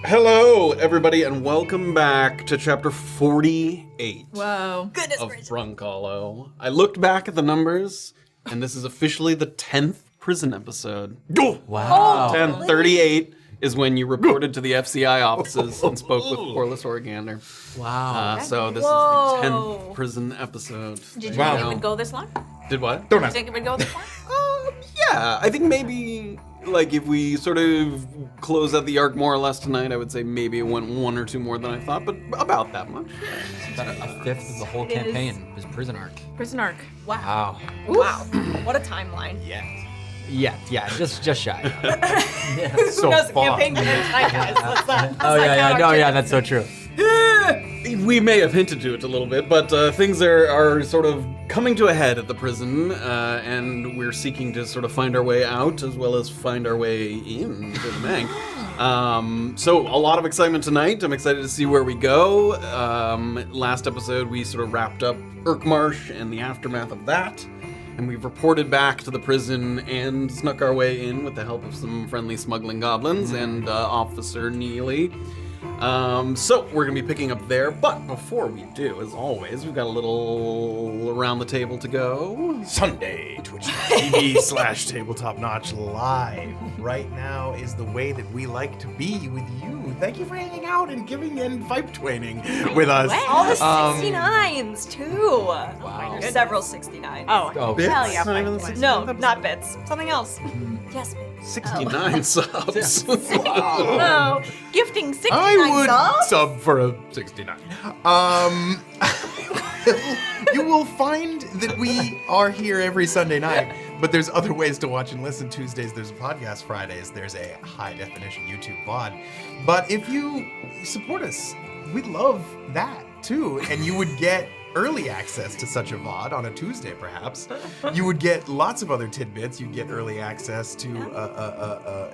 Hello, everybody, and welcome back to chapter 48 Whoa. Goodness of gracious. Brunkhollow. I looked back at the numbers, and this is officially the 10th prison episode. Wow. 1038 is when you reported to the FCI offices and spoke with Corliss Organder. Wow. So this Whoa. is the 10th prison episode. Did you think it would go this long? Did what? Did you think it would go this long? Yeah, I think maybe, like, if we sort of close out the arc more or less tonight, I would say maybe it went one or two more than I thought, but about that much. About a fifth of the whole campaign was prison arc. Prison arc. Wow. Wow. Wow. What a timeline. Yeah, just shy. Who knows the campaign can end tonight, guys? What's that? Oh yeah, that's so true. We may have hinted to it a little bit, but things are sort of coming to a head at the prison, and we're seeking to sort of find our way out as well as find our way in to the bank. So a lot of excitement tonight. I'm excited to see where we go. Last episode, we sort of wrapped up Urkmarsh and the aftermath of that. And we've reported back to the prison and snuck our way in with the help of some friendly smuggling goblins and Officer Neely. So we're gonna be picking up there, but before we do, as always, we've got a little around the table to go. Sunday, twitch.tv/tabletopnotch live. Right now is the way that we like to be with you. Thank you for hanging out and giving in vibe twinning with us. All the 69s, too. Wow. Several 69s. Oh, Bits? Hell yeah. Not even the 69th No, episode? not bits. Something else. Yes, bits. 69 subs. Whoa. Gifting 69 I would subs? sub for a 69. You will find that we are here every Sunday night, but there's other ways to watch and listen. Tuesdays, there's a podcast. Fridays, there's a high-definition YouTube VOD. But if you support us, we'd love that, too. And you would get early access to such a VOD on a Tuesday, perhaps. You would get lots of other tidbits. You'd get early access to,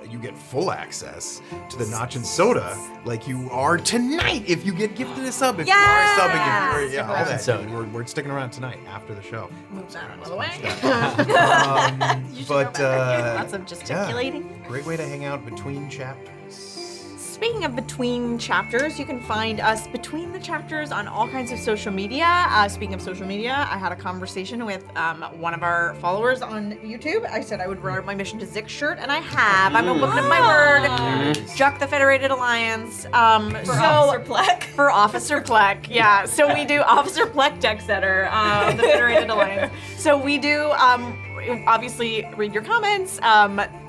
you get full access to the Notch and Soda, like you are tonight if you get gifted a sub. If you are subbing, if you're, all that. Soda. We're sticking around tonight after the show. Move that out of the way. But, Lots of gesticulating. yeah, great way to hang out between chapters. Speaking of between chapters, you can find us between the chapters on all kinds of social media. Speaking of social media, I had a conversation with one of our followers on YouTube. I said I would wear my Mission to Zik shirt, and I have. I'm a woman of my word. Juck the Federated Alliance. For Officer Pleck. For Officer Pleck, yeah. So we do Officer Pleck Deck Setter, the Federated Alliance. So we do, obviously, read your comments,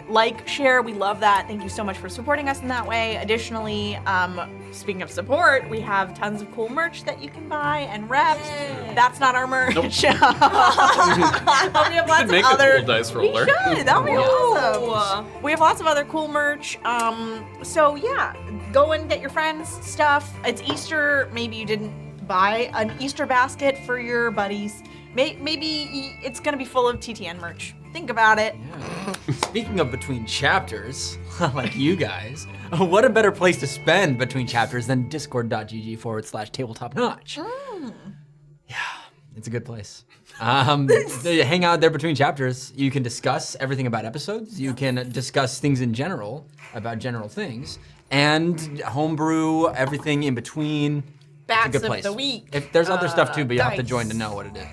like, share, we love that. Thank you so much for supporting us in that way. Additionally, speaking of support, we have tons of cool merch that you can buy and reps. That's not our merch. Nope. But we have lots Make of a other. cool dice We roller. should. That would be Ooh. awesome. We have lots of other cool merch. So yeah, go and get your friends stuff. It's Easter. Maybe you didn't buy an Easter basket for your buddies. Maybe it's gonna be full of TTN merch. Think about it. Yeah. Speaking of between chapters, like you guys, what a better place to spend between chapters than discord.gg/tabletopnotch. Yeah, it's a good place. You hang out there between chapters. You can discuss everything about episodes. You can discuss things in general, about general things, and homebrew everything in between. It's a Backs good of place. the week. If there's other stuff too, but you have to dice. join to know what it is.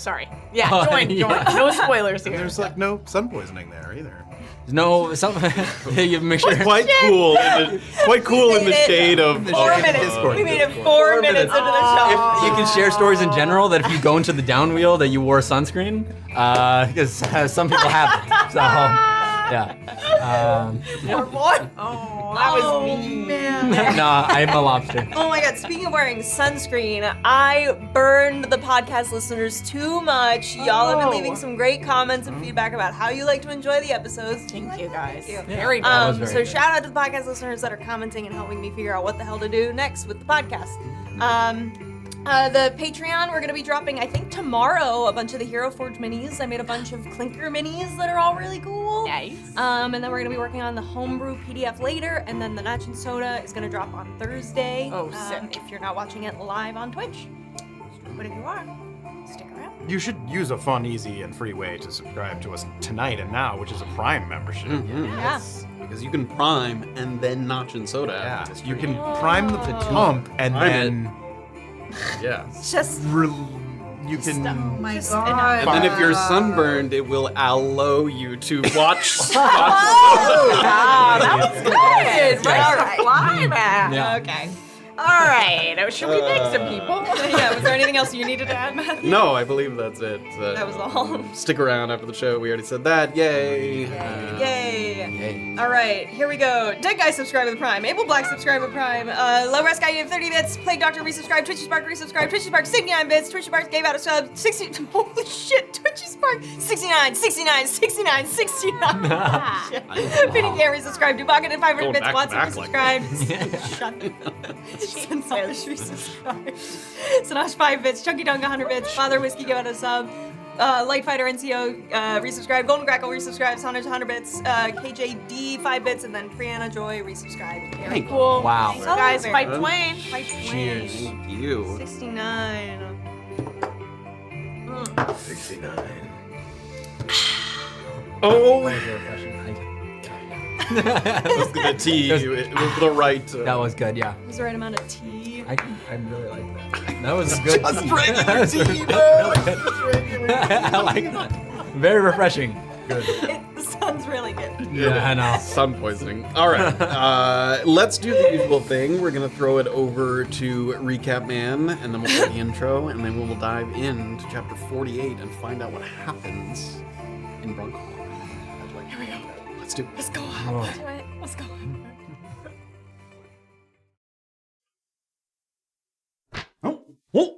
Sorry. Yeah, Oh, join. yeah. No spoilers here. There's like no sun poisoning there either. No, you make sure. Quite cool. Quite cool in the made it shade of 4 minutes. Discord. We made it 4 minutes into the show. You can share stories in general that if you go into the down wheel that you wore sunscreen, because some people have it. So, yeah. What? Oh, that was mean. Man. No, I'm a lobster. Oh my god, speaking of wearing sunscreen, I burned the podcast listeners too much. Y'all have been leaving some great comments and feedback about how you like to enjoy the episodes. Thank you guys. Thank you. Very good. was very So good. shout out to the podcast listeners that are commenting and helping me figure out what the hell to do next with the podcast. The Patreon, we're gonna be dropping, I think tomorrow, a bunch of the Hero Forge minis. I made a bunch of Clinker minis that are all really cool. Nice. And then we're gonna be working on the homebrew PDF later, and then the Notch and Soda is gonna drop on Thursday. Oh, sick. If you're not watching it live on Twitch. But if you are, stick around. You should use a fun, easy, and free way to subscribe to us tonight and now, which is a Prime membership. Yeah. because you can prime and then notch in soda. Yeah, after this you treat. can prime the pump and Prime then Yeah. Just you can. my Just god. And then if you're sunburned, it will allow you to watch. That was good. Right on the fly, man. Yeah. Okay. All right. Should we make some people? yeah. Was there anything else you needed to add, Matthew? No, I believe that's it. That was all. Stick around after the show. We already said that. Yay. Yay. Yay. All right, here we go. Dead Guy subscribe with Prime. Able Black subscribe with Prime. Low Rest Guy gave 30 bits. Plague Doctor resubscribe. Twitchy Spark resubscribe. Twitchy Spark 69 bits. Twitchy Spark gave out a sub. 60. Holy shit. Twitchy Spark 69. Shit. Feeding Gary resubscribe. Dubaka did 500 Going bits. back to Watson back like resubscribed. Shut up. Selfish resubscribe. Sanash 5 bits. Chunky Dunk 100 bits. Father Whiskey gave out a sub. Light Fighter NCO resubscribe. Golden Crackle resubscribes 100 bits. KJD 5 bits, and then Priyanna Joy resubscribe. Thank you. Cool. Wow. So Guys, very fight good. Twain. Fight Cheers. Thank you. 69. 69. Oh, Very refreshing. the tea with the right. That was good, yeah. Was the right amount of tea? I really like that. That was good. Just regular tea, bro. I like that. Very refreshing. Good. The sun's really good. Yeah, I know. Sun poisoning. All right, let's do the usual thing. We're gonna throw it over to Recap Man, and then we'll play the intro, and then we'll dive into chapter 48 and find out what happens in Brunkhollow. Here we go. Let's do it. Let's go. Oh. Let's do it. Let's go. Oh.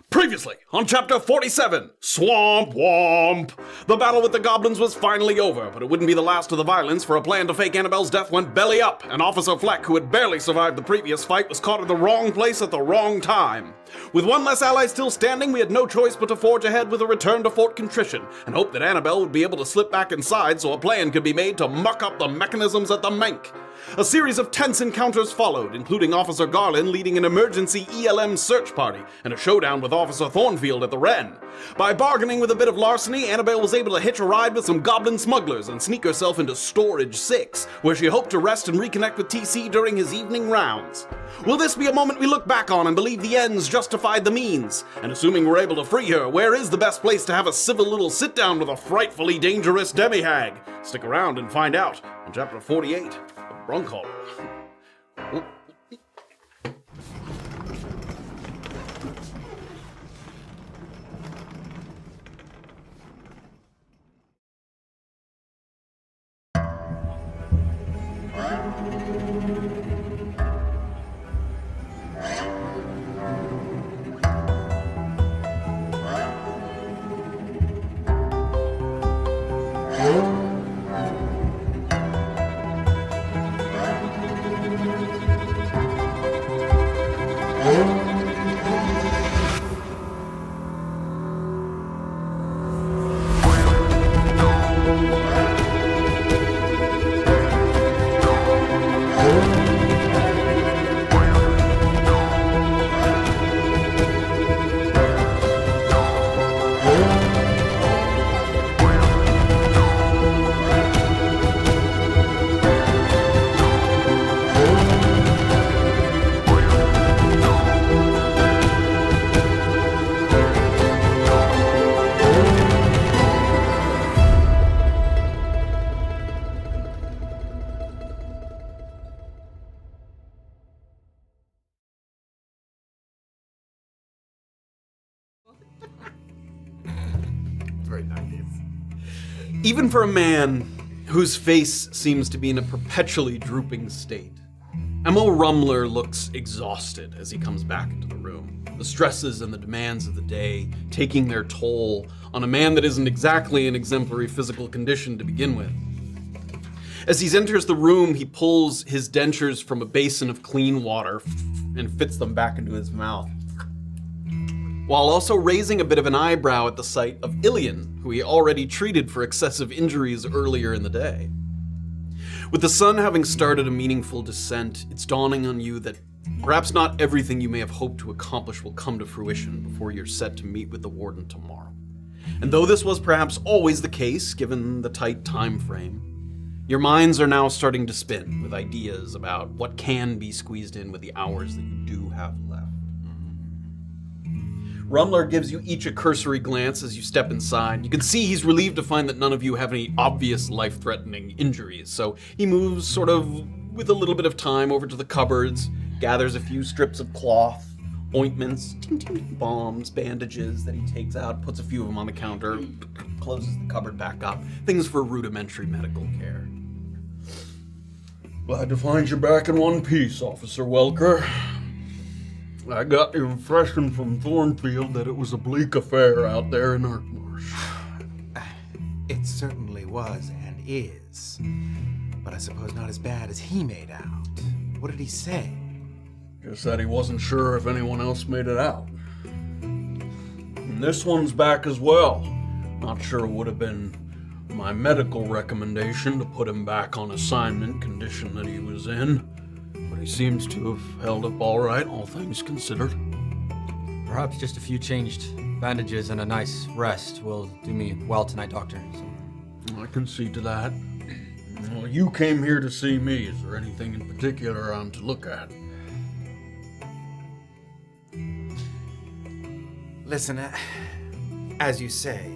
Previously, on chapter 47, Swamp Womp. The battle with the goblins was finally over, but it wouldn't be the last of the violence, for a plan to fake Annabel's death went belly up, and Officer Fleck, who had barely survived the previous fight, was caught in the wrong place at the wrong time. With one less ally still standing, we had no choice but to forge ahead with a return to Fort Contrition, and hope that Annabel would be able to slip back inside so a plan could be made to muck up the mechanisms at the Menk. A series of tense encounters followed, including Officer Garland leading an emergency ELM search party, and a showdown with Officer Thornfield at the Wren. By bargaining with a bit of larceny, Annabel was able to hitch a ride with some goblin smugglers and sneak herself into Storage 6, where she hoped to rest and reconnect with TC during his evening rounds. Will this be a moment we look back on and believe the ends justified the means? And assuming we're able to free her, where is the best place to have a civil little sit-down with a frightfully dangerous demi-hag? Stick around and find out in chapter 48 of Brunkhollow. Very 90s. Even for a man whose face seems to be in a perpetually drooping state, Emil Rumler looks exhausted as he comes back into the room. The stresses and the demands of the day taking their toll on a man that isn't exactly in exemplary physical condition to begin with. As he enters the room, he pulls his dentures from a basin of clean water and fits them back into his mouth, while also raising a bit of an eyebrow at the sight of Illien, who he already treated for excessive injuries earlier in the day. With the sun having started a meaningful descent, it's dawning on you that perhaps not everything you may have hoped to accomplish will come to fruition before you're set to meet with the Warden tomorrow. And though this was perhaps always the case, given the tight time frame, Your minds are now starting to spin with ideas about what can be squeezed in with the hours that you do have left. Rumler gives you each a cursory glance as you step inside. You can see he's relieved to find that none of you have any obvious life-threatening injuries, so he moves sort of with a little bit of time over to the cupboards, gathers a few strips of cloth, ointments, bombs, bandages that he takes out, puts a few of them on the counter, closes the cupboard back up. Things for rudimentary medical care. Glad to find you back in one piece, Officer Welker. I got the impression from Thornfield that it was a bleak affair out there in Arkmarsh. It certainly was and is. But I suppose not as bad as he made out. What did he say? Just that he wasn't sure if anyone else made it out. And this one's back as well. Not sure it would have been my medical recommendation to put him back on assignment condition that he was in. But he seems to have held up all right, all things considered. Perhaps just a few changed bandages and a nice rest will do me well tonight, Doctor. So. I can see to that. Well, you came here to see me. Is there anything in particular I'm to look at? Listen, as you say,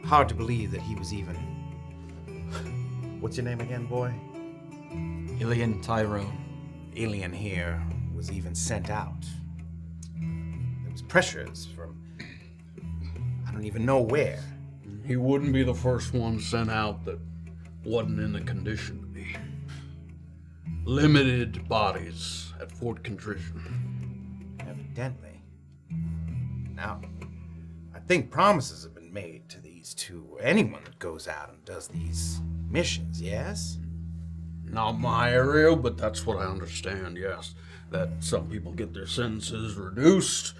hard to believe that he was even... What's your name again, boy? Illien Tyrun. Illien here was even sent out. There was pressures from... I don't even know where. He wouldn't be the first one sent out that wasn't in the condition to be. Limited bodies at Fort Contrition. Evidently. Now, I think promises have been made to these two. Anyone that goes out and does these missions, yes? Not my area, but that's what I understand, yes. That some people get their sentences reduced,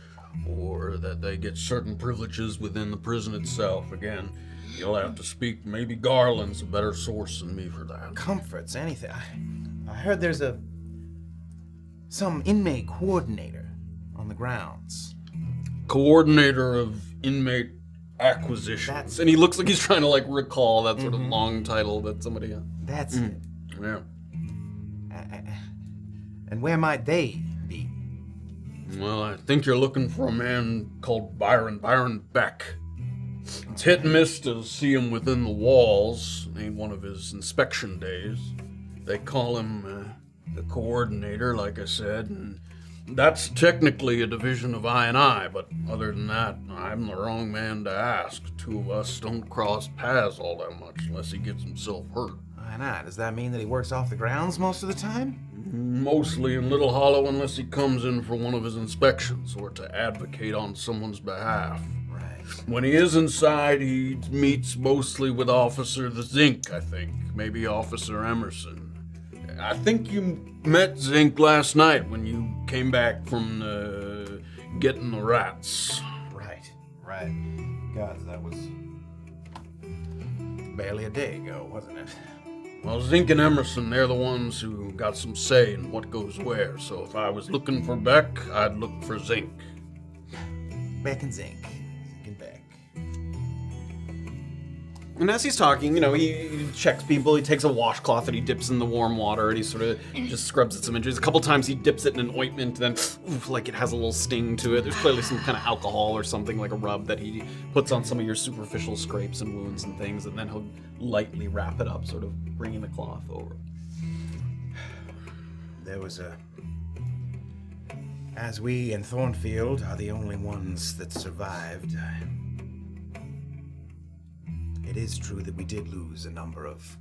or that they get certain privileges within the prison itself. Again, you'll have to speak. Maybe Garland's a better source than me for that. Comforts, anything. I heard there's some inmate coordinator on the grounds. Coordinator of inmate acquisitions. That's- And he looks like he's trying to recall that sort of long title that somebody had. That's it. Yeah. And where might they be? Well, I think you're looking for a man called Byron Beck. It's hit and miss to see him within the walls. Ain't one of his inspection days. They call him the coordinator, like I said, and that's technically a division of I&I, but other than that, I'm the wrong man to ask. Two of us don't cross paths all that much unless he gets himself hurt. Why not? Does that mean that he works off the grounds most of the time? Mostly in Little Hollow unless he comes in for one of his inspections or to advocate on someone's behalf. Right. When he is inside, he meets mostly with Officer the Zink, I think. Maybe Officer Emerson. I think you met Zink last night when you came back from getting the rats. Right. God, that was barely a day ago, wasn't it? Well, Zink and Emerson, they're the ones who got some say in what goes where. So if I was looking for Beck, I'd look for Zink. Beck and Zink. Zink and Beck. And as he's talking, he checks people. He takes a washcloth that he dips in the warm water, and he sort of just scrubs at some injuries. A couple times he dips it in an ointment, and then it has a little sting to it. There's clearly some kind of alcohol or something, like a rub, that he puts on some of your superficial scrapes and wounds and things, and then he'll lightly wrap it up, sort of bringing the cloth over. There was as we in Thornfield are the only ones that survived, it is true that we did lose a number of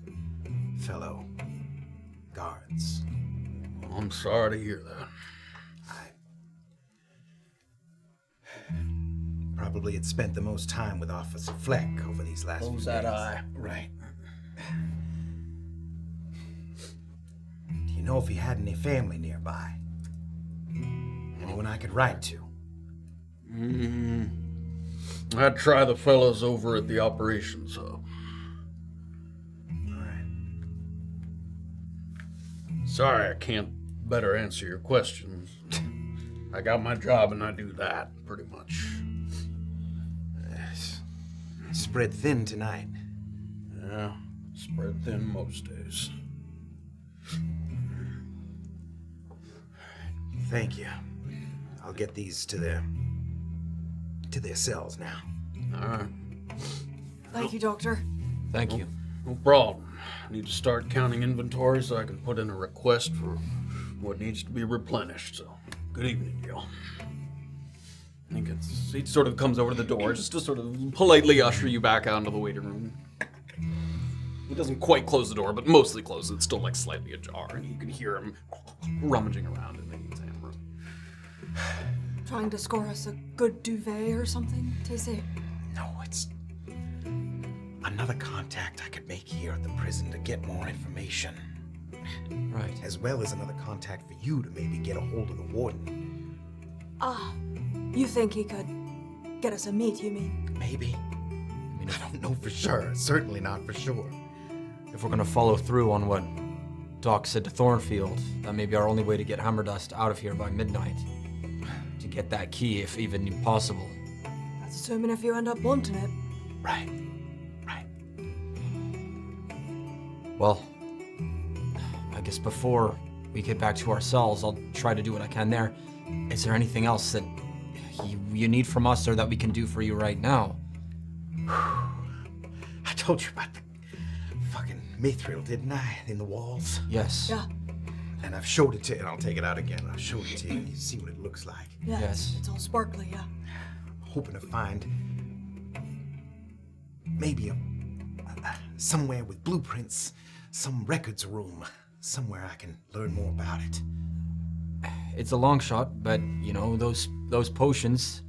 fellow guards. I'm sorry to hear that. I probably had spent the most time with Officer Fleck over these last few days. Right. Do you know if he had any family nearby? Anyone I could write to? I'd try the fellas over at the operations hub. Alright. Sorry, I can't better answer your questions. I got my job and I do that, pretty much. Yes. Spread thin tonight. Yeah. Spread thin most days. Thank you. I'll get these to their cells now. All right. Thank you, Doctor. Thank you. No problem. I need to start counting inventory so I can put in a request for what needs to be replenished. So, good evening, Gil. I think he sort of comes over to the door just to sort of politely usher you back out into the waiting room. He doesn't quite close the door, but mostly closes. It's still like slightly ajar, and you can hear him rummaging around in the exam room. Trying to score us a good duvet or something, Tizzy? No, it's another contact I could make here at the prison to get more information. Right. As well as another contact for you to maybe get a hold of the warden. You think he could get us a meet, you mean? Maybe. I don't know for sure. Certainly not for sure. If we're gonna follow through on what Doc said to Thornfield, that may be our only way to get Hammerdust out of here by midnight. To get that key, if even possible. That's assuming if you end up wanting it. Right. Right. Well, I guess before we get back to our cells, I'll try to do what I can there. Is there anything else that you need from us or that we can do for you right now? I told you about the fucking mithril, didn't I? In the walls. Yes. Yeah, And I've showed it to you, and I'll take it out again. I've showed it to you, and you see what it looks like. yeah. Yes. It's all sparkly, yeah. Hoping to find maybe somewhere with blueprints, some records room, somewhere I can learn more about it. It's a long shot, but you know, those potions,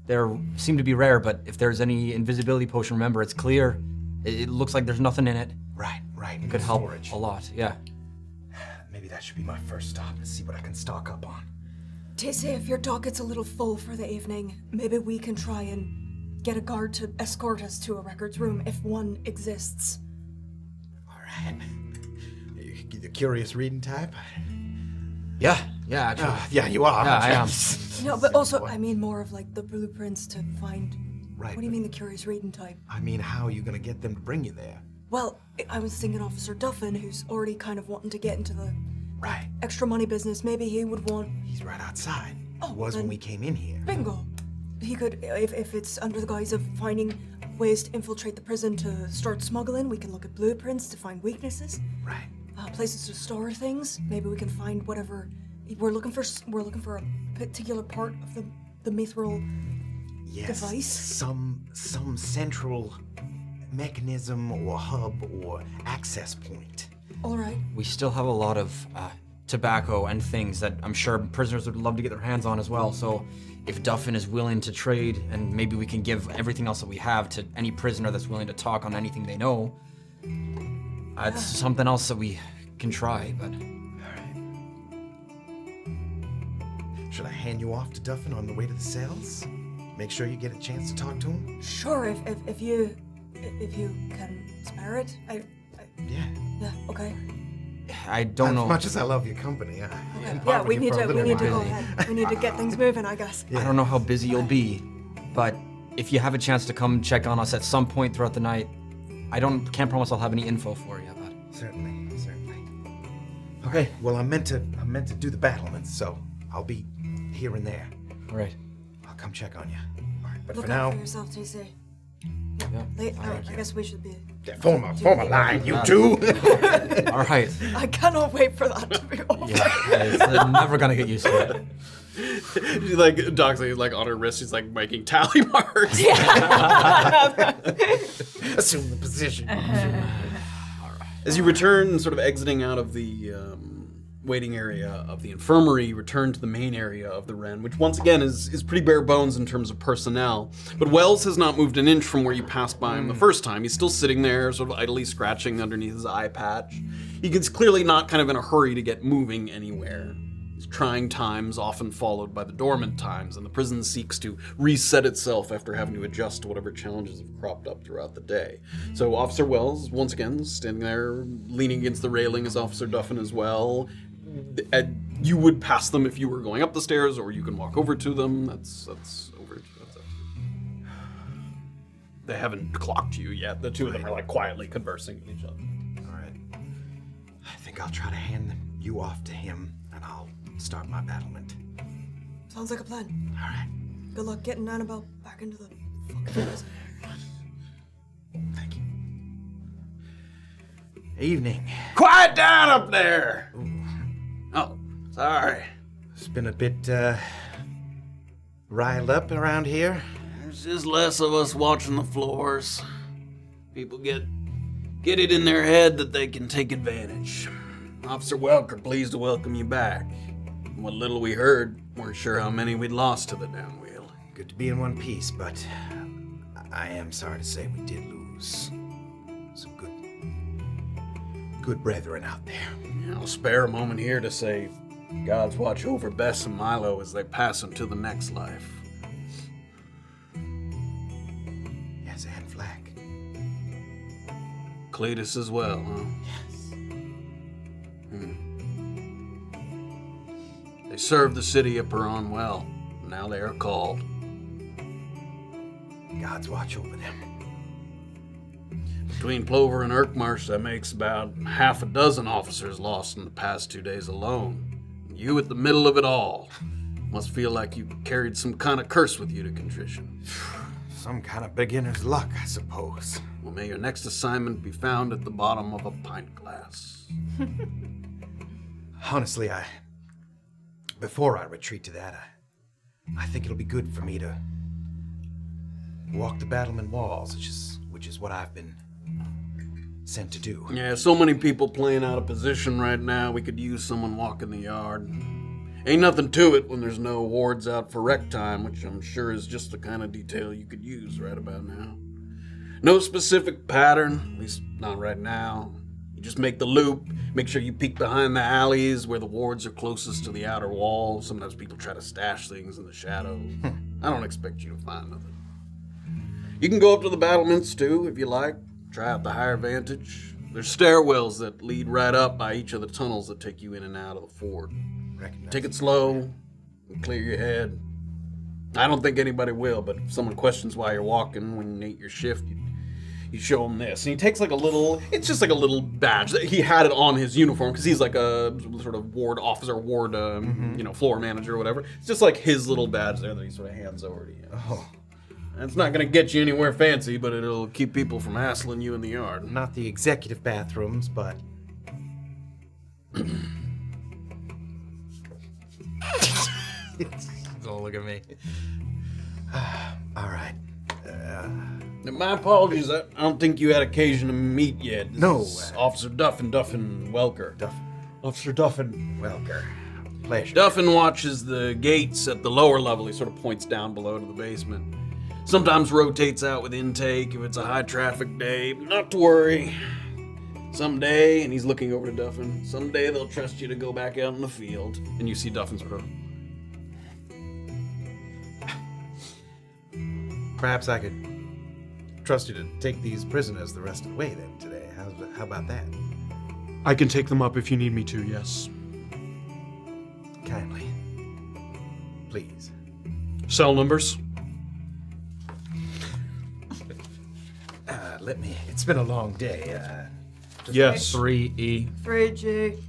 they seem to be rare, but if there's any invisibility potion, remember, it's clear. It looks like there's nothing in it. Right. It could help Storage. a lot, yeah. Maybe that should be my first stop and see what I can stock up on. Tizzy, if your dog gets a little full for the evening, maybe we can try and get a guard to escort us to a records room if one exists. All right. You the curious reading type? Yeah, actually. Yeah, you are. Yeah, I am. No, but also, I mean more of like the blueprints to find... Right. What do you mean the curious reading type? I mean, how are you gonna get them to bring you there? Well, I was thinking Officer Duffin, who's already kind of wanting to get into the Right. extra money business. Maybe he would want... He's right outside. Oh, He was when then- we came in here. Bingo! He could, if it's under the guise of finding ways to infiltrate the prison to start smuggling, we can look at blueprints to find weaknesses, Right. places to store things. Maybe we can find whatever we're looking for. We're looking for a particular part of the mithril Yes. device. Some central mechanism or hub or access point. All right. We still have a lot of tobacco and things that I'm sure prisoners would love to get their hands on as well. So if Duffin is willing to trade, and maybe we can give everything else that we have to any prisoner that's willing to talk on anything they know, it's something else that we can try, but... Should I hand you off to Duffin on the way to the cells? Make sure you get a chance to talk to him? Sure. If you can spare it. Yeah. Yeah. Okay. I don't know. As much as I love your company, I can Yeah, part we with you need for a to little go while. ahead. We need to get things moving, I guess. I don't know how busy you'll be, but if you have a chance to come check on us at some point throughout the night, can't promise I'll have any info for you, but... Certainly. Okay, well, I'm meant to do the battlements, so I'll be here and there. All right. I'll come check on you. All right, but Look for out now, for yourself, TC. Yeah. I guess we should be. yeah, form a line, you two. All right. I cannot wait for that to be over. I'm never gonna get used to it. She, like, Doxley, like, on her wrist, she's, like, making tally marks. Assume the position. As you return, sort of exiting out of the waiting area of the infirmary, you return to the main area of the Wren, which once again is pretty bare bones in terms of personnel. But Wells has not moved an inch from where you passed by him the first time. He's still sitting there, sort of idly scratching underneath his eye patch. He's clearly not kind of in a hurry to get moving anywhere. His trying times often followed by the dormant times, and the prison seeks to reset itself after having to adjust to whatever challenges have cropped up throughout the day. So Officer Wells, once again, standing there, leaning against the railing, is Officer Duffin as well. You would pass them if you were going up the stairs, or you can walk over to them. That's over. That's it. They haven't clocked you yet. The two of them are like quietly conversing with each other. think I'll try to hand you off to him, and I'll start my battlement. Sounds like a plan. All right. Good luck getting Annabel back into the fucking prison. Thank you. Evening. Quiet down up there! Oh, sorry. It's been a bit, riled up around here. There's just less of us watching the floors. People get it in their head that they can take advantage. Officer Welker, pleased to welcome you back. What little we heard, weren't sure how many we'd lost to the downwheel. Good to be in one piece, but I am sorry to say we did lose some good brethren out there. Yeah, I'll spare a moment here to say God's watch over Bess and Milo as they pass into the next life. Yes, and Flack. Cletus as well, huh? Yes. They served the city of Perron well. Now they are called. God's watch over them. Between Plover and Erkmarsh, that makes about half a dozen officers lost in the past 2 days alone. You at the middle of it all. Must feel like you carried some kind of curse with you to contrition. Some kind of beginner's luck, I suppose. Well, may your next assignment be found at the bottom of a pint glass. Honestly, before I retreat to that, I think it'll be good for me to walk the battlement walls, which is what I've been sent to do. Yeah, so many people playing out of position right now, we could use someone walking the yard. Ain't nothing to it when there's no wards out for rec time, which I'm sure is just the kind of detail you could use right about now. No specific pattern, at least not right now. You just make the loop, make sure you peek behind the alleys where the wards are closest to the outer wall. Sometimes people try to stash things in the shadows. I don't expect you to find nothing. You can go up to the battlements too, if you like. Try out the higher vantage. There's stairwells that lead right up by each of the tunnels that take you in and out of the fort. Take it slow and clear your head. I don't think anybody will, but if someone questions why you're walking when you eat your shift, you show them this. And he takes like a little, it's just like a little badge. He had it on his uniform because he's like a sort of ward officer, floor manager or whatever. It's just like his little badge there that he sort of hands over to you. Oh. It's not going to get you anywhere fancy, but it'll keep people from hassling you in the yard. Not the executive bathrooms, but... Don't look at me. All right. My apologies, I don't think you had occasion to meet yet. No. Officer Duffin Welker. Officer Duffin Welker. Pleasure. Duffin watches the gates at the lower level. He sort of points down below to the basement. Sometimes rotates out with intake if it's a high traffic day. Not to worry. Someday, and he's looking over to Duffin, someday they'll trust you to go back out in the field. And you see Duffin sort of... Perhaps I could trust you to take these prisoners the rest of the way then today. How about that? I can take them up if you need me to, yes. Kindly. Please. Cell numbers? It's been a long day. Yes. 3E. 3G.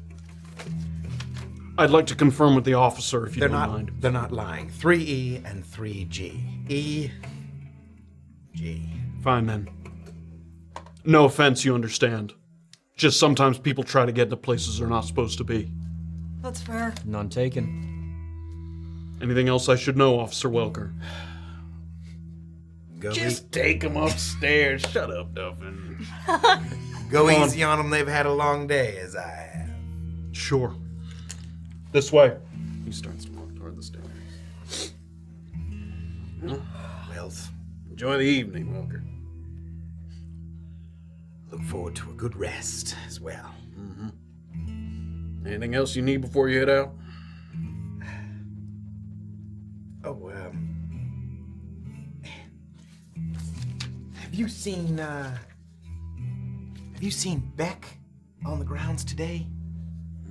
I'd like to confirm with the officer if you don't mind. They're not lying. 3E and 3G. E. G. Fine then. No offense, you understand. Just sometimes people try to get into places they're not supposed to be. That's fair. None taken. Anything else I should know, Officer Welker? Just take them upstairs. Shut up, Duffin. Go easy on them. They've had a long day, as I have. Sure. This way. He starts to walk toward the stairs. Well, Enjoy the evening, Welker. look forward to a good rest as well. Anything else you need before you head out? Oh, Have you seen Beck on the grounds today?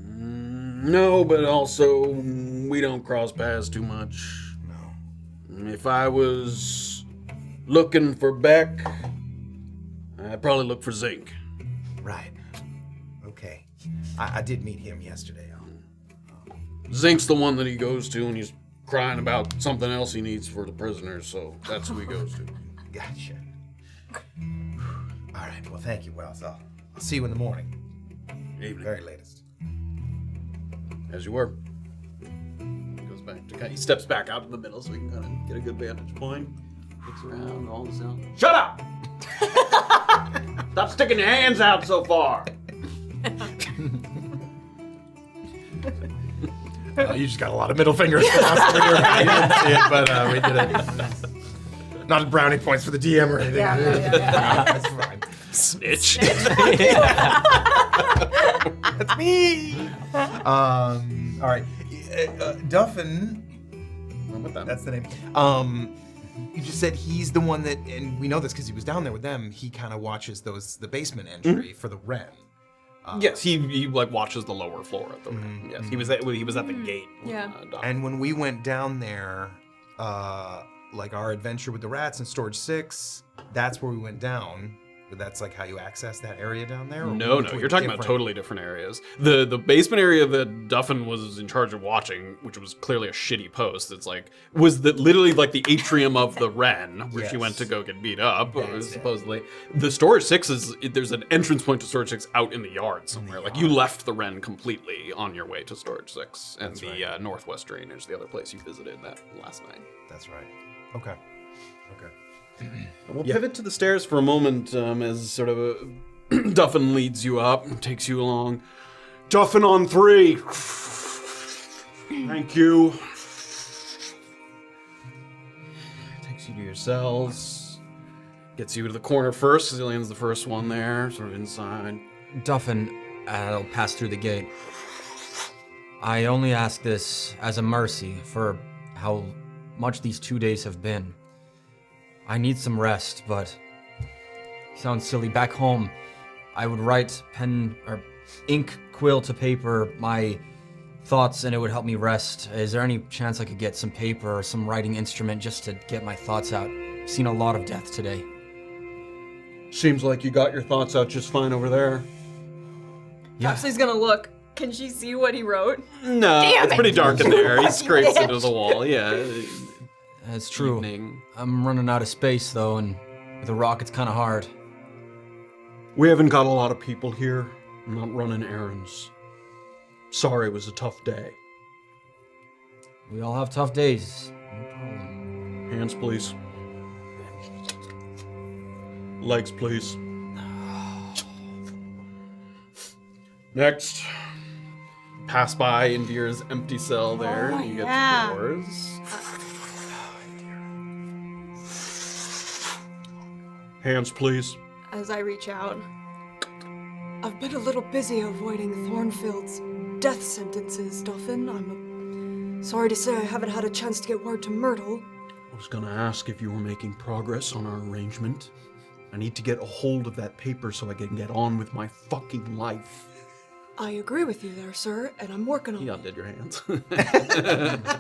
No, but also we don't cross paths too much. No. If I was looking for Beck, I'd probably look for Zinc. Right. Okay. I did meet him yesterday. Zink's the one that he goes to when he's crying about something else he needs for the prisoners, so that's who he goes to. Gotcha. All right, well, thank you, Wells. I'll see you in the morning. Evening. Very latest. As you were. Goes back to he steps back out in the middle so he can kind of get a good vantage point. Looks around, all the sound. Shut up! Stop sticking your hands out so far. You just got a lot of middle fingers for us over here. I didn't see it, but we did it. Not brownie points for the DM or anything. Yeah. That's fine. Snitch. That's me. All right. Duffin. That's the name. You just said he's the one that, and we know this because he was down there with them. He kind of watches the basement entry for the Wren. Yes, he like watches the lower floor at the Yes, he was at the gate. Yeah. And when we went down there, like our adventure with the rats in Storage 6, that's where we went down. But that's like how you access that area down there? No, you're talking about totally different areas. The basement area that Duffin was in charge of watching, which was clearly a shitty post, it's like was literally like the atrium of the Wren, where she went to go get beat up, supposedly. The Storage 6 there's an entrance point to Storage 6 out in the yard somewhere. Like you left the Wren completely on your way to Storage 6, and the Northwest Drainage, the other place you visited that last night. That's right. Okay. We'll pivot to the stairs for a moment as sort of Duffin leads you up, takes you along. Duffin on 3. Thank you. Takes you to your cells. Gets you to the corner first, because Illien's the first one there, sort of inside. Duffin, I'll pass through the gate. I only ask this as a mercy for how much these 2 days have been. I need some rest, but sounds silly. Back home, I would write pen or ink, quill to paper my thoughts, and it would help me rest. Is there any chance I could get some paper or some writing instrument just to get my thoughts out? I've seen a lot of death today. Seems like you got your thoughts out just fine over there. Yeah. Doxley's gonna look. Can she see what he wrote? No, it's pretty dark in there. He scrapes into the wall, yeah. That's true. Evening. I'm running out of space, though, and with a rock, it's kind of hard. We haven't got a lot of people here. I'm not running errands. Sorry, it was a tough day. We all have tough days. No problem. Hands, please. Legs, please. Next. Pass by Indira's empty cell there. Oh, You get yeah. to doors. Hands, please. As I reach out. I've been a little busy avoiding Thornfield's death sentences, Duffin. I'm sorry to say I haven't had a chance to get word to Myrtle. I was gonna ask if you were making progress on our arrangement. I need to get a hold of that paper so I can get on with my fucking life. I agree with you there, sir, and I'm working on You it. undid your hands.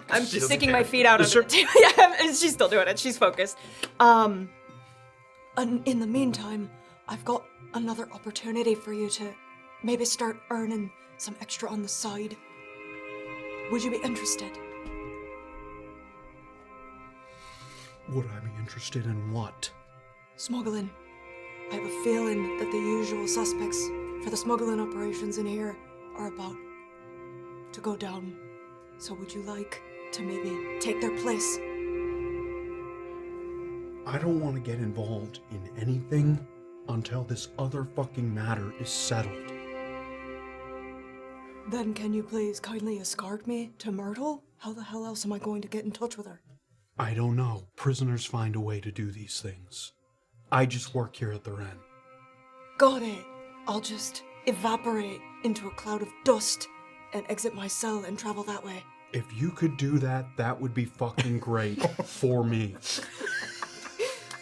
I'm sticking my feet out Sure. under the table. Yeah, she's still doing it. She's focused. And in the meantime, I've got another opportunity for you to maybe start earning some extra on the side. Would you be interested? Would I be interested in what? Smuggling. I have a feeling that the usual suspects for the smuggling operations in here are about to go down. So would you like to maybe take their place? I don't want to get involved in anything until this other fucking matter is settled. Then can you please kindly escort me to Myrtle? How the hell else am I going to get in touch with her? I don't know. Prisoners find a way to do these things. I just work here at the Wren. Got it. I'll just evaporate into a cloud of dust and exit my cell and travel that way. If you could do that, that would be fucking great for me.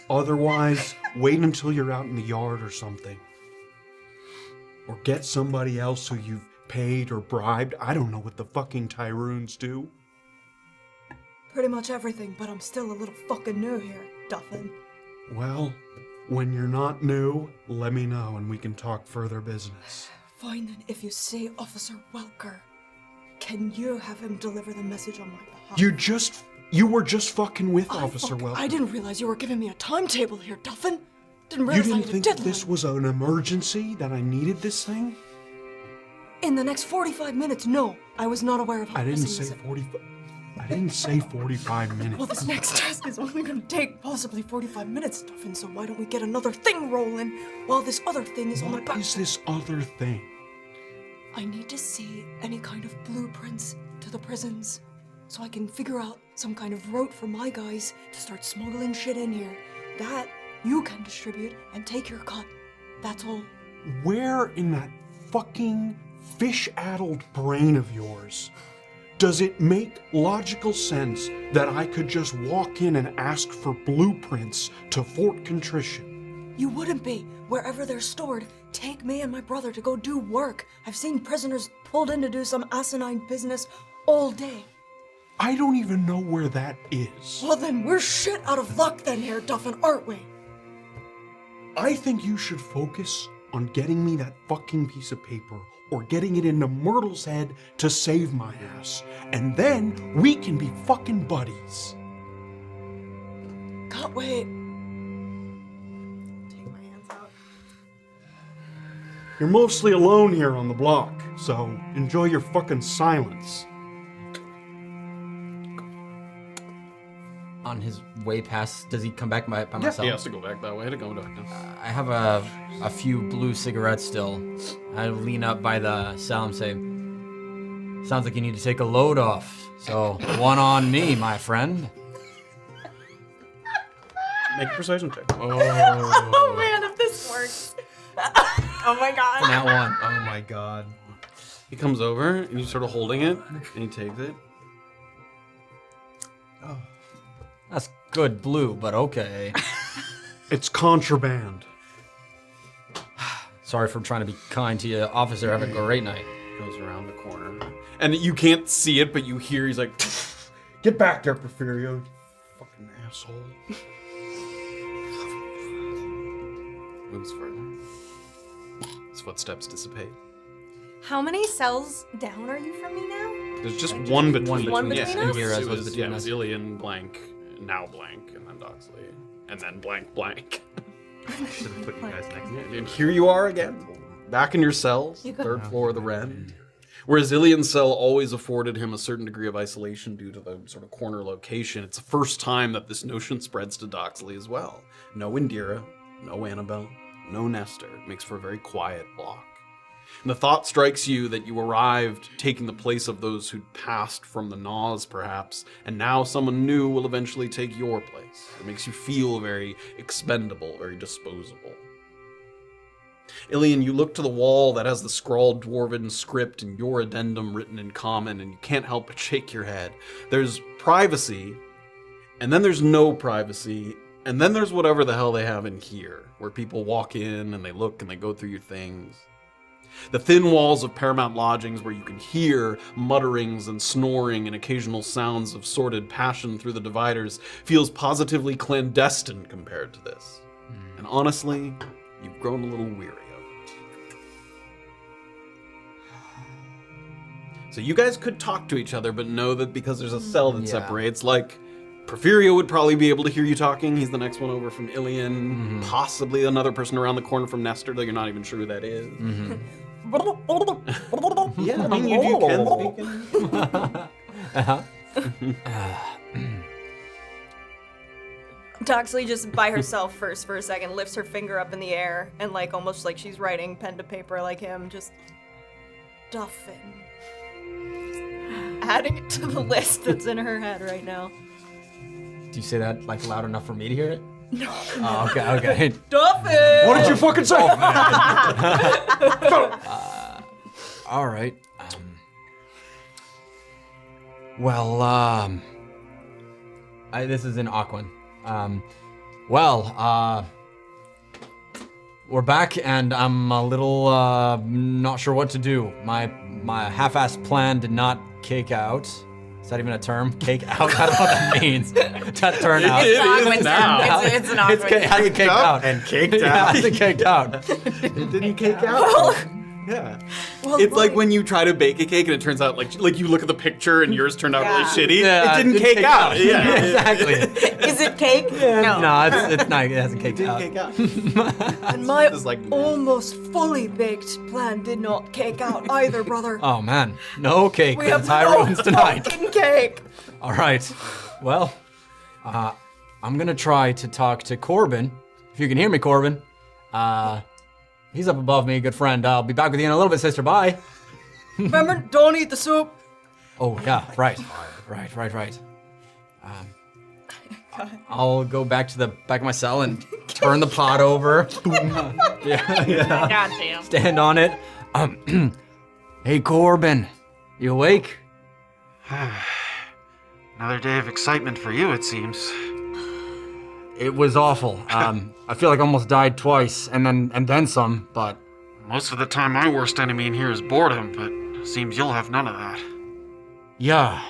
Otherwise, wait until you're out in the yard or something. Or get somebody else who you've paid or bribed. I don't know what the fucking Tyruns do. Pretty much everything, but I'm still a little fucking new here, Duffin. Well, when you're not new, let me know and we can talk further business. Fine then, if you say Officer Welker, can you have him deliver the message on my behalf? You were just fucking with Officer Welker. I didn't realize you were giving me a timetable here, Duffin. Didn't You realize I didn't had think a that deadline. this was an emergency, that I needed this thing? In the next 45 minutes, no. I was not aware of how I didn't pressing say this- 45. I didn't say 45 minutes. Well, this next task is only going to take possibly 45 minutes, Duffin, so why don't we get another thing rolling while this other thing is on my What back? is this other thing? I need to see any kind of blueprints to the prisons so I can figure out some kind of route for my guys to start smuggling shit in here. That you can distribute and take your cut. That's all. Where in that fucking fish-addled brain of yours does it make logical sense that I could just walk in and ask for blueprints to Fort Contrition? You wouldn't be. Wherever they're stored, take me and my brother to go do work. I've seen prisoners pulled in to do some asinine business all day. I don't even know where that is. Well then, we're shit out of luck then here, Duffin, aren't we? I think you should focus on getting me that fucking piece of paper or getting it into Myrtle's head to save my ass. And then we can be fucking buddies. Can't wait. Take my hands out. You're mostly alone here on the block, so enjoy your fucking silence. On his way past, does he come back by myself? He has to go back that way to go to I have a few blue cigarettes still. I lean up by the cell and say, sounds like you need to take a load off. So, one on me, my friend. Make a persuasion check. Oh man, if this works. Oh my god. That one. Oh my god. He comes over and he's sort of holding it and he takes it. That's good blue, but okay. It's contraband. Sorry for trying to be kind to you, officer. Have a great night. Goes around the corner. And you can't see it, but you hear he's like, Get back there, Porfirio. You fucking asshole. moves further. His footsteps dissipate. How many cells down are you from me now? There's just one between, One between yes, us? it Here as was, was it was, between yeah, it was us. Illien blank, now blank, and then Doxley, and then blank blank. Should have put you guys next to And here you are again, back in your cells, third floor of the Wren. Whereas Illien's cell always afforded him a certain degree of isolation due to the sort of corner location, it's the first time that this notion spreads to Doxley as well. No Indira, no Annabel, no Nestor. It makes for a very quiet block. And the thought strikes you that you arrived taking the place of those who'd passed from the Naws, perhaps, and now someone new will eventually take your place. It makes you feel very expendable, very disposable. Illien, you look to the wall that has the scrawled dwarven script and your addendum written in common, and you can't help but shake your head. There's privacy, and then there's no privacy, and then there's whatever the hell they have in here, where people walk in and they look and they go through your things. The thin walls of Paramount Lodgings where you can hear mutterings and snoring and occasional sounds of sordid passion through the dividers feels positively clandestine compared to this. And honestly, you've grown a little weary of it. So you guys could talk to each other, but know that because there's a cell that Yeah. separates, like, Porfirio would probably be able to hear you talking. He's the next one over from Illien. Possibly another person around the corner from Nestor, though you're not even sure who that is. Yeah, I mean, you can speak in... Doxley just by herself first for a second lifts her finger up in the air and like almost like she's writing pen to paper like him, just Duffin. Adding it to the list that's in her head right now. Do you say that like loud enough for me to hear it? No. Oh, okay. Duffin! What did you fucking say? All right. This is in Aquan. We're back, and I'm a little not sure what to do. My half-assed plan did not cake out. Is that even a term? Cake out? I don't know what that means. That turn out. It's an awkward term. It's an awkward How's it caked out? and caked Yeah, out. how's it caked out? It didn't cake out. Yeah. Well, It's like when you try to bake a cake and it turns out like you look at the picture and yours turned out really shitty. Yeah, it didn't cake out. Yeah, exactly. Is it cake? No. No, it's not. It hasn't caked It out. didn't cake out. And my It's like- almost fully baked plan did not cake out either, brother. Oh man, no cake We for have the Tyrons no tonight. fucking cake. All right. Well, I'm gonna try to talk to Corbin. If you can hear me, Corbin. He's up above me, good friend. I'll be back with you in a little bit, sister. Bye. Remember, don't eat the soup. Oh yeah, right. I'll go back to the back of my cell and turn the pot over. yeah. Goddamn. Stand on it. Hey Corbin, you awake? Another day of excitement for you, it seems. It was awful. I feel like I almost died twice, and then some. But Most of the time, my worst enemy in here is boredom, but seems you'll have none of that. yeah,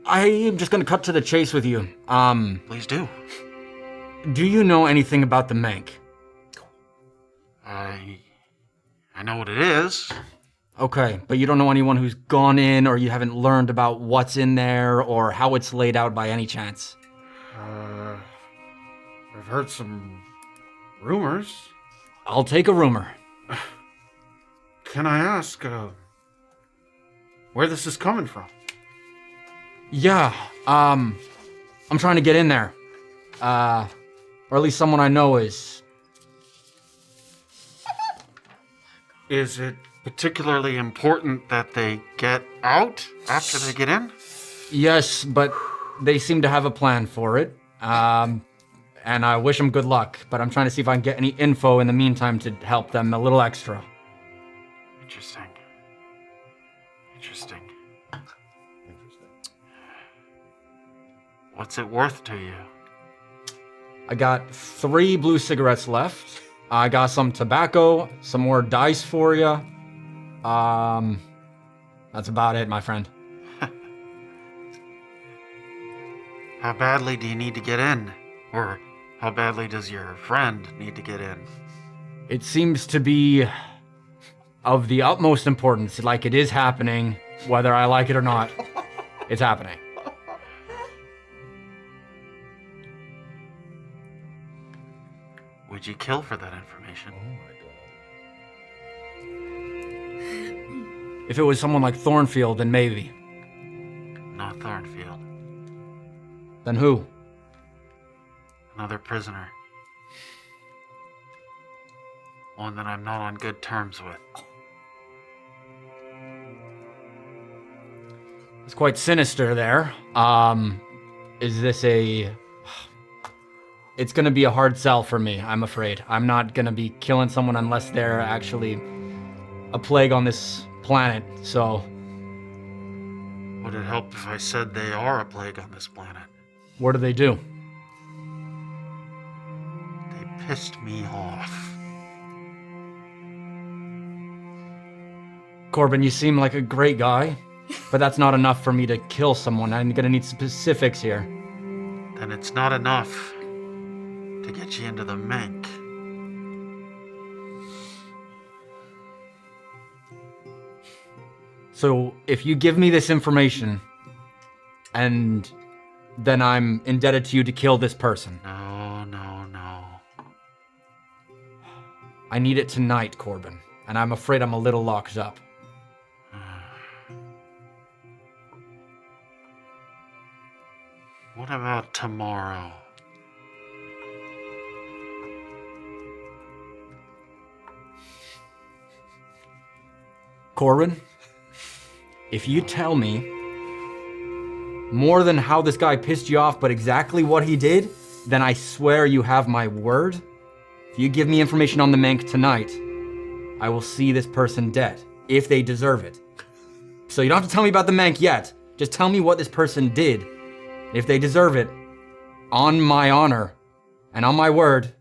I am just gonna cut to the chase with you. Please do. Do you know anything about the Mank? I know what it is. Okay, but you don't know anyone who's gone in, or you haven't learned about what's in there, or how it's laid out by any chance? I've heard some rumors. I'll take a rumor. Can I ask, where this is coming from? Yeah, I'm trying to get in there. Or at least someone I know is. Is it particularly important that they get out after they get in? Yes, but they seem to have a plan for it. And I wish them good luck, but I'm trying to see if I can get any info in the meantime to help them a little extra. Interesting. What's it worth to you? I got 3 blue cigarettes left. I got some tobacco, some more dice for you. That's about it, my friend. How badly do you need to get in? Or how badly does your friend need to get in? It seems to be of the utmost importance, like it is happening, whether I like it or not. It's happening. Would you kill for that information? If it was someone like Thornfield, then maybe. Not Thornfield. Then who? Another prisoner. One that I'm not on good terms with. It's quite sinister there. Is this a... It's gonna be a hard sell for me, I'm afraid. I'm not gonna be killing someone unless they're actually a plague on this planet, so... Would it help if I said they are a plague on this planet? What do they do? They pissed me off. Corbin, you seem like a great guy, but that's not enough for me to kill someone. I'm gonna need specifics here. Then it's not enough to get you into the Mank. So, if you give me this information, and then I'm indebted to you to kill this person. No. I need it tonight, Corbin, and I'm afraid I'm a little locked up. What about tomorrow? Corbin, if you tell me more than how this guy pissed you off, but exactly what he did, then I swear you have my word. If you give me information on the Mank tonight, I will see this person dead, if they deserve it. So you don't have to tell me about the Mank yet. Just tell me what this person did. If they deserve it, on my honor and on my word,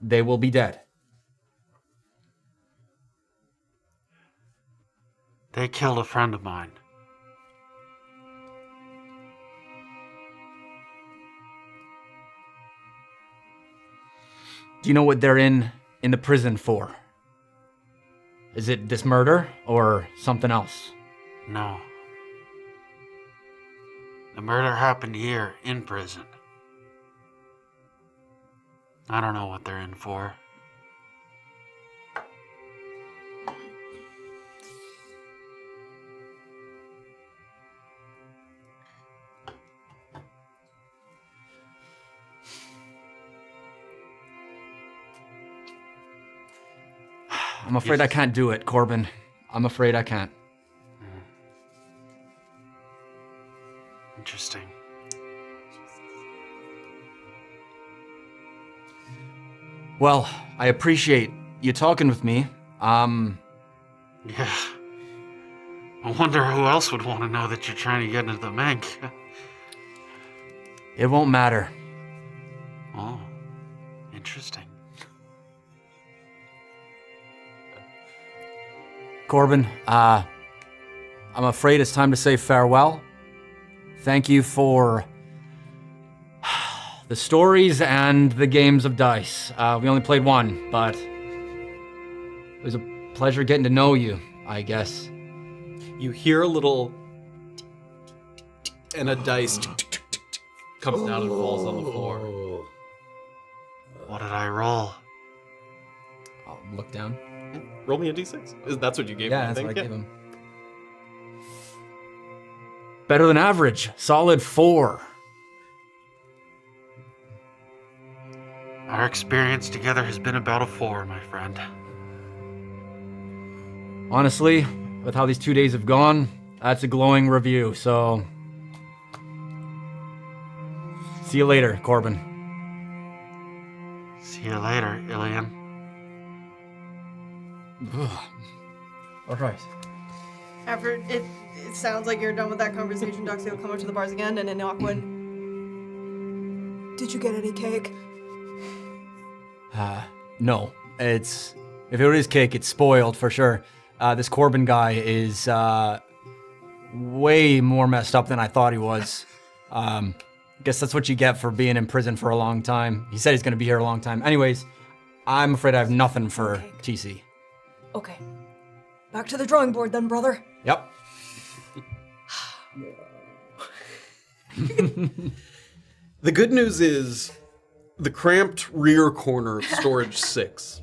they will be dead. They killed a friend of mine. Do you know what they're in the prison for? Is it this murder or something else? No. The murder happened here, in prison. I don't know what they're in for. I'm afraid I can't do it, Corbin. I'm afraid I can't. Interesting. Well, I appreciate you talking with me. Yeah. I wonder who else would want to know that you're trying to get into the Mank. It won't matter. Oh, interesting. Corbin, I'm afraid it's time to say farewell. Thank you for the stories and the games of dice. We only played one, but it was a pleasure getting to know you, I guess. You hear a little and a dice comes down and falls on the floor. What did I roll? I'll look down. Roll me a d6. That's what you gave Yeah, him, I that's think. what I gave him. Better than average. Solid 4. Our experience together has been about a 4, my friend. Honestly, with how these 2 days have gone, that's a glowing review, so... See you later, Corbin. See you later, Illien. All right. After it sounds like you're done with that conversation, Doxley will come up to the bars again and in awkward. Did you get any cake? No. If it is cake, it's spoiled for sure. This Corbin guy is way more messed up than I thought he was. Guess that's what you get for being in prison for a long time. He said he's going to be here a long time. Anyways, I'm afraid I have nothing for TC. Okay. Back to the drawing board then, brother. Yep. The good news is the cramped rear corner of Storage 6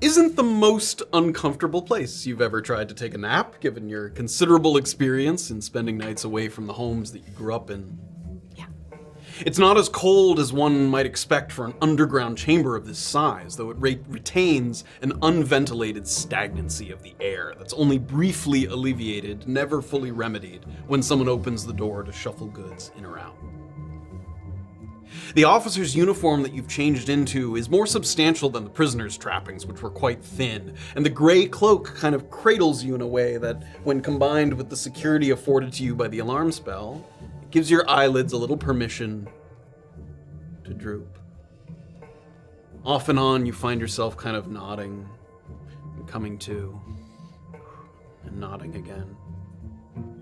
isn't the most uncomfortable place you've ever tried to take a nap, given your considerable experience in spending nights away from the homes that you grew up in. Yeah. It's not as cold as one might expect for an underground chamber of this size, though it retains an unventilated stagnancy of the air that's only briefly alleviated, never fully remedied, when someone opens the door to shuffle goods in or out. The officer's uniform that you've changed into is more substantial than the prisoner's trappings, which were quite thin, and the gray cloak kind of cradles you in a way that, when combined with the security afforded to you by the alarm spell, it gives your eyelids a little permission to droop. Off and on, you find yourself kind of nodding, and coming to, and nodding again.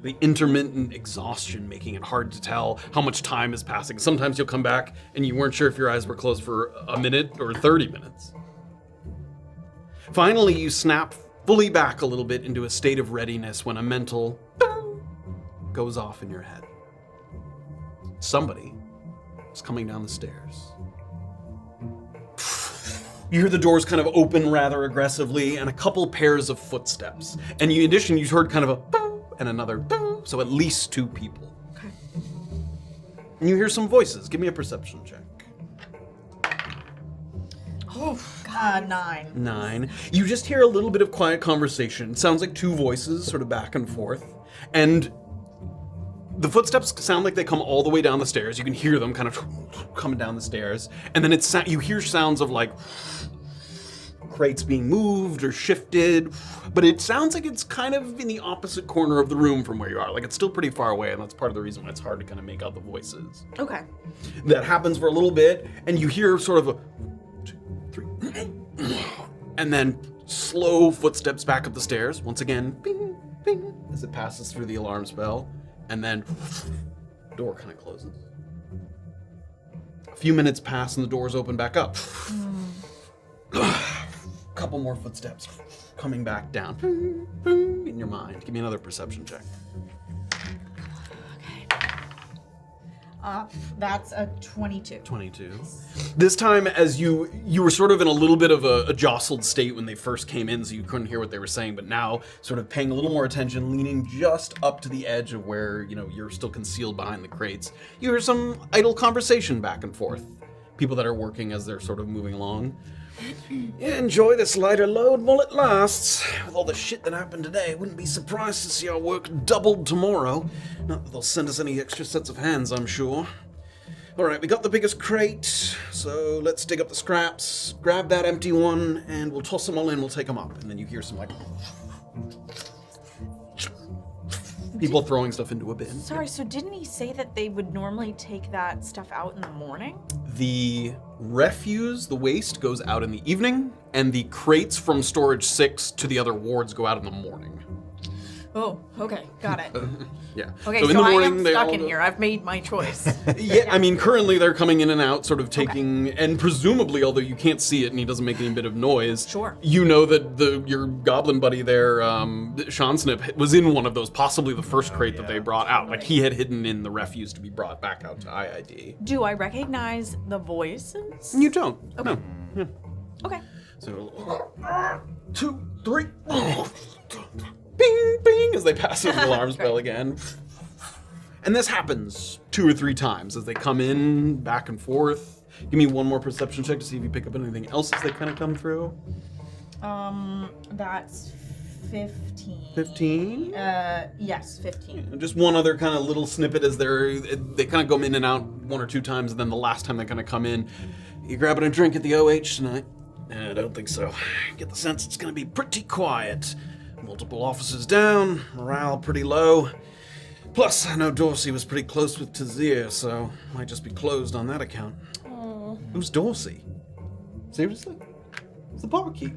The intermittent exhaustion making it hard to tell how much time is passing. Sometimes you'll come back and you weren't sure if your eyes were closed for a minute or 30 minutes. Finally, you snap fully back a little bit into a state of readiness when a mental goes off in your head. Somebody is coming down the stairs. You hear the doors kind of open rather aggressively and a couple pairs of footsteps. And in addition, you heard kind of a and another, so at least 2 people. Okay. And you hear some voices. Give me a perception check. Oh, God, 9. 9. You just hear a little bit of quiet conversation. It sounds like 2 voices sort of back and forth. And the footsteps sound like they come all the way down the stairs. You can hear them kind of coming down the stairs. And then you hear sounds of like crates being moved or shifted, but it sounds like it's kind of in the opposite corner of the room from where you are. Like it's still pretty far away, and that's part of the reason why it's hard to kind of make out the voices. Okay. That happens for a little bit, and you hear sort of a 2, 3, and then slow footsteps back up the stairs. Once again, bing, bing, as it passes through the alarm spell, and then the door kind of closes. A few minutes pass, and the doors open back up. couple more footsteps coming back down. Boom, boom, in your mind. Give me another perception check. That's a 22. 22. This time, as you were sort of in a little bit of a jostled state when they first came in, so you couldn't hear what they were saying, but now sort of paying a little more attention, leaning just up to the edge of where, you're still concealed behind the crates. You hear some idle conversation back and forth. People that are working as they're sort of moving along. Yeah, enjoy this lighter load while it lasts. With all the shit that happened today, wouldn't be surprised to see our work doubled tomorrow. Not that they'll send us any extra sets of hands, I'm sure. Alright, we got the biggest crate, so let's dig up the scraps, grab that empty one, and we'll toss them all in, we'll take them up. And then you hear some, people throwing stuff into a bin. Sorry, so didn't he say that they would normally take that stuff out in the morning? The refuse, the waste, goes out in the evening, and the crates from storage 6 to the other wards go out in the morning. Oh, okay, got it. Yeah. Okay, in so the I morning, am they stuck all in go- here. I've made my choice. Yeah, I mean, currently they're coming in and out, sort of taking, and presumably, although you can't see it and he doesn't make any bit of noise, Sure. You know that your goblin buddy there, Sean Snip, was in one of those, possibly the first crate that they brought out. Like, he had hidden in the refuse to be brought back out to IID. Do I recognize the voices? You don't. Okay. No. Yeah. Okay. So, 2, 3, bing, bing, as they pass the alarms bell again. And this happens 2 or 3 times as they come in, back and forth. Give me one more perception check to see if you pick up anything else as they kind of come through. That's 15. 15? Yes, 15. And just one other kind of little snippet as they kind of go in and out 1 or 2 times, and then the last time they kind of come in, you grabbing a drink at the OH tonight? I don't think so. Get the sense it's going to be pretty quiet. Multiple officers down, morale pretty low. Plus, I know Dorsey was pretty close with Tazir, so might just be closed on that account. Who's Dorsey? Seriously? It's the barkeep.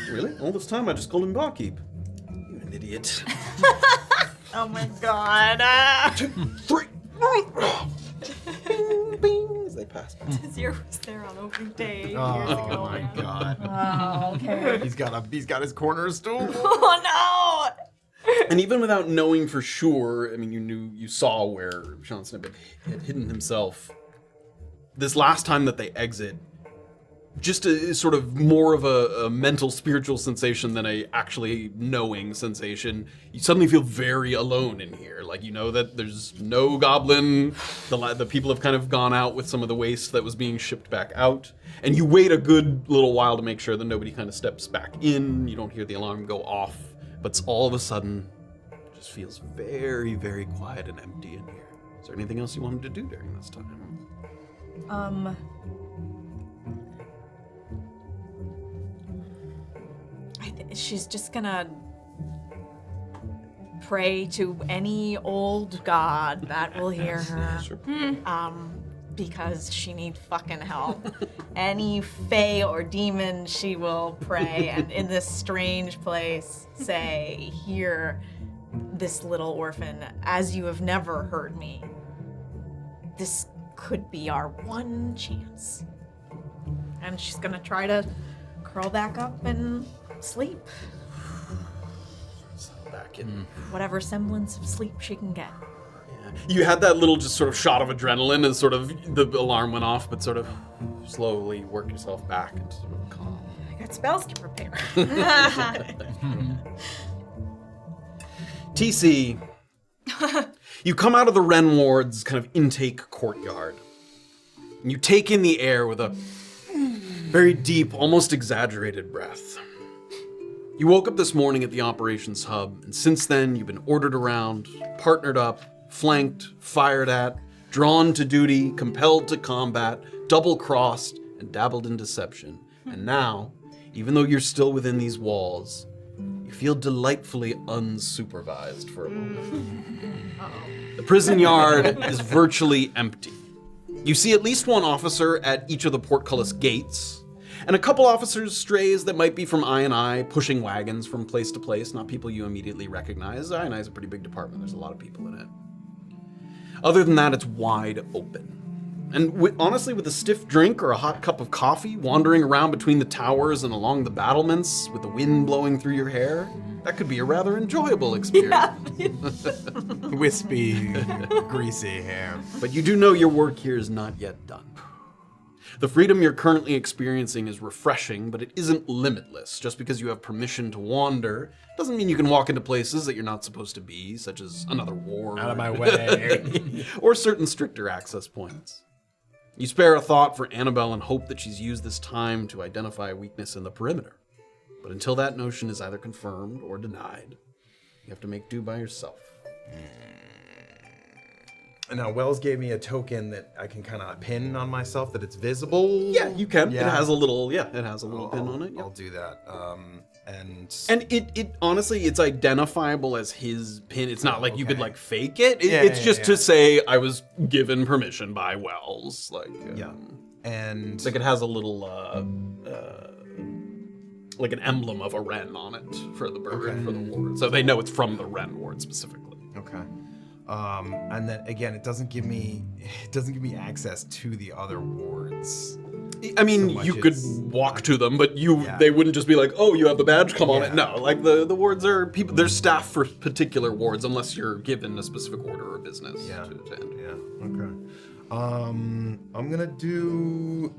Really? All this time I just called him barkeep. You an idiot. Oh my god. 2, 3. Bing, bing, as they pass by. Zero was there on opening day years Oh ago. my god. Oh, okay. He's got his corner stool. Oh And even without knowing for sure, I mean, you saw where Sean Snip had hidden himself. This last time that they exit, just a sort of more of a mental, spiritual sensation than a actually knowing sensation. You suddenly feel very alone in here. Like, you know that there's no goblin. The people have kind of gone out with some of the waste that was being shipped back out. And you wait a good little while to make sure that nobody kind of steps back in. You don't hear the alarm go off. But all of a sudden, it just feels very, very quiet and empty in here. Is there anything else you wanted to do during this time? She's just gonna pray to any old god that will hear her. Sure. Because she needs fucking help. Any fae or demon, she will pray, and in this strange place say, "Hear this little orphan, as you have never heard me. This could be our one chance." And she's gonna try to curl back up and sleep. Settle back in. Whatever semblance of sleep she can get. You had that little just sort of shot of adrenaline as sort of the alarm went off, but sort of slowly work yourself back into sort of calm. I got spells to prepare. TC, you come out of the Ren Ward's kind of intake courtyard. And you take in the air with a very deep, almost exaggerated breath. You woke up this morning at the operations hub, and since then you've been ordered around, partnered up, flanked, fired at, drawn to duty, compelled to combat, double-crossed, and dabbled in deception. And now, even though you're still within these walls, you feel delightfully unsupervised for a moment. The prison yard is virtually empty. You see at least one officer at each of the portcullis gates, and a couple officers' strays that might be from I&I, pushing wagons from place to place, not people you immediately recognize. I&I is a pretty big department, there's a lot of people in it. Other than that, it's wide open. And honestly, with a stiff drink or a hot cup of coffee, wandering around between the towers and along the battlements with the wind blowing through your hair, that could be a rather enjoyable experience. Wispy, greasy hair. But you do know your work here is not yet done. The freedom you're currently experiencing is refreshing, but it isn't limitless. Just because you have permission to wander doesn't mean you can walk into places that you're not supposed to be, such as another ward. Out of my way. Or certain stricter access points. You spare a thought for Annabel and hope that she's used this time to identify a weakness in the perimeter. But until that notion is either confirmed or denied, you have to make do by yourself. Now, Wells gave me a token that I can kind of pin on myself that it's visible. Yeah, you can. Yeah. It has a little pin on it. Yeah. I'll do that. And it honestly, it's identifiable as his pin. It's not like you could Okay. like fake it. Yeah, It's yeah, just yeah. to say I was given permission by Wells. Like And like it has a little like an emblem of a wren on it for the bird for the ward, so they know it's from the wren ward specifically. okay. And then again, it doesn't give me access to the other wards. I mean, So much you could it's- walk to them, but Yeah. they wouldn't just be like, "Oh, you have the badge, come on Yeah. it." No, like the wards are people. There's staff for particular wards, unless you're given a specific order or business. Yeah. To enter. Yeah. Okay. I'm gonna do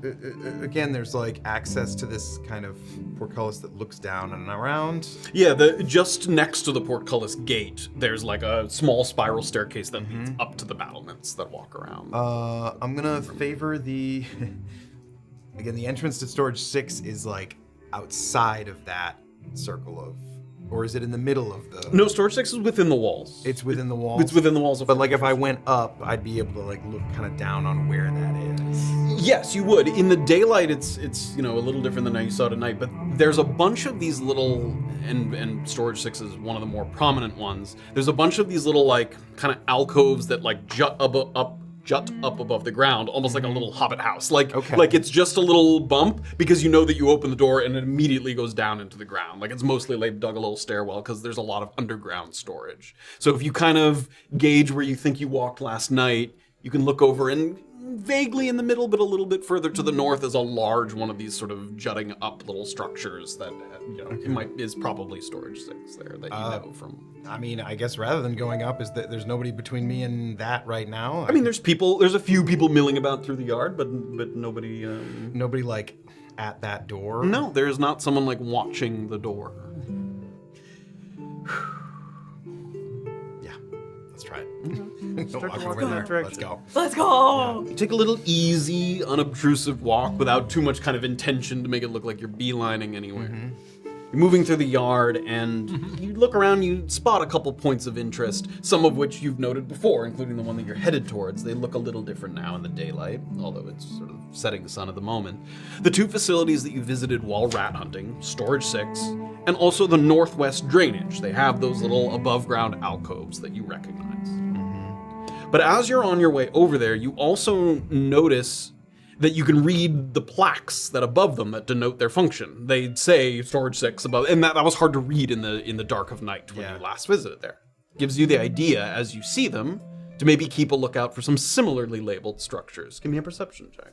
again. There's like access to this kind of portcullis that looks down and around. Yeah, just next to the portcullis gate, there's like a small spiral staircase that leads up to the battlements that walk around. I'm gonna favor the. Again, the entrance to storage 6 is like outside of that circle of, or is it in the middle of the? No, storage 6 is within the walls. It's within the walls. It's within the walls of. But like if I went up, I'd be able to like look kind of down on where that is. Yes, you would. In the daylight, it's a little different than how you saw it at night. But there's a bunch of these little, and storage 6 is one of the more prominent ones. There's a bunch of these little like kind of alcoves that like jut up above the ground, almost like a little hobbit house. Like it's just a little bump because you know that you open the door and it immediately goes down into the ground. Like it's mostly like dug a little stairwell because there's a lot of underground storage. So if you kind of gauge where you think you walked last night, you can look over and vaguely in the middle, but a little bit further to the north is a large one of these sort of jutting up little structures that is probably storage 6 there that you know from. I mean, I guess rather than going up, is that there's nobody between me and that right now. I mean, there's a few people milling about through the yard, but nobody. Nobody like at that door. No, there is not someone like watching the door. Yeah, let's try it. Start to Walk walk over in there. that direction. Let's go. Let's go. You take a little easy, unobtrusive walk without too much kind of intention to make it look like you're beelining anywhere. You're moving through the yard, and you look around, you spot a couple points of interest, some of which you've noted before, including the one that you're headed towards. They look a little different now in the daylight, although it's sort of setting sun at the moment. The two facilities that you visited while rat hunting, Storage 6, and also the Northwest Drainage. They have those little above-ground alcoves that you recognize. But as you're on your way over there, you also notice that you can read the plaques that above them that denote their function. They say storage 6 above, and that was hard to read in the dark of night when you last visited there. Gives you the idea, as you see them, to maybe keep a lookout for some similarly labeled structures. Give me a perception check.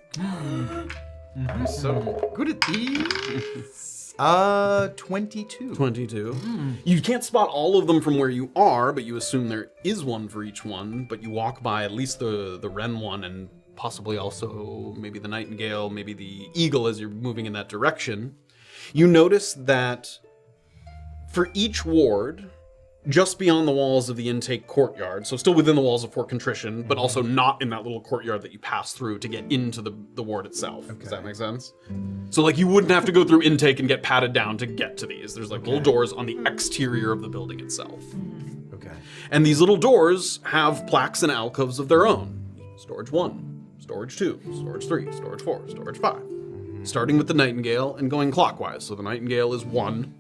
I'm so good at these. 22. 22. You can't spot all of them from where you are, but you assume there is one for each one, but you walk by at least the wren one and possibly also maybe the nightingale, maybe the eagle as you're moving in that direction. You notice that for each ward, just beyond the walls of the intake courtyard, so still within the walls of Fort Contrition, but also not in that little courtyard that you pass through to get into the ward itself. Does that make sense? So like you wouldn't have to go through intake and get patted down to get to these. There's like little doors on the exterior of the building itself. Okay. And these little doors have plaques and alcoves of their own. Storage 1, Storage 2, Storage 3, Storage 4, Storage 5. Starting with the Nightingale and going clockwise. So the Nightingale is 1,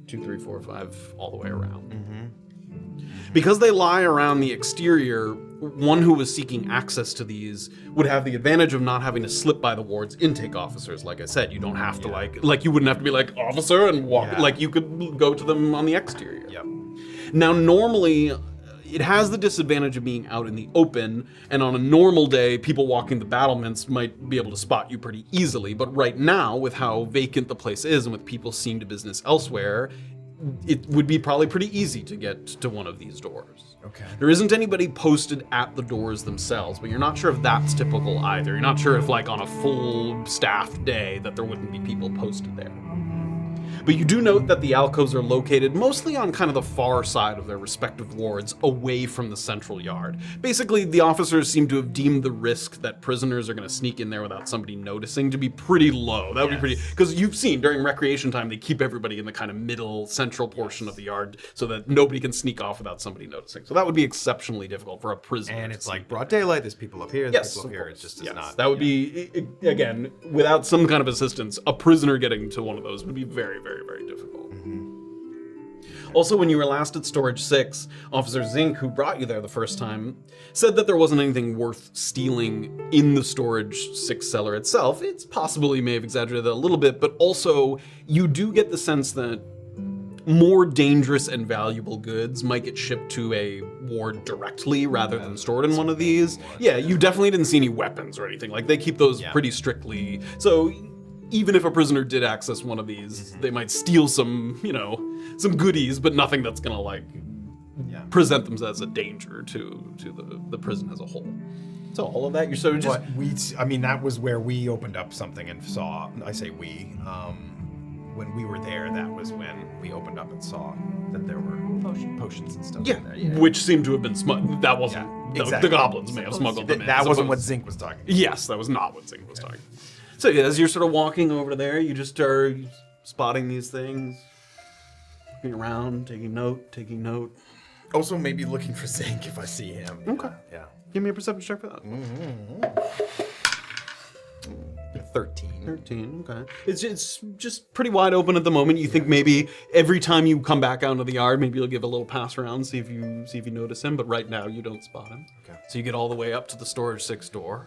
2, 3, 4, 5, all the way around. Because they lie around the exterior, one who was seeking access to these would have the advantage of not having to slip by the ward's intake officers. Like I said, you don't have to like you wouldn't have to be like officer and walk. Like you could go to them on the exterior. Yep. Now, normally, it has the disadvantage of being out in the open, and on a normal day, people walking the battlements might be able to spot you pretty easily. But right now, with how vacant the place is and with people seeing to business elsewhere, it would be probably pretty easy to get to one of these doors. Okay. There isn't anybody posted at the doors themselves, but you're not sure if that's typical either. You're not sure if, like, on a full staffed day that there wouldn't be people posted there. But you do note that the alcoves are located mostly on kind of the far side of their respective wards, away from the central yard. Basically, the officers seem to have deemed the risk that prisoners are going to sneak in there without somebody noticing to be pretty low. That would be pretty, because you've seen during recreation time, they keep everybody in the kind of middle, central portion of the yard so that nobody can sneak off without somebody noticing. So that would be exceptionally difficult for a prisoner. And it's like broad daylight, there's people up here, there's people up here, it just is not. That would be, again, without some kind of assistance, a prisoner getting to one of those would be very, very, very difficult. Also, when you were last at Storage 6, Officer Zink, who brought you there the first time, said that there wasn't anything worth stealing in the Storage 6 cellar itself. It's possible he may have exaggerated that a little bit, but also you do get the sense that more dangerous and valuable goods might get shipped to a ward directly rather than stored in one of these. Yeah, you definitely didn't see any weapons or anything. Like, they keep those pretty strictly. So even if a prisoner did access one of these, they might steal some, some goodies, but nothing that's gonna, like, present them as a danger to the prison as a whole. So all of that, you're sort of just... But that was where we opened up something and saw, I say we, when we were there, that was when we opened up and saw that there were potions and stuff in there. Yeah. Which seemed to have been smuggled. That wasn't... exactly. The goblins may have smuggled them in. That wasn't what Zink was talking about. Yes, that was not what Zink was talking about. So as you're sort of walking over there, you just are spotting these things, looking around, taking note. Also maybe looking for Zink if I see him. Okay. Yeah. Give me a perception check for that. 13, okay. It's just pretty wide open at the moment. You think maybe every time you come back out into the yard, maybe you'll give a little pass around, see if you notice him, but right now you don't spot him. Okay. So you get all the way up to the Storage 6 door.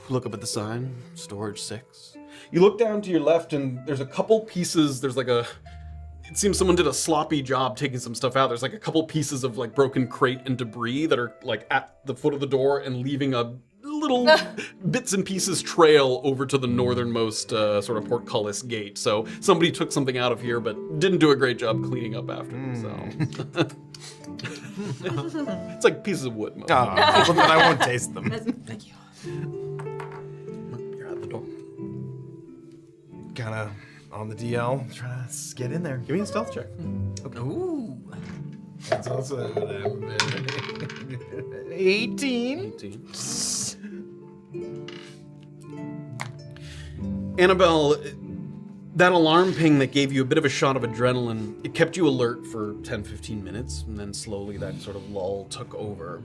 Look up at the sign, Storage 6. You look down to your left and there's a couple pieces, it seems someone did a sloppy job taking some stuff out. There's like a couple pieces of like broken crate and debris that are like at the foot of the door and leaving a little bits and pieces trail over to the northernmost sort of portcullis gate. So somebody took something out of here but didn't do a great job cleaning up after themselves. It's like pieces of wood. Well, then I won't taste them. Thank you. You're at the door. Kind of on the DL, trying to get in there. Give me a stealth check. Okay. Ooh. That's also 18. Annabel, that alarm ping that gave you a bit of a shot of adrenaline, it kept you alert for 10-15 minutes, and then slowly that sort of lull took over.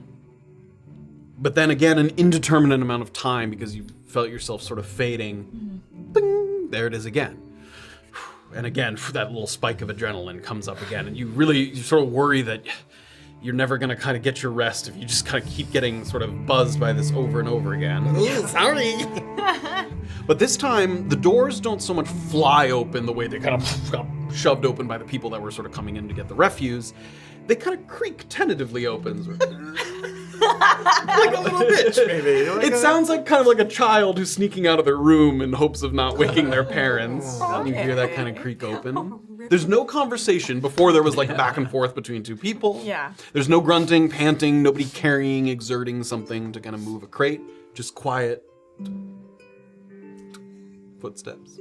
But then again, an indeterminate amount of time because you felt yourself sort of fading. Bing, there it is again. And again, that little spike of adrenaline comes up again, and you sort of worry that you're never gonna kind of get your rest if you just kind of keep getting sort of buzzed by this over and over again. Ooh, sorry. But this time, the doors don't so much fly open the way they kind of got shoved open by the people that were sort of coming in to get the refuse. They kind of creak tentatively open. Like a little bitch, maybe. Like it sounds like kind of like a child who's sneaking out of their room in hopes of not waking their parents. You hear that kind of creak open. There's no conversation. Before there was like back and forth between two people. Yeah. There's no grunting, panting, nobody carrying, exerting something to kind of move a crate. Just quiet footsteps.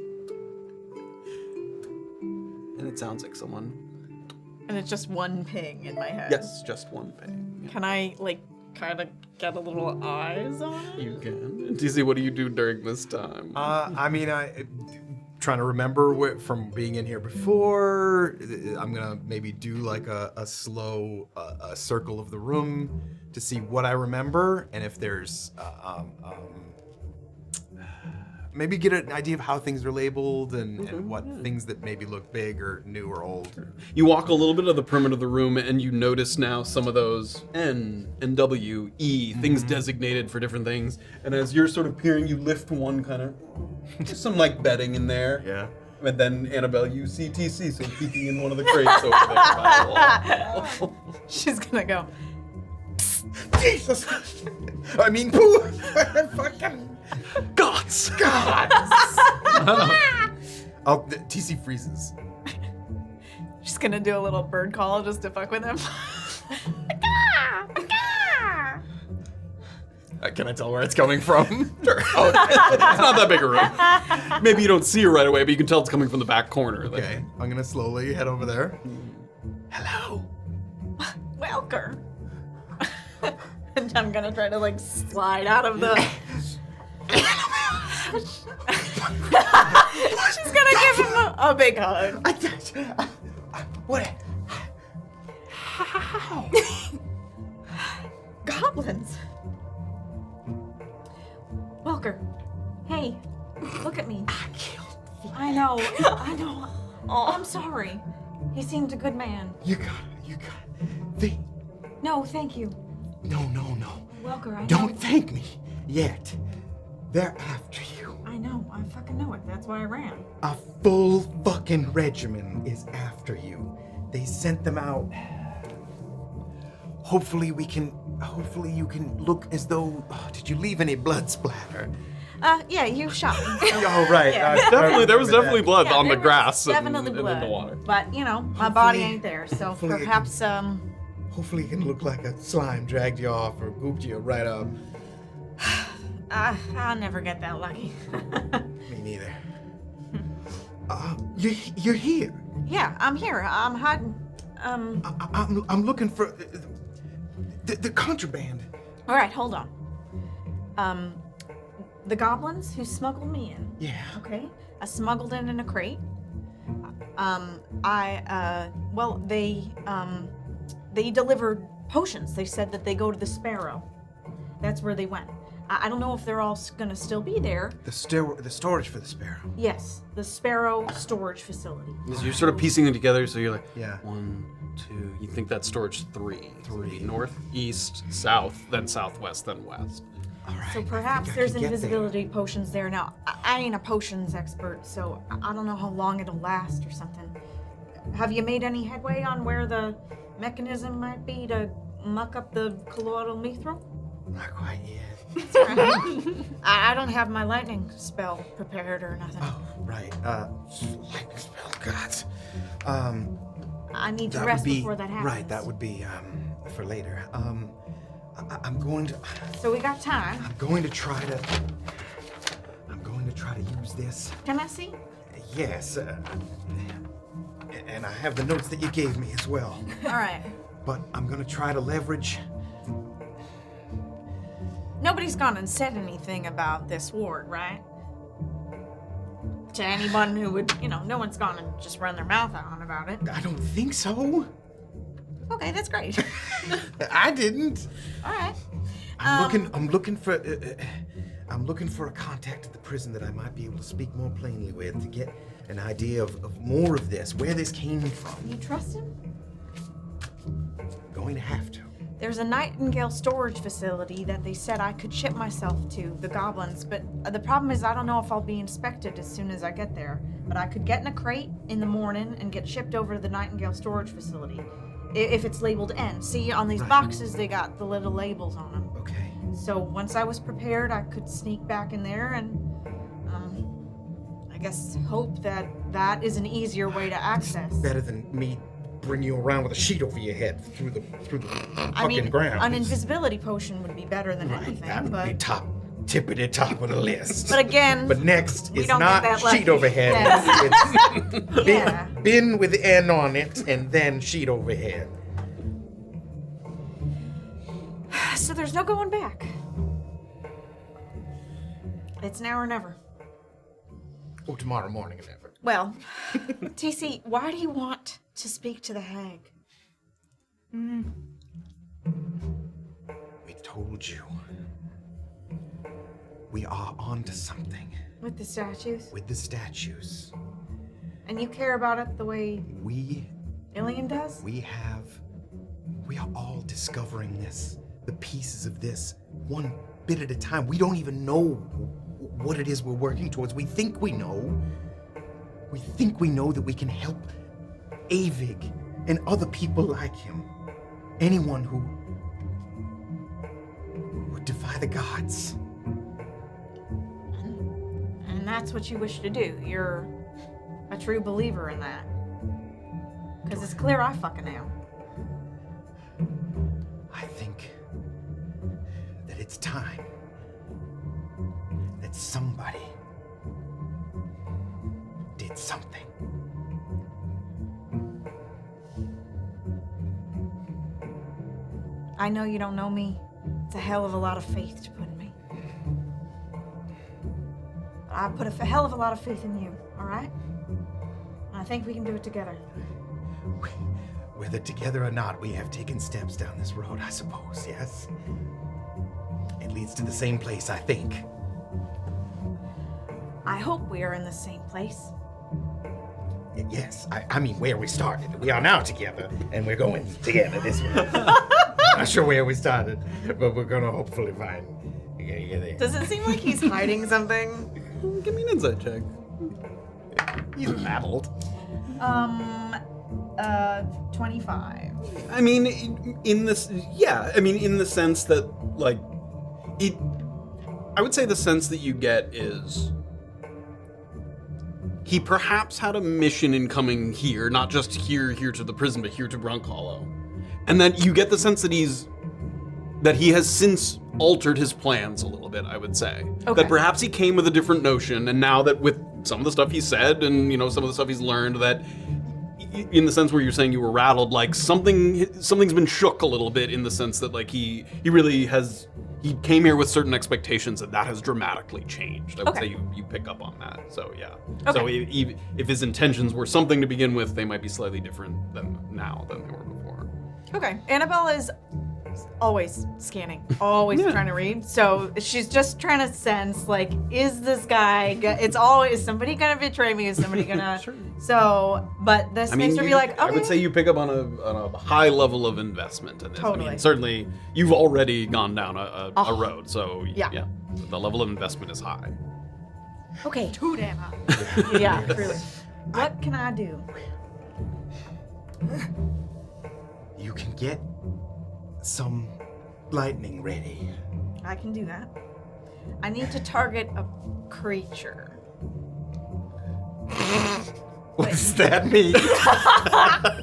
And it sounds like someone. And it's just one ping in my head. Yes, just one ping. Yeah. Can I, kind of get a little eyes on it? You can. DC, what do you do during this time? I trying to remember from being in here before. I'm gonna maybe do like a slow circle of the room to see what I remember, and if there's maybe get an idea of how things are labeled and what things that maybe look big or new or old. You walk a little bit of the perimeter of the room and you notice now some of those N and W, E, things designated for different things. And as you're sort of peering, you lift one kind of, just some like bedding in there. Yeah. And then, Annabelle, you see TC, so peeking in one of the crates over there by the wall. She's gonna go. Jesus! I mean, poo! Fucking Gods! TC freezes. She's gonna do a little bird call just to fuck with him. Can I tell where it's coming from? Sure. Oh, it's not that big a room. Maybe you don't see her right away, but you can tell it's coming from the back corner. Okay, I'm gonna slowly head over there. hello. Welker. And I'm gonna try to like slide out of the. She's gonna give him a big hug. What? How? Goblins. Welker. Hey, look at me. I killed. I know. Oh, I'm sorry. He seemed a good man. You got it. They. No, thank you. No. Welker, I know. Don't thank me yet. They're after you. I know. I fucking know it. That's why I ran. A full fucking regiment is after you. They sent them out. Hopefully you can look as though. Oh, did you leave any blood splatter? Yeah, you shot me. Oh, right. Yeah. There was definitely blood Yeah, on the there was grass definitely and in blood. the water. But, you know, my body ain't there, so hopefully it perhaps, Hopefully it can look like a slime dragged you off or gooped you right up. I'll never get that lucky. Me neither. You're here. Yeah, I'm here. I'm hiding. I'm looking for the contraband. All right, hold on. The goblins who smuggled me in. Yeah. Okay. I smuggled in a crate. They delivered potions. They said that they go to the Sparrow. That's where they went. I don't know if they're all gonna still be there. The storage for the Sparrow. Yes, the Sparrow storage facility. You're sort of piecing it together, so you're like, Yeah. 1, 2. You think that's storage 3. North, east, south, then southwest, then west. All right. So I perhaps think I there's can get there. invisibility potions there. Now, I ain't a potions expert, so I don't know how long it'll last or something. Have you made any headway on where the mechanism might be to muck up the colloidal mithril? Not quite yet. I don't have my lightning spell prepared or nothing. Oh, right. Lightning spell, gods. I need to That rest would be before that happens. right. That would be for later. I'm going to. So we got time. I'm going to try to use this. Can I see? Yes. And I have the notes that you gave me as well. All right. But I'm going to try to leverage. Nobody's gone and said anything about this ward, right? To anyone who would, no one's gone and just run their mouth on about it. I don't think so. Okay, that's great. I didn't. All right. I'm looking for a contact at the prison that I might be able to speak more plainly with to get an idea of more of this, where this came from. You trust him? Going to have to. There's a Nightingale storage facility that they said I could ship myself to, the goblins, but the problem is I don't know if I'll be inspected as soon as I get there. But I could get in a crate in the morning and get shipped over to the Nightingale storage facility. If it's labeled N. See, on these boxes, they got the little labels on them. Okay. So once I was prepared, I could sneak back in there and, I guess, hope that is an easier way to access. Better than me bring you around with a sheet over your head through the fucking ground. An invisibility potion would be better than anything, That would but be tippity top of the list. But again, But next we is don't not get that lucky. sheet overhead. Yeah. It's Yeah. bin with the N on it, and then sheet overhead. So there's no going back. It's now or never. Or tomorrow morning, or never. Well, TC, why do you want to speak to the hag? We told you. We are onto something With the statues? with the statues. And you care about it the way We Illien does? are all discovering this, the pieces of this, one bit at a time. We don't even know what it is we're working towards. We think we know, We think we know that we can help Avig and other people like him. Anyone who would defy the gods. And that's what you wish to do. You're a true believer in that. Because it's clear I fucking am. I think that it's time that somebody did something. I know you don't know me. It's a hell of a lot of faith to put in me. But I put a hell of a lot of faith in you, all right? And I think we can do it together. Whether together or not, we have taken steps down this road, I suppose, yes? It leads to the same place, I think. I hope we are in the same place. Yes, I mean where we started. We are now together, and we're going together this way. Not sure where we started, but we're gonna hopefully find. Yeah. Does it seem like he's hiding something? Give me an insight check. He's rattled. 25. I mean, in this, yeah. I mean, in the sense that, like, it. I would say the sense that you get is he perhaps had a mission in coming here, not just here to the prison, but here to Brunkhollow, and then you get the sense that he has since altered his plans a little bit. I would say that perhaps he came with a different notion, and now that with some of the stuff he said and some of the stuff he's learned, that in the sense where you're saying you were rattled, like something's been shook a little bit in the sense that like he really has. He came here with certain expectations that has dramatically changed. I would say you pick up on that. So yeah. Okay. So if his intentions were something to begin with, they might be slightly different than they were before. Okay. Annabelle is always scanning, always trying to read. So she's just trying to sense, like, is this guy? It's always somebody gonna betray me? Is somebody gonna? Sure. So, but this makes her be like, okay. I would say you pick up on a high level of investment in this. Totally. I mean, certainly you've already gone down a road, so yeah, the level of investment is high. Okay. Too damn high. Yeah, truly. What can I do? You can get some lightning ready. I can do that. I need to target a creature. What does that mean?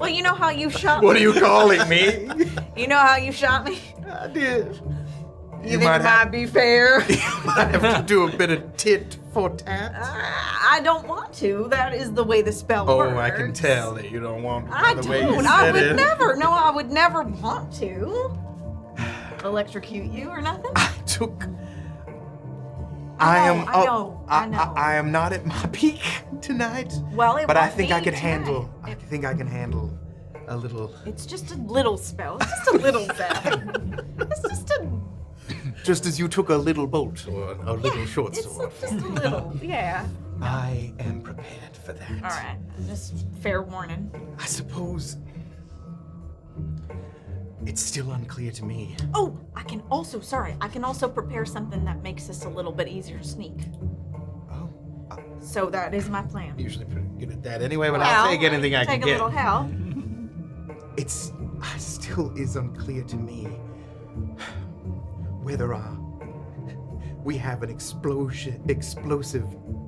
Well, you know how you shot me? What are you calling me? You know how you shot me? I did. You think it might be fair? You might have to do a bit of tit for tat. I don't want to. That is the way the spell works. Oh, I can tell that you don't want to. I the way you don't. said I would it. never. No, I would never want to electrocute you or nothing. I know. I am not at my peak tonight. Well, but I won't think be I can tonight. handle. I think I can handle a little. It's just a little spell. It's just a little spell. It's just a. Just as you took a little bolt or a little short sword. It's just a little. Yeah. I am prepared for that. All right. Just fair warning. I suppose it's still unclear to me. Oh, I can also prepare something that makes this a little bit easier to sneak. Oh. So that is my plan. Usually pretty good at that anyway, but I'll take anything I can get. Take a little help. It still is unclear to me whether we have an explosive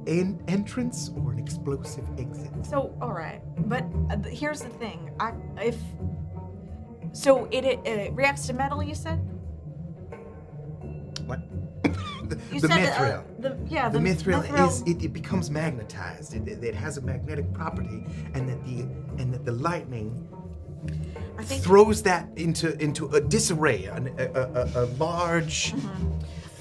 entrance or an explosive exit. So, all right, but here's the thing. It reacts to metal. You said. What? the said, mithril. The mithril it becomes magnetized. It has a magnetic property, and that the lightning throws that into a disarray, a large,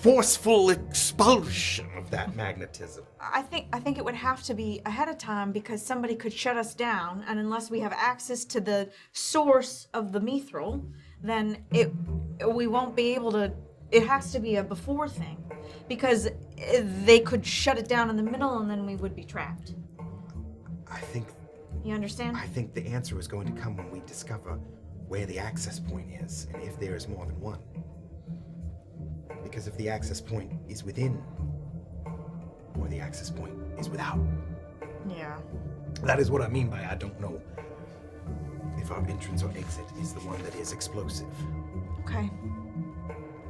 forceful expulsion of that magnetism. I think it would have to be ahead of time because somebody could shut us down, and unless we have access to the source of the mithril, then we won't be able to. It has to be a before thing, because they could shut it down in the middle, and then we would be trapped. I think. You understand? I think the answer is going to come when we discover where the access point is, and if there is more than one. Because if the access point is within, or the access point is without, Yeah. That is what I mean by I don't know if our entrance or exit is the one that is explosive. Okay.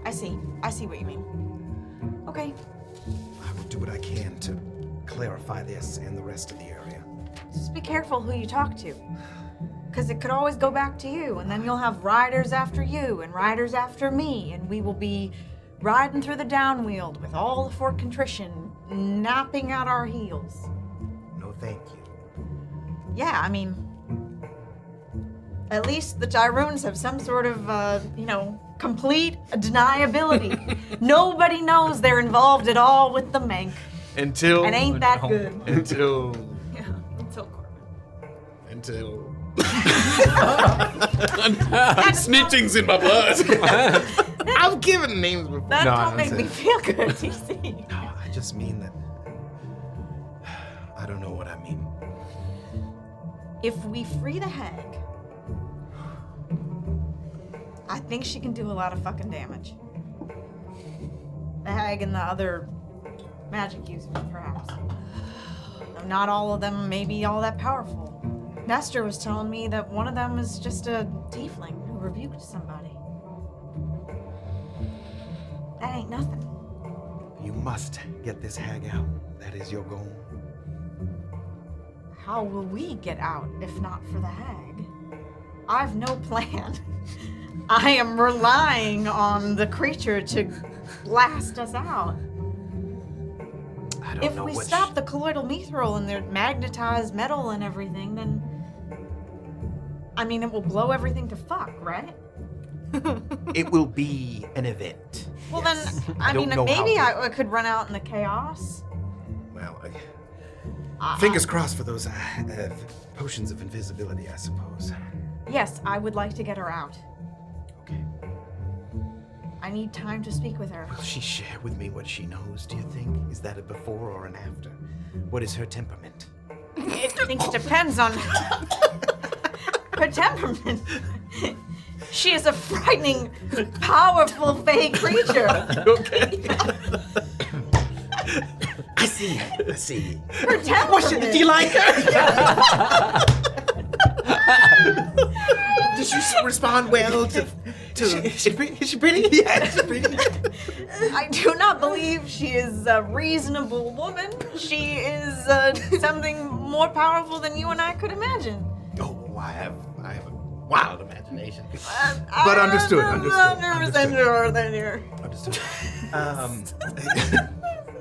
I see what you mean. Okay. I will do what I can to clarify this and the rest of the area. Just be careful who you talk to. Because it could always go back to you, and then you'll have riders after you and riders after me, and we will be riding through the downwield with all the Fort Contrition napping at our heels. No, thank you. Yeah, I mean, at least the Tyruns have some sort of, complete deniability. Nobody knows they're involved at all with the Mank. Until. And ain't that good? Until. Yeah, until Corbin. Until. Snitching's in my blood. I've given names before. That No, don't make that's me it. feel good, TC. No, I just mean that. I don't know what I mean. If we free the hag, I think she can do a lot of fucking damage. The hag and the other magic users, perhaps. Though not all of them may be all that powerful. Nestor was telling me that one of them is just a tiefling who rebuked somebody. That ain't nothing. You must get this hag out. That is your goal. How will we get out if not for the hag? I've no plan. I am relying on the creature to blast us out. I don't If know we what stop the colloidal mithril and their magnetized metal and everything, then I mean it will blow everything to fuck, right? It will be an event. Well Yes. then, I don't mean know maybe how I could run out in the chaos. Well, fingers crossed for those potions of invisibility, I suppose. Yes, I would like to get her out. Okay. I need time to speak with her. Will she share with me what she knows, do you think? Is that a before or an after? What is her temperament? I think it depends on her temperament. She is a frightening, powerful fey creature. Okay. I see. Her temperament. Do you like her? Does she respond well to is she pretty? Yeah, she's pretty. I do not believe she is a reasonable woman. She is something more powerful than you and I could imagine. Oh, I have a wild imagination. But understood. Understood.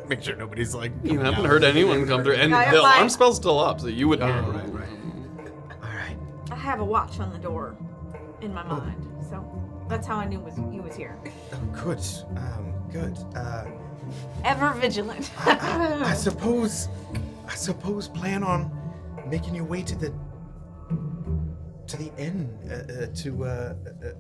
Make sure nobody's like. You haven't heard anyone come through, and I the have my- alarm spell's still up, so you would know. Right. All right. I have a watch on the door in my mind, so that's how I knew you was here. Oh, good. Good. Ever vigilant. I suppose plan on making your way to the end,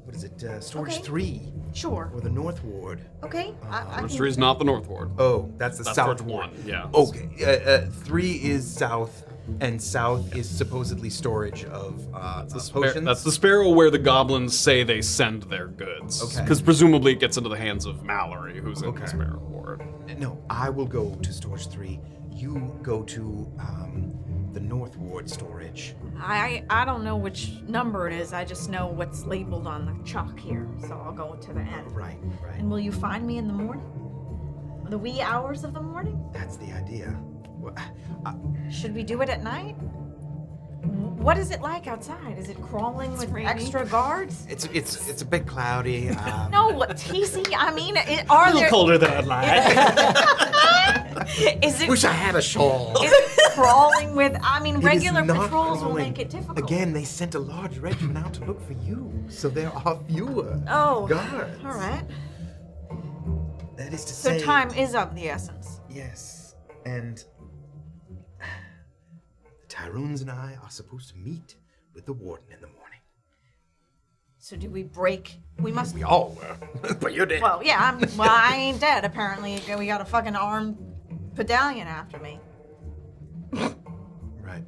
what is it, Storage Okay. 3, Sure. or the North Ward. Okay. I Storage can- 3 is not the North Ward. Oh, that's the That's South Storage Ward. 1, yeah. Okay, 3 is South, and South is supposedly storage of potions. That's the Sparrow where the goblins say they send their goods. Okay. Because presumably it gets into the hands of Mallory, who's in Okay. the Sparrow Ward. No, I will go to Storage 3. You go to the North Ward storage. I don't know which number it is. I just know what's labeled on the chalk here, so I'll go to the end. Right. And will you find me in the morning? The wee hours of the morning? That's the idea. Well, Should we do it at night? What is it like outside? Is it crawling with rainy. extra guards? it's a bit cloudy. No, TC. I mean, are there? colder than I'd like. Is it? Wish I had a shawl. Is it crawling with? I mean, It is regular not patrols will crawling. make it difficult. Again, they sent a large regiment out to look for you, so there are fewer Oh. guards. All right. That is to So say, time is of the essence. Yes, and the Tyruns and I are supposed to meet with the warden in the morning. So do we break? We must. We all were, but you're dead. Well, yeah. I ain't dead. Apparently, we got a fucking armed pedallion after me. Right.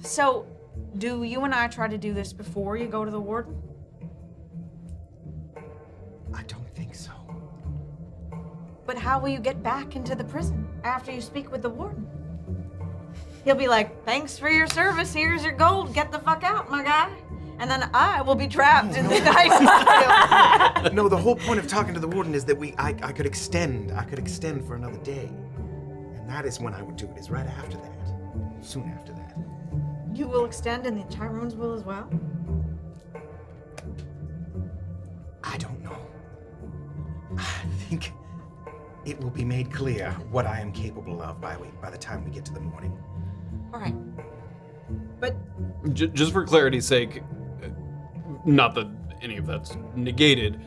So, do you and I try to do this before you go to the warden? I don't think so. but how will you get back into the prison after you speak with the warden? He'll be like, thanks for your service, here's your gold, get the fuck out, my guy. And then I will be trapped in the night. No, the whole point of talking to the warden is that I could extend for another day. And that is when I would do it, is right after that. Soon after that. You will extend and the Tyruns will as well? I don't know. I think it will be made clear what I am capable of by the time we get to the morning. All right. But Just for clarity's sake, not that any of that's negated,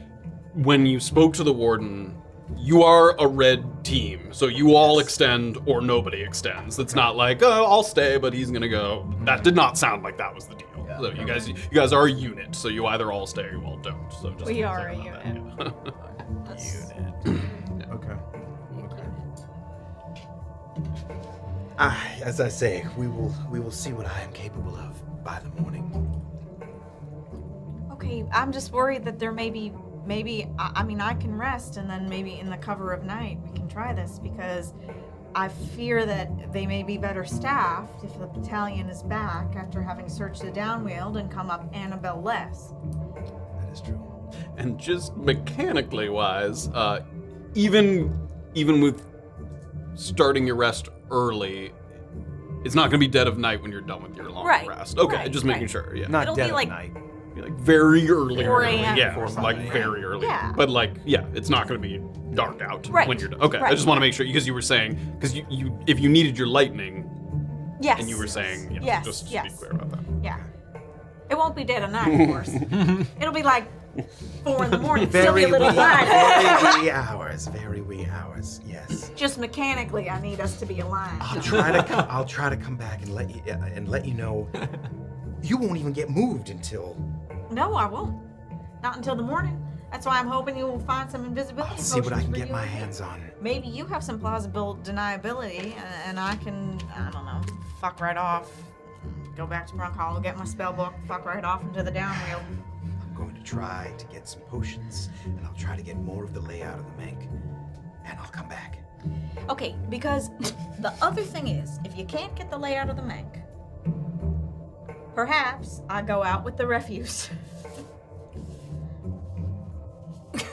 when you spoke to the warden, you are a red team, so you all extend or nobody extends. It's not like, oh, I'll stay, but he's gonna go. That did not sound like that was the deal. Yeah. So you guys are a unit, so you either all stay or you all don't. So just We to be are clear a about unit. that, Okay. As I say, we will see what I am capable of by the morning. okay, I'm just worried that there may be, I mean, I can rest and then maybe in the cover of night we can try this because I fear that they may be better staffed if the battalion is back after having searched the downwield and come up Annabel less. That is true. And just mechanically wise, even with starting your rest early, it's not going to be dead of night when you're done with your long Right, rest. Okay, right, just making right. sure. Yeah, Not It'll dead be of like- night. Be like very early. 4 early. a.m. Yeah, or like something. very early. Yeah. But like, yeah, it's not going to be dark out Right, when you're done. Okay, I right. just want to make sure because you were saying because you if you needed your lightning Yes. and you were saying Yes, just to yes. be clear about that. Yeah. It won't be dead of night, of course. It'll be like 4 in the morning. Still be a little light. very wee hours. Very wee hours. Yes. Just mechanically, I need us to be aligned. I'll try to come back and let you know. You won't even get moved until. No, I won't. Not until the morning. That's why I'm hoping you will find some invisibility I'll see what I potions can for get you my and me. hands on. Maybe you have some plausible deniability, and I can, I don't know, fuck right off. Go back to Brunkhollow, get my spell book, fuck right off into the downwield. I'm going to try to get some potions, and I'll try to get more of the layout of the Mank, and I'll come back. Okay, because the other thing is, if you can't get the layout of the Mank, perhaps I go out with the refuse.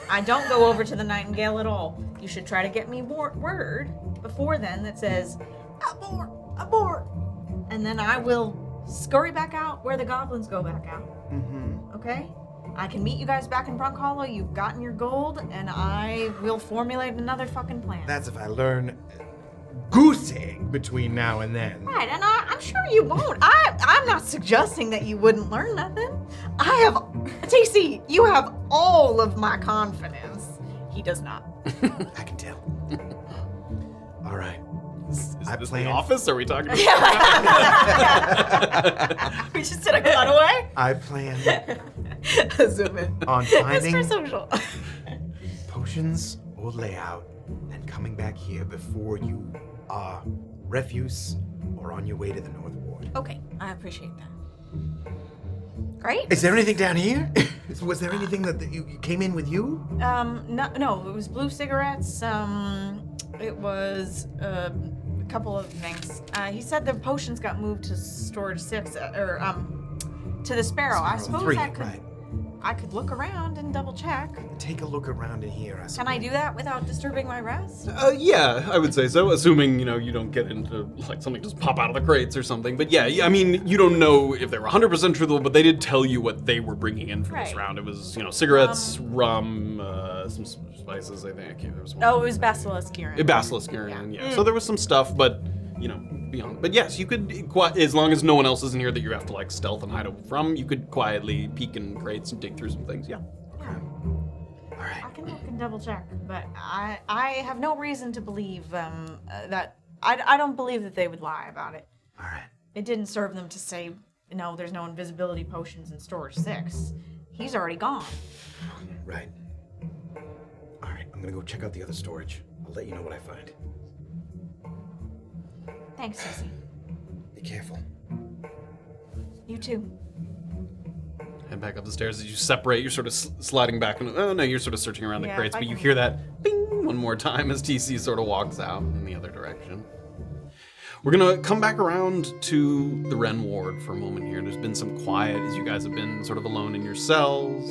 I don't go over to the Nightingale at all. You should try to get me word before then that says, abort, abort. And then I will scurry back out where the goblins go back out. Mm-hmm. Okay? I can meet you guys back in Brunkhollow. You've gotten your gold, and I will formulate another fucking plan. That's if I learn goose egg between now and then. Right, and I'm sure you won't. I'm not suggesting that you wouldn't learn nothing. TC, you have all of my confidence. He does not. I can tell. All right. Is I this plan- the office? Are we talking about? We just did a cutaway. I plan Zoom in. on Mr. finding Social. potions or layout and coming back here before you are refuse or on your way to the North Ward. Okay, I appreciate that. Great. Is there anything down here? Was there anything that you came in with you? No, it was blue cigarettes. It was a couple of things. He said the potions got moved to storage 6, or to the Sparrow. I suppose 3, I could. right. I could look around and double check. Take a look around in here. Can I do that without disturbing my rest? Yeah, I would say so, assuming, you don't get into, like, something just pop out of the crates or something. But yeah, I mean, you don't know if they were 100% truthful, but they did tell you what they were bringing in for this Right. round. It was, cigarettes, rum, some spices, I think. There was one. Oh, it was Basilisk Kieran. Basilisk Urian, yeah. So there was some stuff, but, beyond. But yes, you could, as long as no one else is in here that you have to, like, stealth and hide from, you could quietly peek in crates and dig through some things, yeah. Yeah. All right. I can look and double check, but I have no reason to believe that. I don't believe that they would lie about it. All right. It didn't serve them to say, no, there's no invisibility potions in storage 6. He's already gone. Right. All right. I'm gonna go check out the other storage. I'll let you know what I find. Thanks, Susie. Be careful. You too. And back up the stairs as you separate, you're sort of sliding back. Oh no, you're sort of searching around the Yeah, crates, if I but you can- hear that bing one more time as TC sort of walks out in the other direction. We're gonna come back around to the Wren ward for a moment here. There's been some quiet as you guys have been sort of alone in your cells.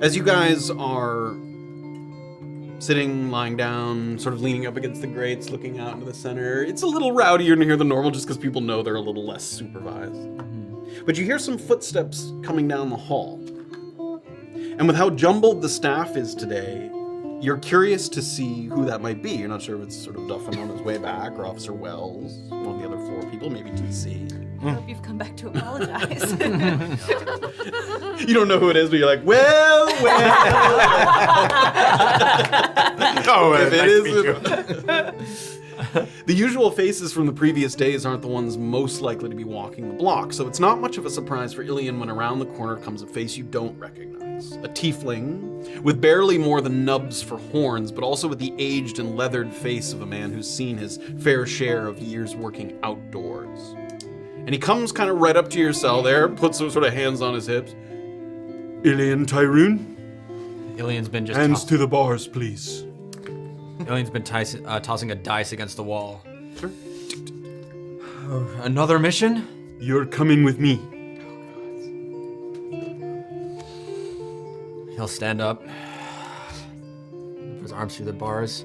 As you guys are sitting, lying down, sort of leaning up against the grates, looking out into the center, it's a little rowdier in here than normal just because people know they're a little less supervised. But you hear some footsteps coming down the hall. And with how jumbled the staff is today, you're curious to see who that might be. You're not sure if it's sort of Duffin on his way back, or Officer Wells, one of the other 4 people, maybe TC. I hope you've come back to apologize. You don't know who it is, but you're like, well. Oh, If it nice is- to meet you. The usual faces from the previous days aren't the ones most likely to be walking the block, so it's not much of a surprise for Illien when around the corner comes a face you don't recognize. A tiefling, with barely more than nubs for horns, but also with the aged and leathered face of a man who's seen his fair share of years working outdoors. And he comes kind of right up to your cell there, puts some sort of hands on his hips. Illien, Tyrun, Illien's been just hands to the bars, please. Illien's been tossing a dice against the wall. Sure. Another mission? You're coming with me. He'll stand up, put his arms through the bars,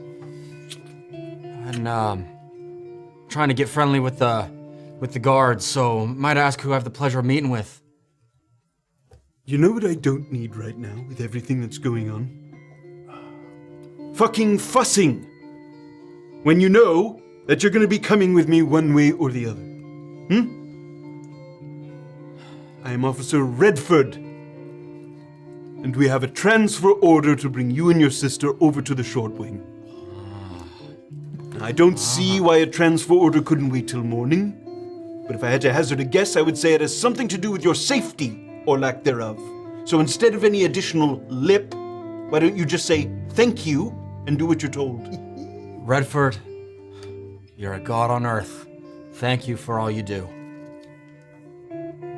and trying to get friendly with the guards. So might ask who I have the pleasure of meeting with. You know what I don't need right now with everything that's going on? Fucking fussing! When you know that you're gonna be coming with me one way or the other. I am Officer Redford, and we have a transfer order to bring you and your sister over to the Short Wing. I don't see why a transfer order couldn't wait till morning, but if I had to hazard a guess, I would say it has something to do with your safety, or lack thereof. So instead of any additional lip, why don't you just say thank you and do what you're told? Redford, you're a god on earth. Thank you for all you do.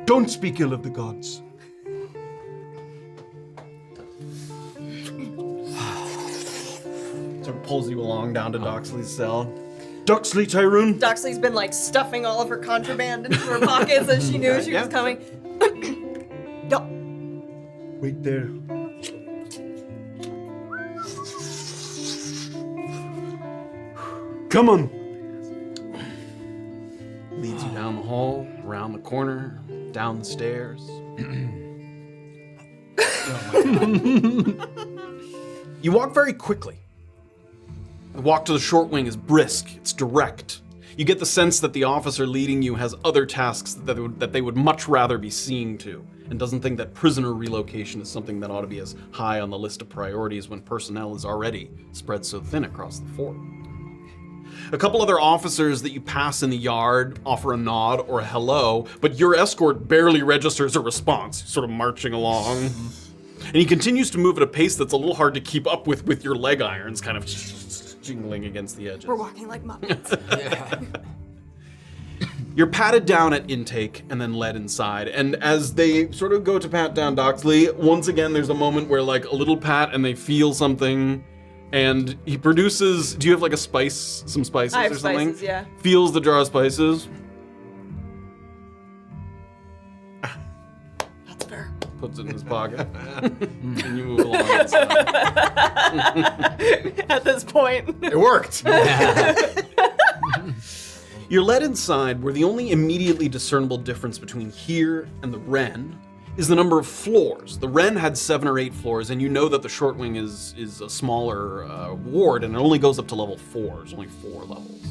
Don't speak ill of the gods. Sort of pulls you along down to Doxley's cell. Doxley, Tyrun. Doxley's been like stuffing all of her contraband into her pockets as she knew she was coming. Go. Wait there. Come on. Leads you down the hall, around the corner, down the stairs. You walk very quickly. The walk to the Short Wing is brisk, it's direct. You get the sense that the officer leading you has other tasks that they would much rather be seeing to, and doesn't think that prisoner relocation is something that ought to be as high on the list of priorities when personnel is already spread so thin across the fort. A couple other officers that you pass in the yard offer a nod or a hello, but your escort barely registers a response, sort of marching along. And he continues to move at a pace that's a little hard to keep up with your leg irons kind of jingling against the edges. We're walking like Muppets. You're patted down at intake and then led inside. And as they sort of go to pat down Doxley, once again there's a moment where like a little pat and they feel something. And he produces, do you have like some spices I have or something? spices, yeah. Feels the jar of spices, That's fair. puts it in his pocket, and you move along inside. At this point. It worked. You're led inside where the only immediately discernible difference between here and the Wren is the number of floors. The Wren had 7 or 8 floors, and you know that the Short Wing is a smaller ward, and it only goes up to level 4. There's only 4 levels.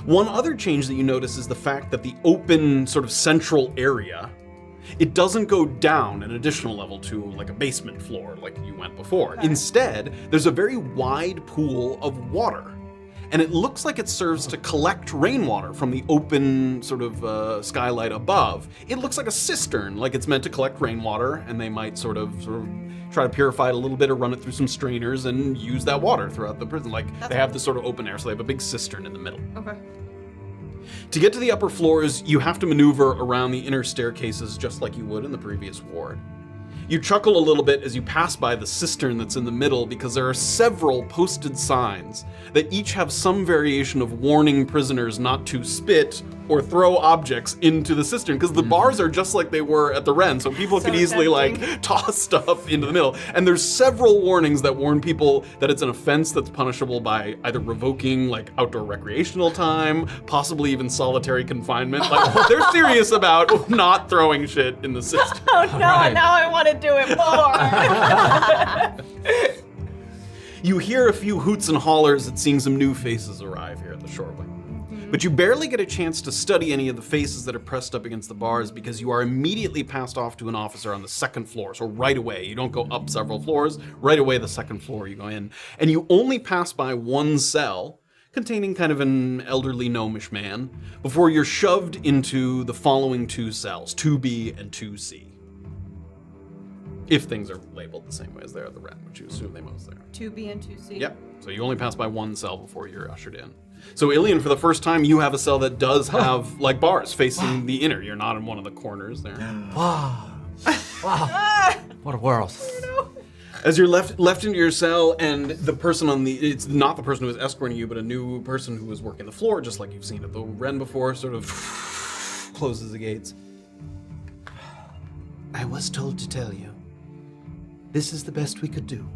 One other change that you notice is the fact that the open sort of central area, it doesn't go down an additional level to like a basement floor like you went before. Instead, there's a very wide pool of water. And it looks like it serves to collect rainwater from the open sort of skylight above. It looks like a cistern, like it's meant to collect rainwater, and they might sort of try to purify it a little bit or run it through some strainers and use that water throughout the prison. Like they have this sort of open air, so they have a big cistern in the middle. Okay. To get to the upper floors, you have to maneuver around the inner staircases just like you would in the previous ward. You chuckle a little bit as you pass by the cistern that's in the middle because there are several posted signs that each have some variation of warning prisoners not to spit or throw objects into the cistern, because the bars are just like they were at the Ren, so people could easily like toss stuff into the middle. And there's several warnings that warn people that it's an offense that's punishable by either revoking like outdoor recreational time, possibly even solitary confinement. Like they're serious about not throwing shit in the cistern. Oh no, now I want to do it more. You hear a few hoots and hollers at seeing some new faces arrive here at the shore wing. But you barely get a chance to study any of the faces that are pressed up against the bars because you are immediately passed off to an officer on the second floor. So right away, you don't go up several floors, right away the second floor you go in. And you only pass by one cell containing kind of an elderly gnomish man before you're shoved into the following two cells, 2B and 2C. If things are labeled the same way as they are at the Ren, which you assume they most are. 2B and 2C. Yep. So you only pass by one cell before you're ushered in. So Illien, for the first time, you have a cell that does have like bars facing the inner. You're not in one of the corners there. Wow. What a world. As you're left into your cell, and the person it's not the person who is escorting you, but a new person who is working the floor, just like you've seen at the Ren before, sort of closes the gates. I was told to tell you. This is the best we could do.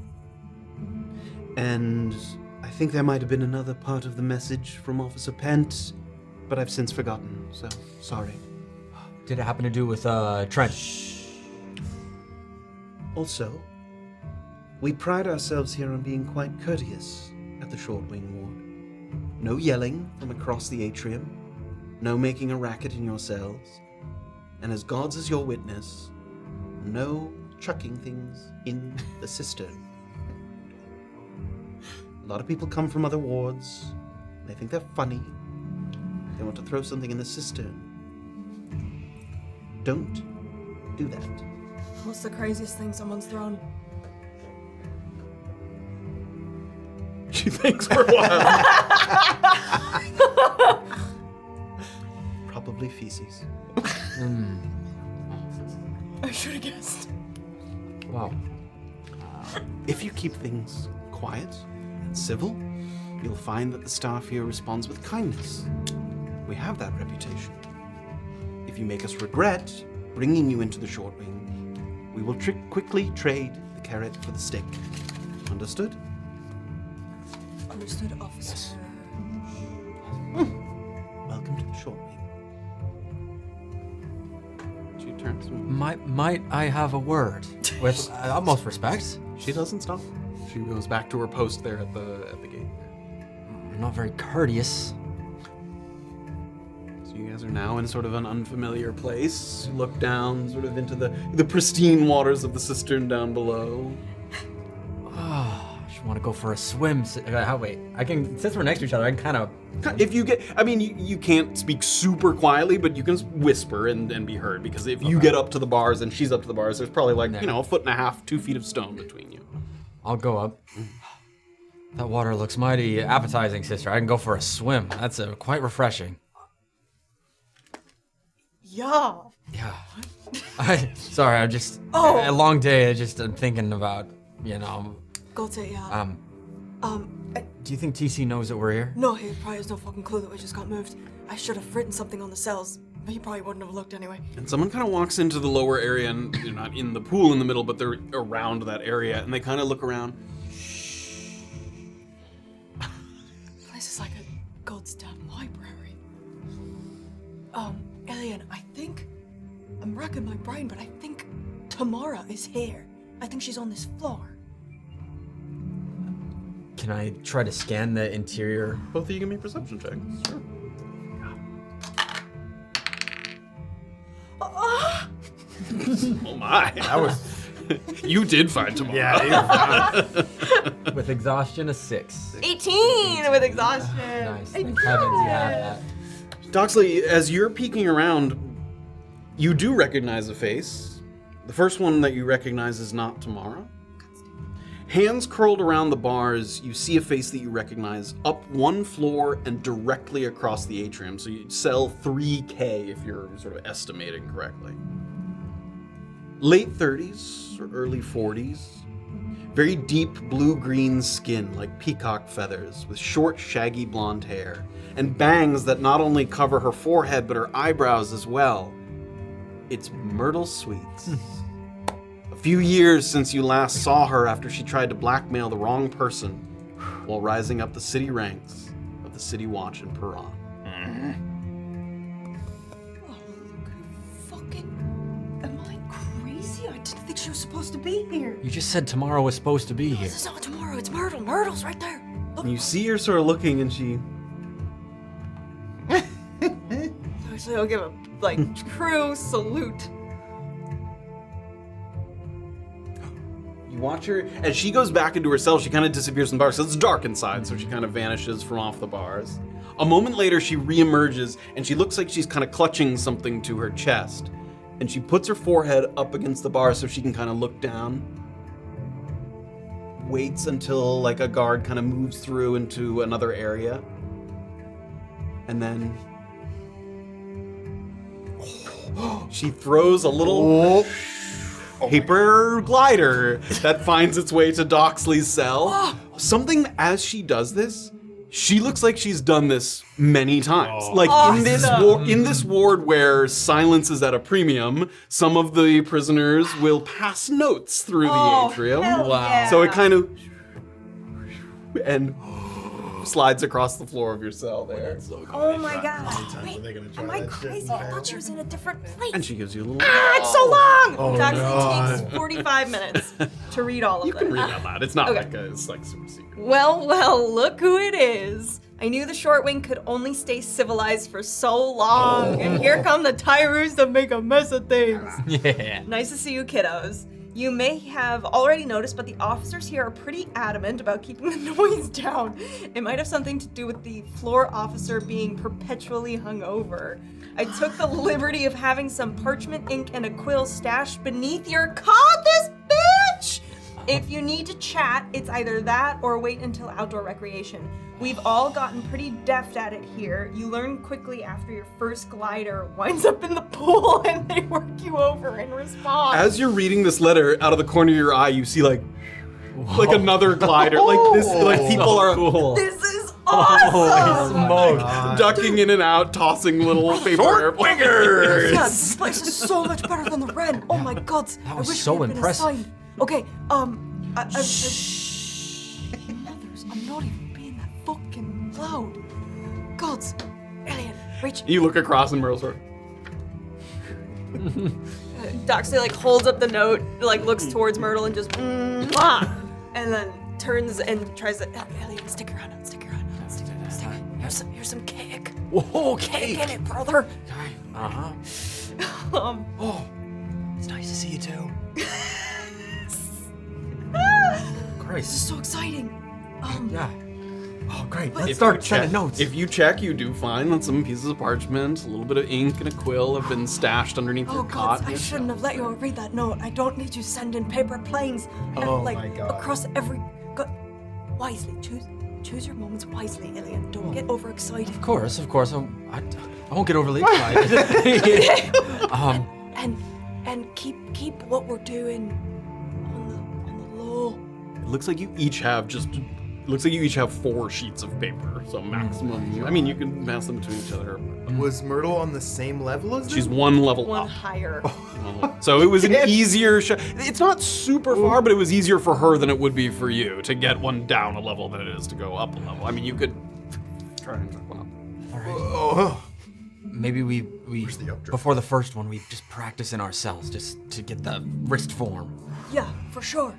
And I think there might have been another part of the message from Officer Pent, but I've since forgotten, so sorry. Did it happen to do with Trent? Also, we pride ourselves here on being quite courteous at the Short Wing Ward. No yelling from across the atrium, no making a racket in your cells, and as gods as your witness, no chucking things in the cistern. A lot of people come from other wards. They think they're funny. They want to throw something in the cistern. Don't do that. What's the craziest thing someone's thrown? She thinks for a while. Probably feces. I should have guessed. Wow. If you keep things quiet and civil, you'll find that the staff here responds with kindness. We have that reputation. If you make us regret bringing you into the Short Wing, we will quickly trade the carrot for the stick. Understood? Understood, officer. Welcome to the Short Wing. She turns to him. Might I have a word? With utmost respect. She doesn't stop. She goes back to her post there at the gate. Not very courteous. So you guys are now in sort of an unfamiliar place. You look down sort of into the pristine waters of the cistern down below. I just want to go for a swim. Wait, I can, since we're next to each other, I can kind of... If you get, I mean, you can't speak super quietly, but you can whisper and be heard, because if you get up to the bars and she's up to the bars, there's probably like, 1.5 feet, 2 feet of stone between you. I'll go up. That water looks mighty appetizing, sister. I can go for a swim. That's quite refreshing. Yeah. Yeah. Sorry, I'm just... A long day, I'm thinking about, Got it, yeah. Do you think TC knows that we're here? No, he probably has no fucking clue that we just got moved. I should have written something on the cells, but he probably wouldn't have looked anyway. And someone kind of walks into the lower area, and they're not in the pool in the middle, but they're around that area, and they kind of look around. This is like a god's damn library. Illien, I'm racking my brain, but I think Tamara is here. I think she's on this floor. Can I try to scan the interior? Both of you give me perception checks. Sure. Oh my. That was... You did find tomorrow. Yeah. With exhaustion, a 6. 18 with exhaustion. Nice. Thank heavens you have that. Doxley, as you're peeking around, you do recognize a face. The first one that you recognize is not Tamara. Hands curled around the bars, you see a face that you recognize up one floor and directly across the atrium. So you sell 3K if you're sort of estimating correctly. Late 30s or early 40s. Very deep blue-green skin like peacock feathers with short, shaggy blonde hair and bangs that not only cover her forehead but her eyebrows as well. It's Myrtle Sweets. A few years since you last saw her after she tried to blackmail the wrong person while rising up the city ranks of the City Watch in Perron. Oh, look who fucking... Am I crazy? I didn't think she was supposed to be here. You just said tomorrow was supposed to be here. This is not tomorrow, it's Myrtle. Myrtle's right there. Look. And you see her sort of looking and she... Actually, I'll give a, true salute. You watch her, as she goes back into herself, she kind of disappears from the bars. So it's dark inside, so she kind of vanishes from off the bars. A moment later, she reemerges, and she looks like she's kind of clutching something to her chest. And she puts her forehead up against the bar so she can kind of look down. Waits until, like, a guard kind of moves through into another area. And then... she throws a little... paper glider that finds its way to Doxley's cell. Something, as she does this, she looks like she's done this many times. In this ward where silence is at a premium, some of the prisoners will pass notes through the atrium. Yeah. So it kind of and slides across the floor of your cell there. Oh my god. Are Wait, they gonna try am I that shit? crazy? I thought she was in a different place. And she gives you a little... It's so long! Oh, it actually God. takes 45 minutes to read all of You them. can read out loud. It's not Okay. it's like super secret. Well, look who it is. I knew the short wing could only stay civilized for so long, and here come the Tyruns to make a mess of things. Yeah. Nice to see you, kiddos. You may have already noticed, but the officers here are pretty adamant about keeping the noise down. It might have something to do with the floor officer being perpetually hungover. I took the liberty of having some parchment ink and a quill stashed beneath your cot, this bitch! If you need to chat, it's either that or wait until outdoor recreation. We've all gotten pretty deft at it here. You learn quickly after your first glider winds up in the pool and they work you over in response. As you're reading this letter, out of the corner of your eye, you see like another glider. Like this, like people are cool. This is awesome! ducking in and out, tossing little paper airplanes. Yeah, this place is so much better than the Ren. Oh my god. That was I wish so we had been impressive. assigned. Okay, Mothers, I'm not even being that fucking loud. Gods. Illien, reach. You look across and Merle's sort of, Doxley holds up the note, looks towards Myrtle and just mwah, and then turns and tries to Illien, stick around. Here's some cake. Whoa, Cake in it, brother. Uh-huh. It's nice to see you too. Great. This is so exciting. Yeah. Oh, great. But- Let's If start you sending check- notes. If you check, you do find that some pieces of parchment, a little bit of ink, and a quill have been stashed underneath Oh your god, cot. I shouldn't have let you read that note. I don't need you sending paper planes. Oh my God. Across every. Wisely, choose your moments wisely, Illien. Don't get overexcited. Of course. I won't get overly excited. And keep what we're doing on the low. It looks like you each have 4 sheets of paper, so maximum. I mean, you can pass them between each other. Was Myrtle on the same level as She's them? one level One up. higher. So it was an easier it's not super far, but it was easier for her than it would be for you to get one down a level than it is to go up a level. I mean, you could try and jump one up. Oh. Maybe we Where's the updraft? before the first one, we just practice in ourselves just to get the wrist form. Yeah, for sure.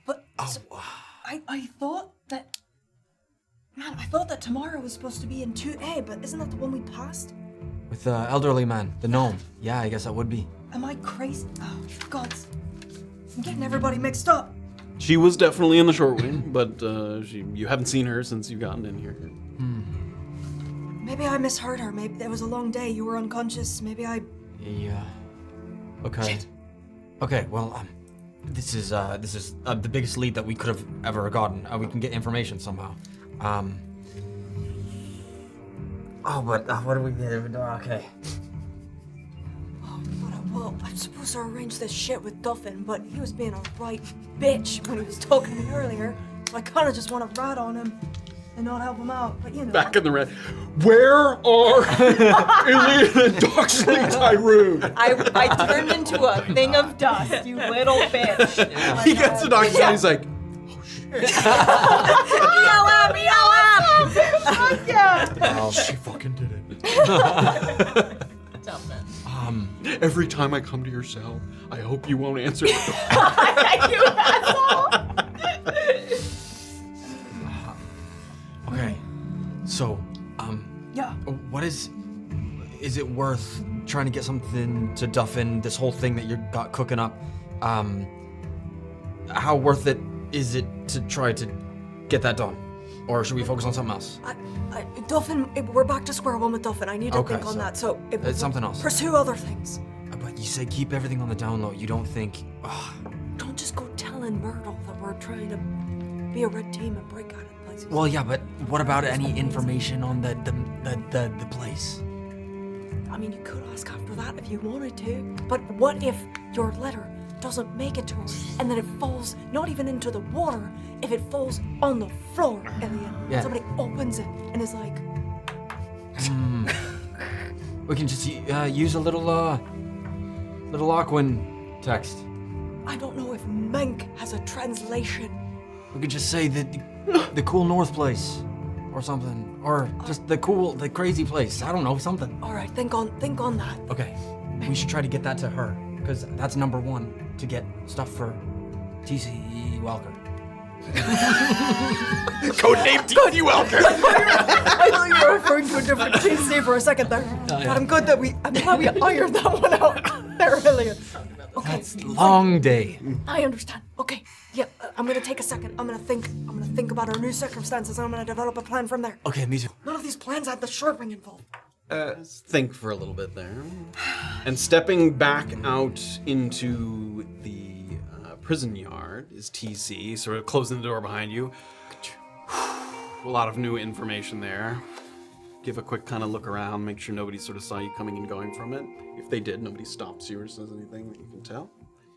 But I thought that. Man, I thought that tomorrow was supposed to be in 2A, but isn't that the one we passed? With the elderly man, the gnome. Yeah, I guess that would be. Am I crazy? Oh, gods. I'm getting everybody mixed up. She was definitely in the short wing, but you haven't seen her since you've gotten in here. Maybe I misheard her. Maybe there was a long day. You were unconscious. Maybe I. Yeah. Okay. Shit. Okay, well, this is the biggest lead that we could have ever gotten. We can get information somehow. What do we get? Okay. Well, I'm supposed to arrange this shit with Duffin, but he was being a right bitch when he was talking to me earlier. So I kind of just want to rat on him and not help him out. But you know. Back in the red. Where are Illien and Doxley Tyrun? I turned into a thing of dust, you little bitch. Yeah. He gets to Doxley and he's like, oh shit. Yell at me, yell at me! Fuck yeah! She fucking did it. Every time I come to your cell, I hope you won't answer the door. You asshole! Okay. So, Yeah. what is it worth trying to get something to Duffin, this whole thing that you got cooking up? How worth it is it to try to get that done? Or should we focus on something else? Duffin, we're back to square one with Duffin. I need to think on that. So it's something else. Pursue other things. But you say keep everything on the down low. You don't think? Don't just go telling Myrtle that we're trying to be a red team and break out of places. Well, yeah, but what about any information on the place? I mean, you could ask after that if you wanted to. But what if your letter doesn't make it to her, and then it falls not even into the water, if it falls on the floor, Illien. Yeah. Somebody opens it and is like, We can just use a little Aquan text. I don't know if Menk has a translation. We could just say the cool North place, or something, or just the crazy place. I don't know, something. All right, think on that. Okay, we should try to get that to her, because that's number one to get stuff for TC Welker. Codename TC Welker. I thought you were referring to a different TC for a second there. But I'm glad we ironed that one out there earlier. Okay. That's a long day. I understand. Okay. Yep. I'm gonna take a second. I'm gonna think about our new circumstances, and I'm gonna develop a plan from there. Okay, me too. None of these plans had the short ring involved. Think for a little bit there. And stepping back out into the prison yard is TC, sort of closing the door behind you. A lot of new information there. Give a quick kind of look around, make sure nobody sort of saw you coming and going from it. If they did, nobody stops you or says anything that you can tell.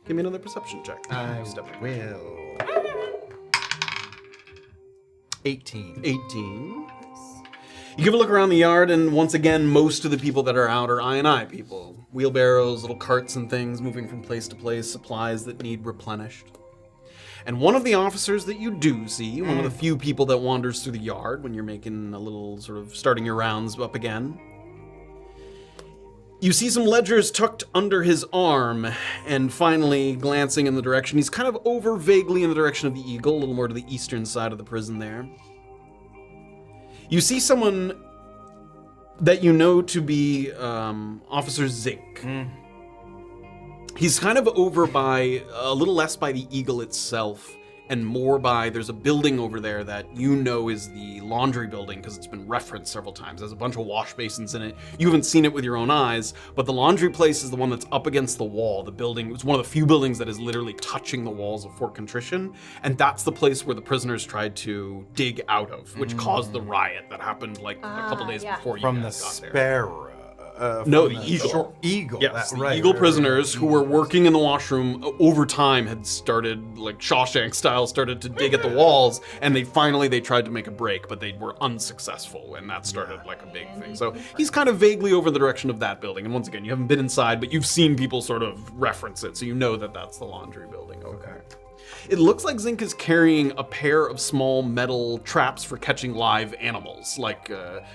Give me another perception check. I will. 18. 18. You give a look around the yard, and once again, most of the people that are out are I&I people. Wheelbarrows, little carts and things moving from place to place, supplies that need replenished. And one of the officers that you do see, one of the few people that wanders through the yard when you're making a little sort of starting your rounds up again, you see some ledgers tucked under his arm, and finally glancing in the direction, he's kind of over vaguely in the direction of the Eagle, a little more to the eastern side of the prison there. You see someone that you know to be Officer Zink. He's kind of over by, a little less by the Eagle itself, and more by, there's a building over there that you know is the laundry building because it's been referenced several times. There's a bunch of wash basins in it. You haven't seen it with your own eyes, but the laundry place is the one that's up against the wall. The building, it's one of the few buildings that is literally touching the walls of Fort Contrition, and that's the place where the prisoners tried to dig out of, which caused the riot that happened like a couple days before you From guys the got there. Sparrow. No, the Eagle. Eagle. Yes, the right, Eagle right, prisoners who were working in the washroom over time had started, like Shawshank style, started to dig at the walls, and they tried to make a break, but they were unsuccessful, and that started like a big thing. So he's kind of vaguely over the direction of that building, and once again, you haven't been inside, but you've seen people sort of reference it, so you know that that's the laundry building. Okay. It looks like Zink is carrying a pair of small metal traps for catching live animals, like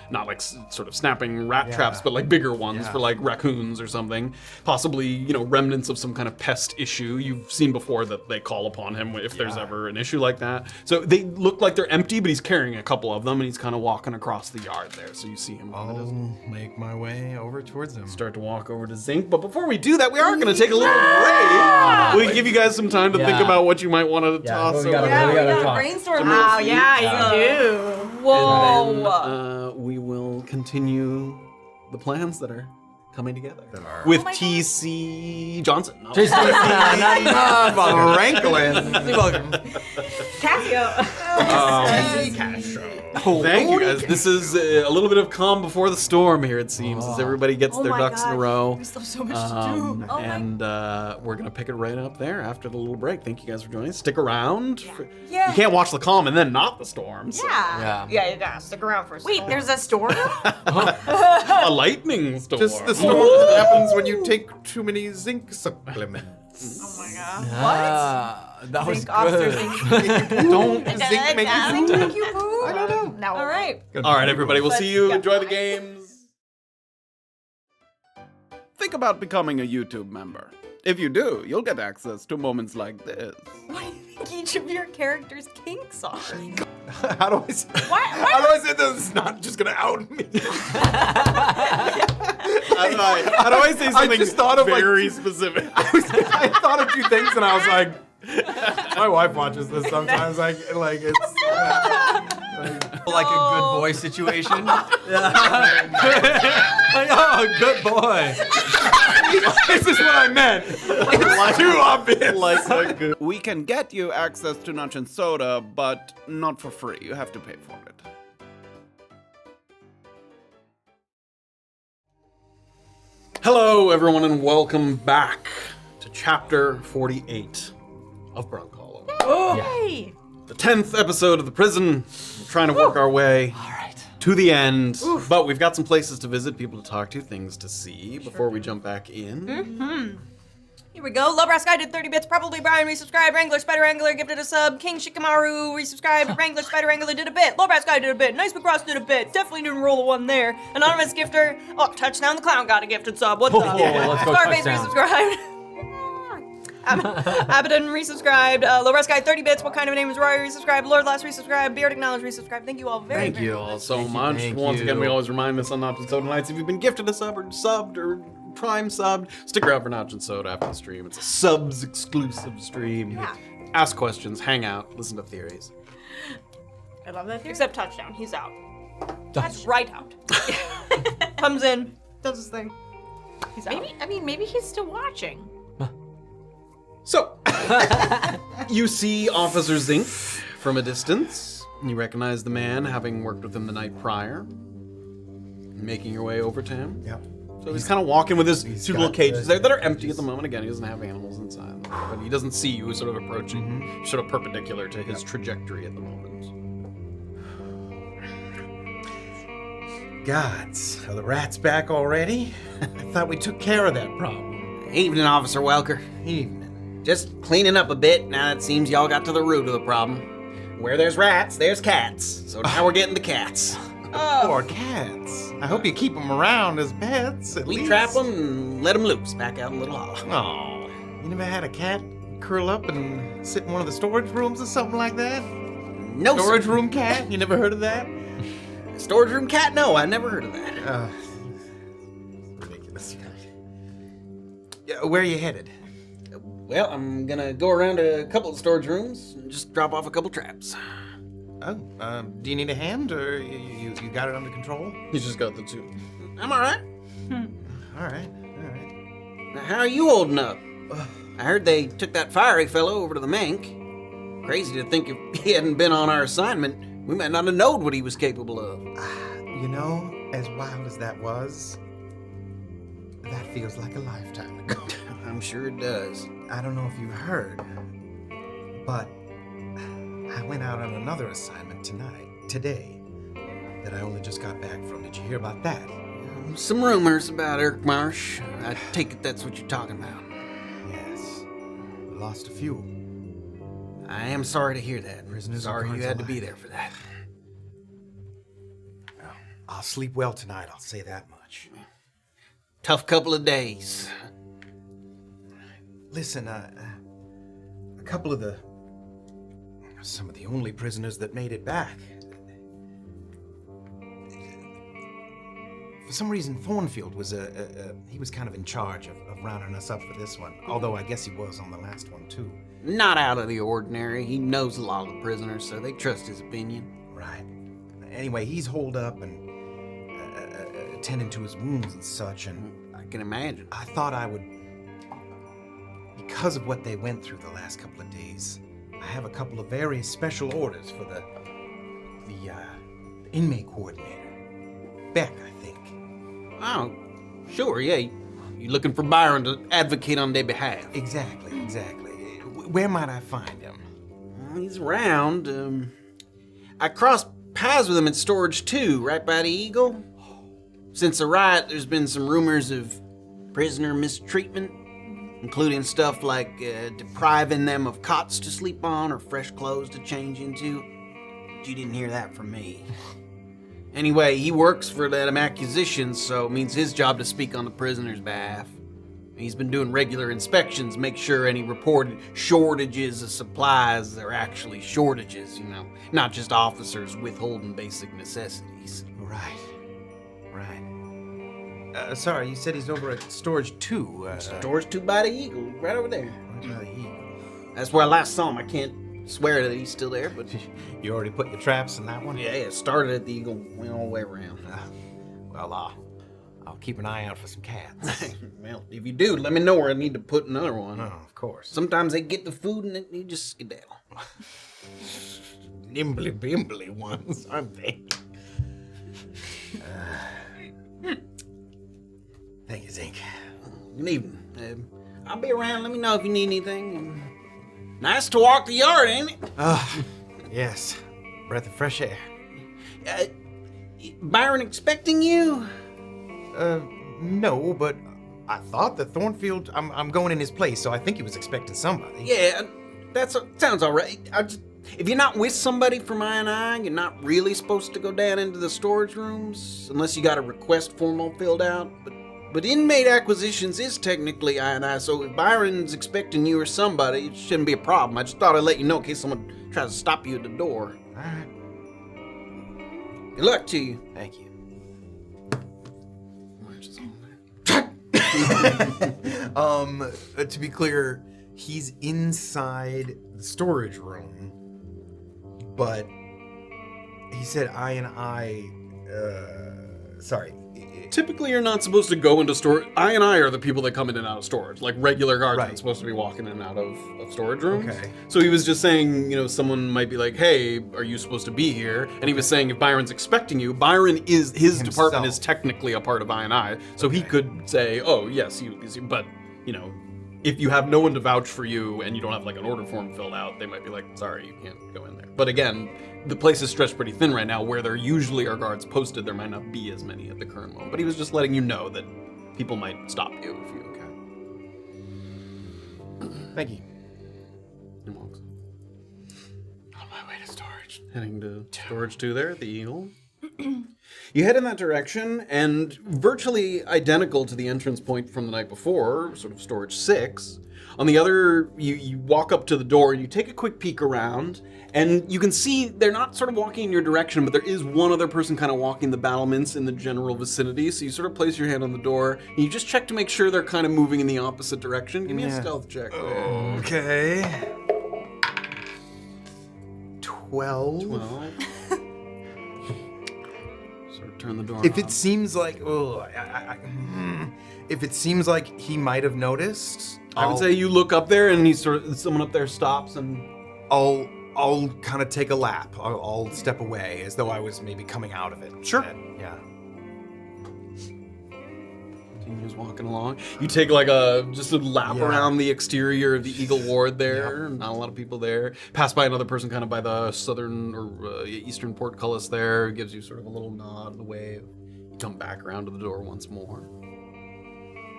not like sort of snapping rat traps, but like bigger ones for like raccoons or something. Possibly, you know, remnants of some kind of pest issue. You've seen before that they call upon him if there's ever an issue like that. So they look like they're empty, but he's carrying a couple of them, and he's kind of walking across the yard there. So you see him. I'll make my way over towards him. Start to walk over to Zink, but before we do that, we are going to take a little break. We can give you guys some time to think about what you might want to toss over. We gotta brainstorm. Wow, yeah, you do. Whoa. And then, we will continue the plans that are coming together. With T.C. Johnson. No. Franklin. Cascio. Thank you guys. This is a little bit of calm before the storm here, it seems, as everybody gets their ducks in a row. We still have so much to do. And we're going to pick it right up there after the little break. Thank you guys for joining us. Stick around. Yeah. You can't watch the calm and then not the storm. So. Yeah. Yeah. You gotta stick around for a Wait, second. there's a storm? A lightning storm. Just the storm that happens when you take too many zinc supplements. Oh my god. That was Zinc officer good. zinc. Don't zinc make you poop? Make you poop? I don't know. No. All right. All right, everybody. We'll see you. Yeah. Enjoy the games. Think about becoming a YouTube member. If you do, you'll get access to moments like this. What do you think each of your characters' kinks are? How do I say? How do I say this? It's not just gonna out me. How do I say something just thought of, very specific? I thought of 2 things and I was like, my wife watches this sometimes. Like it's Like a good boy situation. Oh, good boy. this is what I meant. It's too obvious. We can get you access to Notch and Soda, but not for free. You have to pay for it. Hello, everyone, and welcome back to Chapter 48 of Brunkhollow. Hey. The 10th episode of the prison. We're trying to work our way to the end, but we've got some places to visit, people to talk to, things to see before we jump back in. Here we go. Lowbrass Guy did 30 bits. Probably Brian resubscribed. Wrangler Spider Wrangler gifted a sub. King Shikamaru resubscribed. Wrangler Spider Wrangler did a bit. Lowbrass Guy did a bit. Nice McCross did a bit. Definitely didn't roll a 1 there. Anonymous gifter. Oh, Touchdown the Clown got a gifted sub. What's up? let's go Scarface Touchdown. resubscribed. Abaddon resubscribed. Lowbrass Guy 30 bits. What kind of a name is Rory resubscribed? Lord Last resubscribed. Beard Acknowledged resubscribed. Thank you all very Thank very you much. all so Thank you, much. thank Once again, you. we always remind this on Notch and Soda Nights. If you've been gifted a sub or subbed or Prime subbed, stick around for Notch and Soda after the stream. It's a subs exclusive stream. Yeah. Ask questions, hang out, listen to theories. I love that theory. Except Touchdown. He's out. That's That's right out. Comes in. Does his thing. He's out. Maybe he's still watching. So, you see Officer Zink from a distance. You recognize the man, having worked with him the night prior. Making your way over to him. Yep. So he's kind of walking with his 2 little got cages the there that are empty at the moment. Again, he doesn't have animals inside. But he doesn't see you sort of approaching, sort of perpendicular to his trajectory at the moment. Gods, are the rats back already? I thought we took care of that problem. Evening, Officer Welker. Evening. Just cleaning up a bit now it seems y'all got to the root of the problem. Where there's rats, there's cats. So now we're getting the cats. Poor cats. I hope you keep them around as pets, at We least. trap them and let them loose back out in Little Hollow. Aw, you never had a cat curl up and sit in one of the storage rooms or something like that? No, Storage sir. room cat? You never heard of that? Storage room cat? No, I never heard of that. Ridiculous. Yeah, where are you headed? Well, I'm gonna go around a couple of storage rooms and just drop off a couple traps. Oh, do you need a hand, or you got it under control? He's just got the 2. I'm alright. All right. Now, how are you holding up? I heard they took that fiery fellow over to the Mank. Crazy to think if he hadn't been on our assignment, we might not have known what he was capable of. You know, as wild as that was, that feels like a lifetime ago. I'm sure it does. I don't know if you've heard, but I went out on another assignment today, that I only just got back from. Did you hear about that? Some rumors about Eric Marsh. I take it that's what you're talking about. Yes. We lost a few. I am sorry to hear that. Prisoners of Sorry you had to be Brunkhollow. there for that. I'll sleep well tonight, I'll say that much. Tough couple of days. Listen, some of the only prisoners that made it back. For some reason, Thornfield was he was kind of in charge of rounding us up for this one. Although I guess he was on the last one too. Not out of the ordinary. He knows a lot of the prisoners, so they trust his opinion. Right. Anyway, he's holed up and tending to his wounds and such, and I can imagine. I thought I would, because of what they went through the last couple of days, I have a couple of very special orders for the inmate coordinator. Beck, I think. Oh, sure, yeah. You looking for Byron to advocate on their behalf? Exactly. Where might I find him? Well, he's around. I crossed paths with him at Storage 2, right by the Eagle. Since the riot, there's been some rumors of prisoner mistreatment, including stuff like depriving them of cots to sleep on or fresh clothes to change into. But you didn't hear that from me. Anyway, he works for them acquisitions, so it means his job to speak on the prisoner's behalf. He's been doing regular inspections, make sure any reported shortages of supplies are actually shortages, not just officers withholding basic necessities. Right. Sorry, you said he's over at Storage 2. Storage 2 by the Eagle, right over there. Right by the Eagle. That's where I last saw him. I can't swear that he's still there, but You already put your traps in that one? yeah, it started at the Eagle, went all the way around. I'll keep an eye out for some cats. Well, if you do, let me know where I need to put another one. Oh, of course. Sometimes they get the food and they just skedaddle. Nimbly bimbly ones, aren't they? Thank you, Zink. Good evening. I'll be around. Let me know if you need anything. Nice to walk the yard, ain't it? Yes. Breath of fresh air. Byron expecting you? No, but I thought that Thornfield, I'm going in his place, so I think he was expecting somebody. Yeah, sounds all right. If you're not with somebody from I&I, you're not really supposed to go down into the storage rooms, unless you got a request form all filled out. But inmate acquisitions is technically I&I, so if Byron's expecting you or somebody, it shouldn't be a problem. I just thought I'd let you know in case someone tries to stop you at the door. All right. Good luck to you. Thank you. To be clear, he's inside the storage room, but he said I&I, sorry. Typically, you're not supposed to go into storage. I&I are the people that come in and out of storage. Like, regular guards aren't supposed to be walking in and out of storage rooms. Okay. So he was just saying, someone might be like, hey, are you supposed to be here? And he was saying if Byron's expecting you, Byron is, his department is technically a part of I&I. So he could say, oh, yes, but, if you have no one to vouch for you and you don't have, like, an order form filled out, they might be like, sorry, you can't go in there. But again, the place is stretched pretty thin right now. Where there usually are guards posted, there might not be as many at the current moment. But he was just letting you know that people might stop you if you Thank you. You're welcome. On my way to storage. Heading to storage 2 there at the Eagle. You head in that direction, and virtually identical to the entrance point from the night before, sort of storage 6. On the other, you walk up to the door and you take a quick peek around, and you can see they're not sort of walking in your direction, but there is one other person kind of walking the battlements in the general vicinity. So you sort of place your hand on the door, and you just check to make sure they're kind of moving in the opposite direction. Give me a stealth check there. Okay. 12. Turn the door If off. it seems like, if it seems like he might have noticed, I would say you look up there and someone up there stops and I'll kind of take a lap. I'll step away as though I was maybe coming out of it. Sure. Yeah. continues walking along. You take like just a lap around the exterior of the Eagle Ward there. Not a lot of people there. Pass by another person kind of by the southern or eastern portcullis there. Gives you sort of a little nod, a wave. You come back around to the door once more.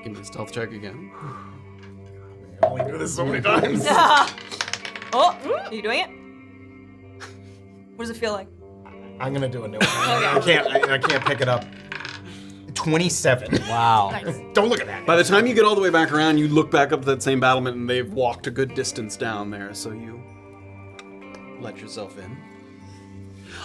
Give me a stealth check again. I only do this so many times. Oh, are you doing it? What does it feel like? I'm gonna do a new one. I can't pick it up. 27. Wow. Nice. Don't look at that. By the time you get all the way back around, you look back up to that same battlement and they've walked a good distance down there, so you let yourself in.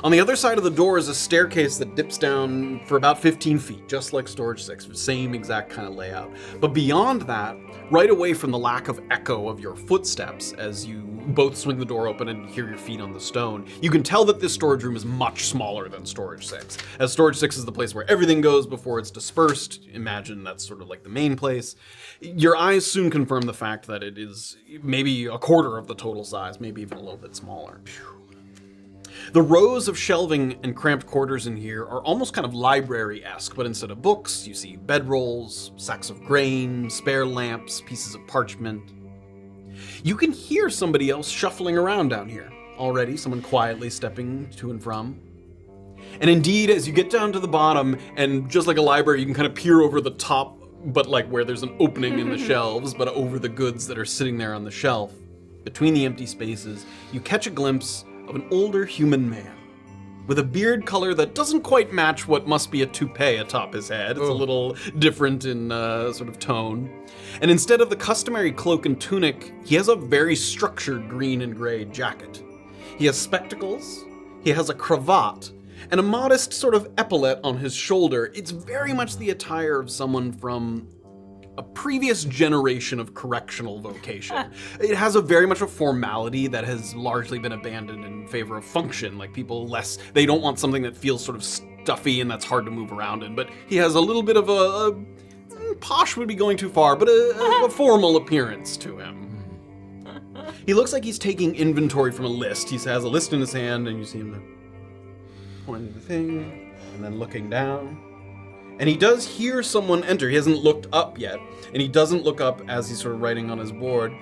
On the other side of the door is a staircase that dips down for about 15 feet, just like Storage 6, same exact kind of layout. But beyond that, right away from the lack of echo of your footsteps as you both swing the door open and hear your feet on the stone, you can tell that this storage room is much smaller than Storage 6. As Storage 6 is the place where everything goes before it's dispersed, imagine that's sort of like the main place. Your eyes soon confirm the fact that it is maybe a quarter of the total size, maybe even a little bit smaller. The rows of shelving and cramped quarters in here are almost kind of library-esque, but instead of books, you see bedrolls, sacks of grain, spare lamps, pieces of parchment. You can hear somebody else shuffling around down here. Already, someone quietly stepping to and from. And indeed, as you get down to the bottom, and just like a library, you can kind of peer over the top, but like where there's an opening in the shelves, but over the goods that are sitting there on the shelf. Between the empty spaces, you catch a glimpse of an older human man with a beard color that doesn't quite match what must be a toupee atop his head. It's a little different in sort of tone. And instead of the customary cloak and tunic, he has a very structured green and gray jacket. He has spectacles, he has a cravat, and a modest sort of epaulette on his shoulder. It's very much the attire of someone from a previous generation of correctional vocation. It has a very much a formality that has largely been abandoned in favor of function. Like people they don't want something that feels sort of stuffy and that's hard to move around in. But he has a little bit of a posh would be going too far, but a formal appearance to him. He looks like he's taking inventory from a list. He has a list in his hand, and you see him pointing the thing and then looking down. And he does hear someone enter. He hasn't looked up yet, and he doesn't look up as he's sort of writing on his board.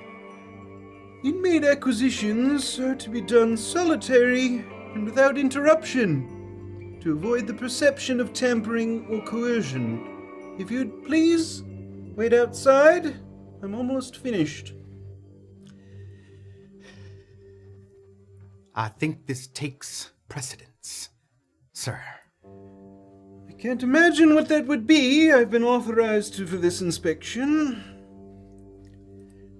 Inmate acquisitions are to be done solitary and without interruption, to avoid the perception of tampering or coercion. If you'd please wait outside, I'm almost finished. I think this takes precedence, sir. I can't imagine what that would be. I've been authorized for this inspection.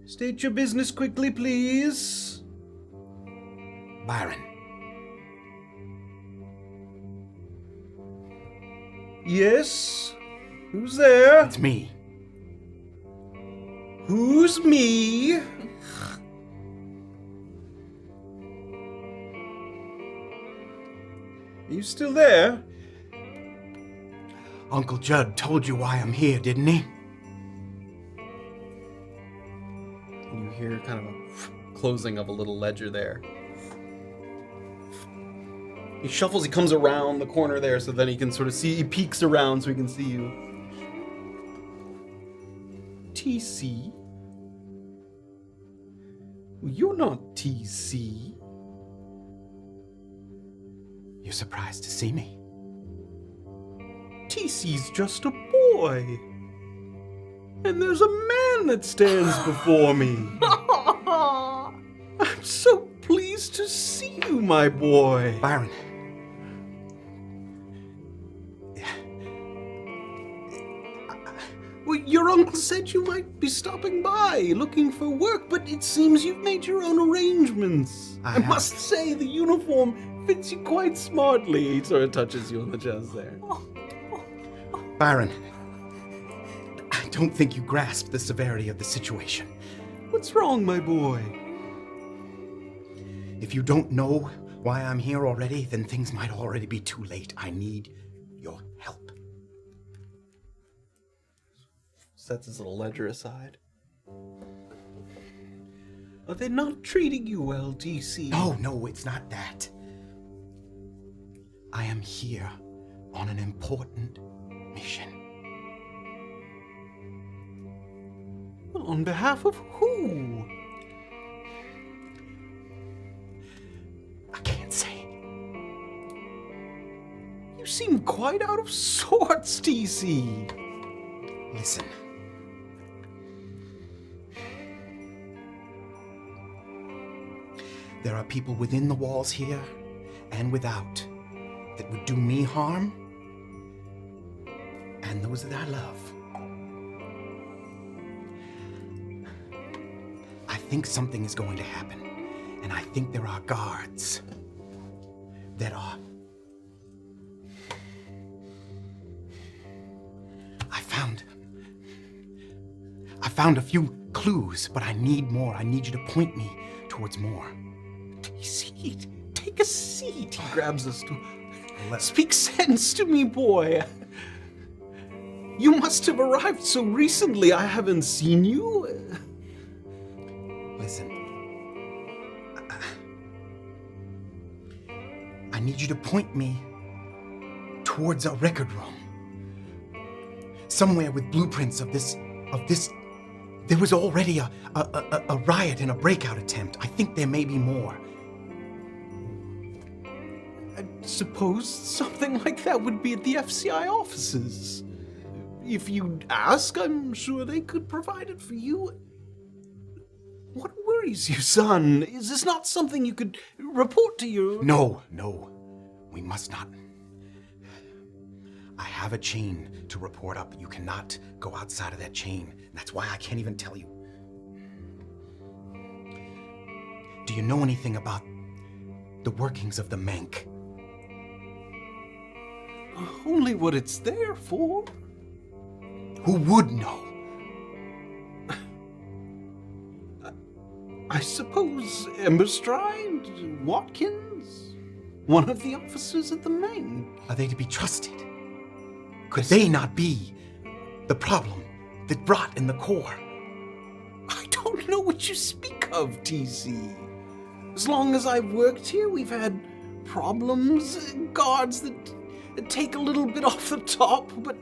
State your business quickly, please. Byron. Yes? Who's there? It's me. Who's me? Are you still there? Uncle Judd told you why I'm here, didn't he? And you hear kind of a closing of a little ledger there. He shuffles, he comes around the corner there so then he can sort of see, he peeks around so he can see you. TC? Well, you're not TC. You're surprised to see me? TC's just a boy. And there's a man that stands before me. I'm so pleased to see you, my boy. Byron. Well, your uncle said you might be stopping by, looking for work, but it seems you've made your own arrangements. I must say, the uniform fits you quite smartly. He sort of touches you on the chest there. Byron, I don't think you grasp the severity of the situation. What's wrong, my boy? If you don't know why I'm here already, then things might already be too late. I need your help. Sets his little ledger aside. Are they not treating you well, DC? No, it's not that. I am here on an important mission. Well, on behalf of who? I can't say. You seem quite out of sorts, DC. Listen. There are people within the walls here and without that would do me harm, and those that I love. I think something is going to happen, and I think there are guards that are... I found a few clues, but I need more. I need you to point me towards more. Take a seat. He grabs a stool. Speak sense to me, boy. You must have arrived so recently. I haven't seen you. Listen. I need you to point me towards a record room. Somewhere with blueprints of this. There was already a riot and a breakout attempt. I think there may be more. I suppose something like that would be at the FCI offices. If you'd ask, I'm sure they could provide it for you. What worries you, son? Is this not something you could report to your... No. We must not. I have a chain to report up. You cannot go outside of that chain. That's why I can't even tell you. Do you know anything about the workings of the Mank? Only what it's there for. Who would know? I suppose Emberstride, Watkins, one of the officers at the Mank. Are they to be trusted? Could they not be the problem that brought in the core? I don't know what you speak of, TC. As long as I've worked here, we've had problems, guards that take a little bit off the top, but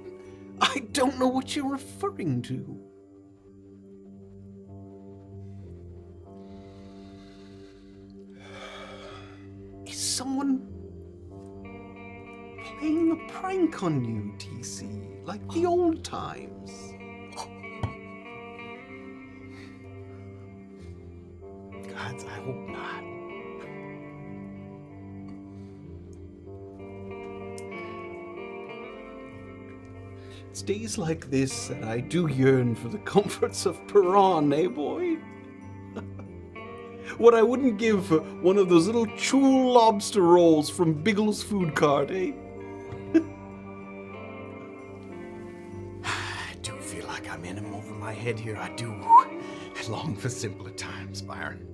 I don't know what you're referring to. Is someone playing a prank on you, TC, like the old times? Gods, I hope not. It's days like this that I do yearn for the comforts of Piran, eh, boy? What I wouldn't give for one of those little chul lobster rolls from Biggles food cart, eh? I do feel like I'm in him over my head here. I do. I long for simpler times, Byron.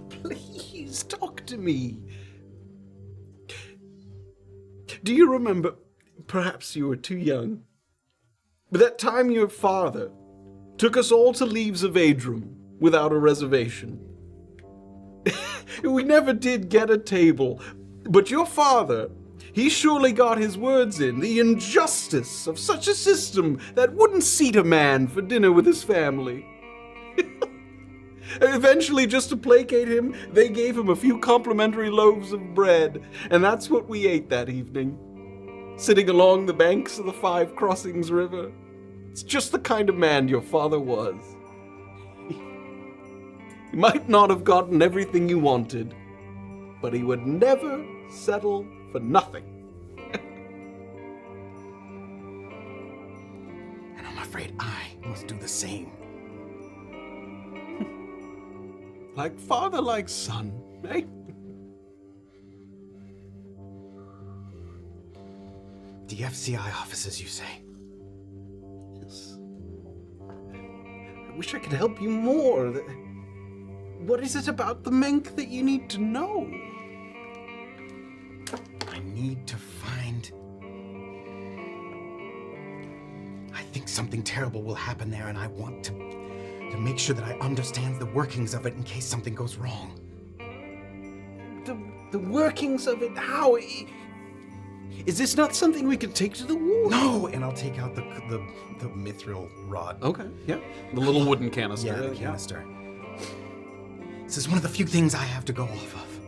Please, talk to me. Do you remember, perhaps you were too young, but that time your father took us all to Leaves of Adrum without a reservation? We never did get a table, but your father, he surely got his words in. The injustice of such a system that wouldn't seat a man for dinner with his family. Eventually, just to placate him, they gave him a few complimentary loaves of bread, and that's what we ate that evening, sitting along the banks of the Five Crossings River. It's just the kind of man your father was. He might not have gotten everything you wanted, but he would never settle for nothing. And I'm afraid I must do the same. Like father, like son, eh? The FCI offices, you say? Yes. I wish I could help you more. What is it about the Menk that you need to know? I need to find... I think something terrible will happen there, and I want to make sure that I understand the workings of it in case something goes wrong. The workings of it? How? Is this not something we could take to the war? No, and I'll take out the mithril rod. Okay, yeah. The little wooden canister. Yeah, the canister. This is one of the few things I have to go off of.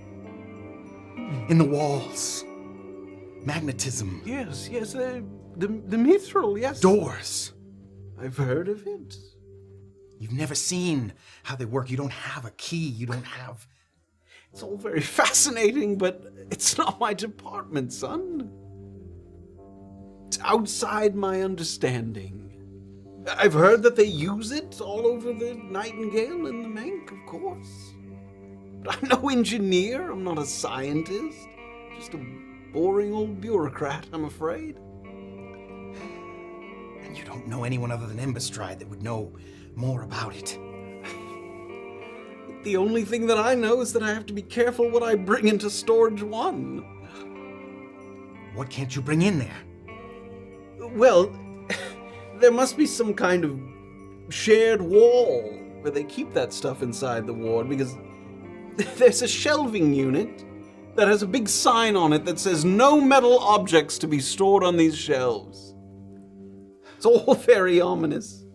In the walls. Magnetism. Yes, the mithril, yes. Doors. I've heard of it. You've never seen how they work. You don't have a key. You don't have... It's all very fascinating, but it's not my department, son. It's outside my understanding. I've heard that they use it all over the Nightingale and the Mank, of course. But I'm no engineer. I'm not a scientist. Just a boring old bureaucrat, I'm afraid. And you don't know anyone other than Emberstride that would know more about it. The only thing that I know is that I have to be careful what I bring into Storage 1. What can't you bring in there? Well, there must be some kind of shared wall where they keep that stuff inside the ward, because there's a shelving unit that has a big sign on it that says no metal objects to be stored on these shelves. It's all very ominous.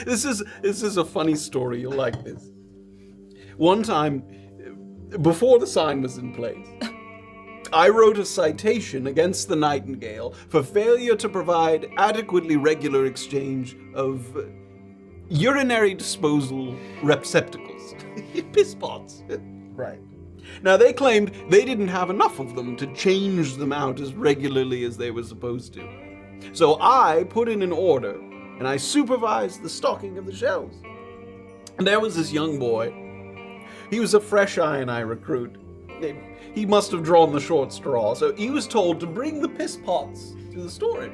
This is a funny story. You'll like this. One time, before the sign was in place, I wrote a citation against the Nightingale for failure to provide adequately regular exchange of urinary disposal receptacles. Piss pots. Right. Now, they claimed they didn't have enough of them to change them out as regularly as they were supposed to. So I put in an order, and I supervised the stocking of the shelves. And there was this young boy. He was a fresh I&I recruit. He must have drawn the short straw, so he was told to bring the piss pots to the storage.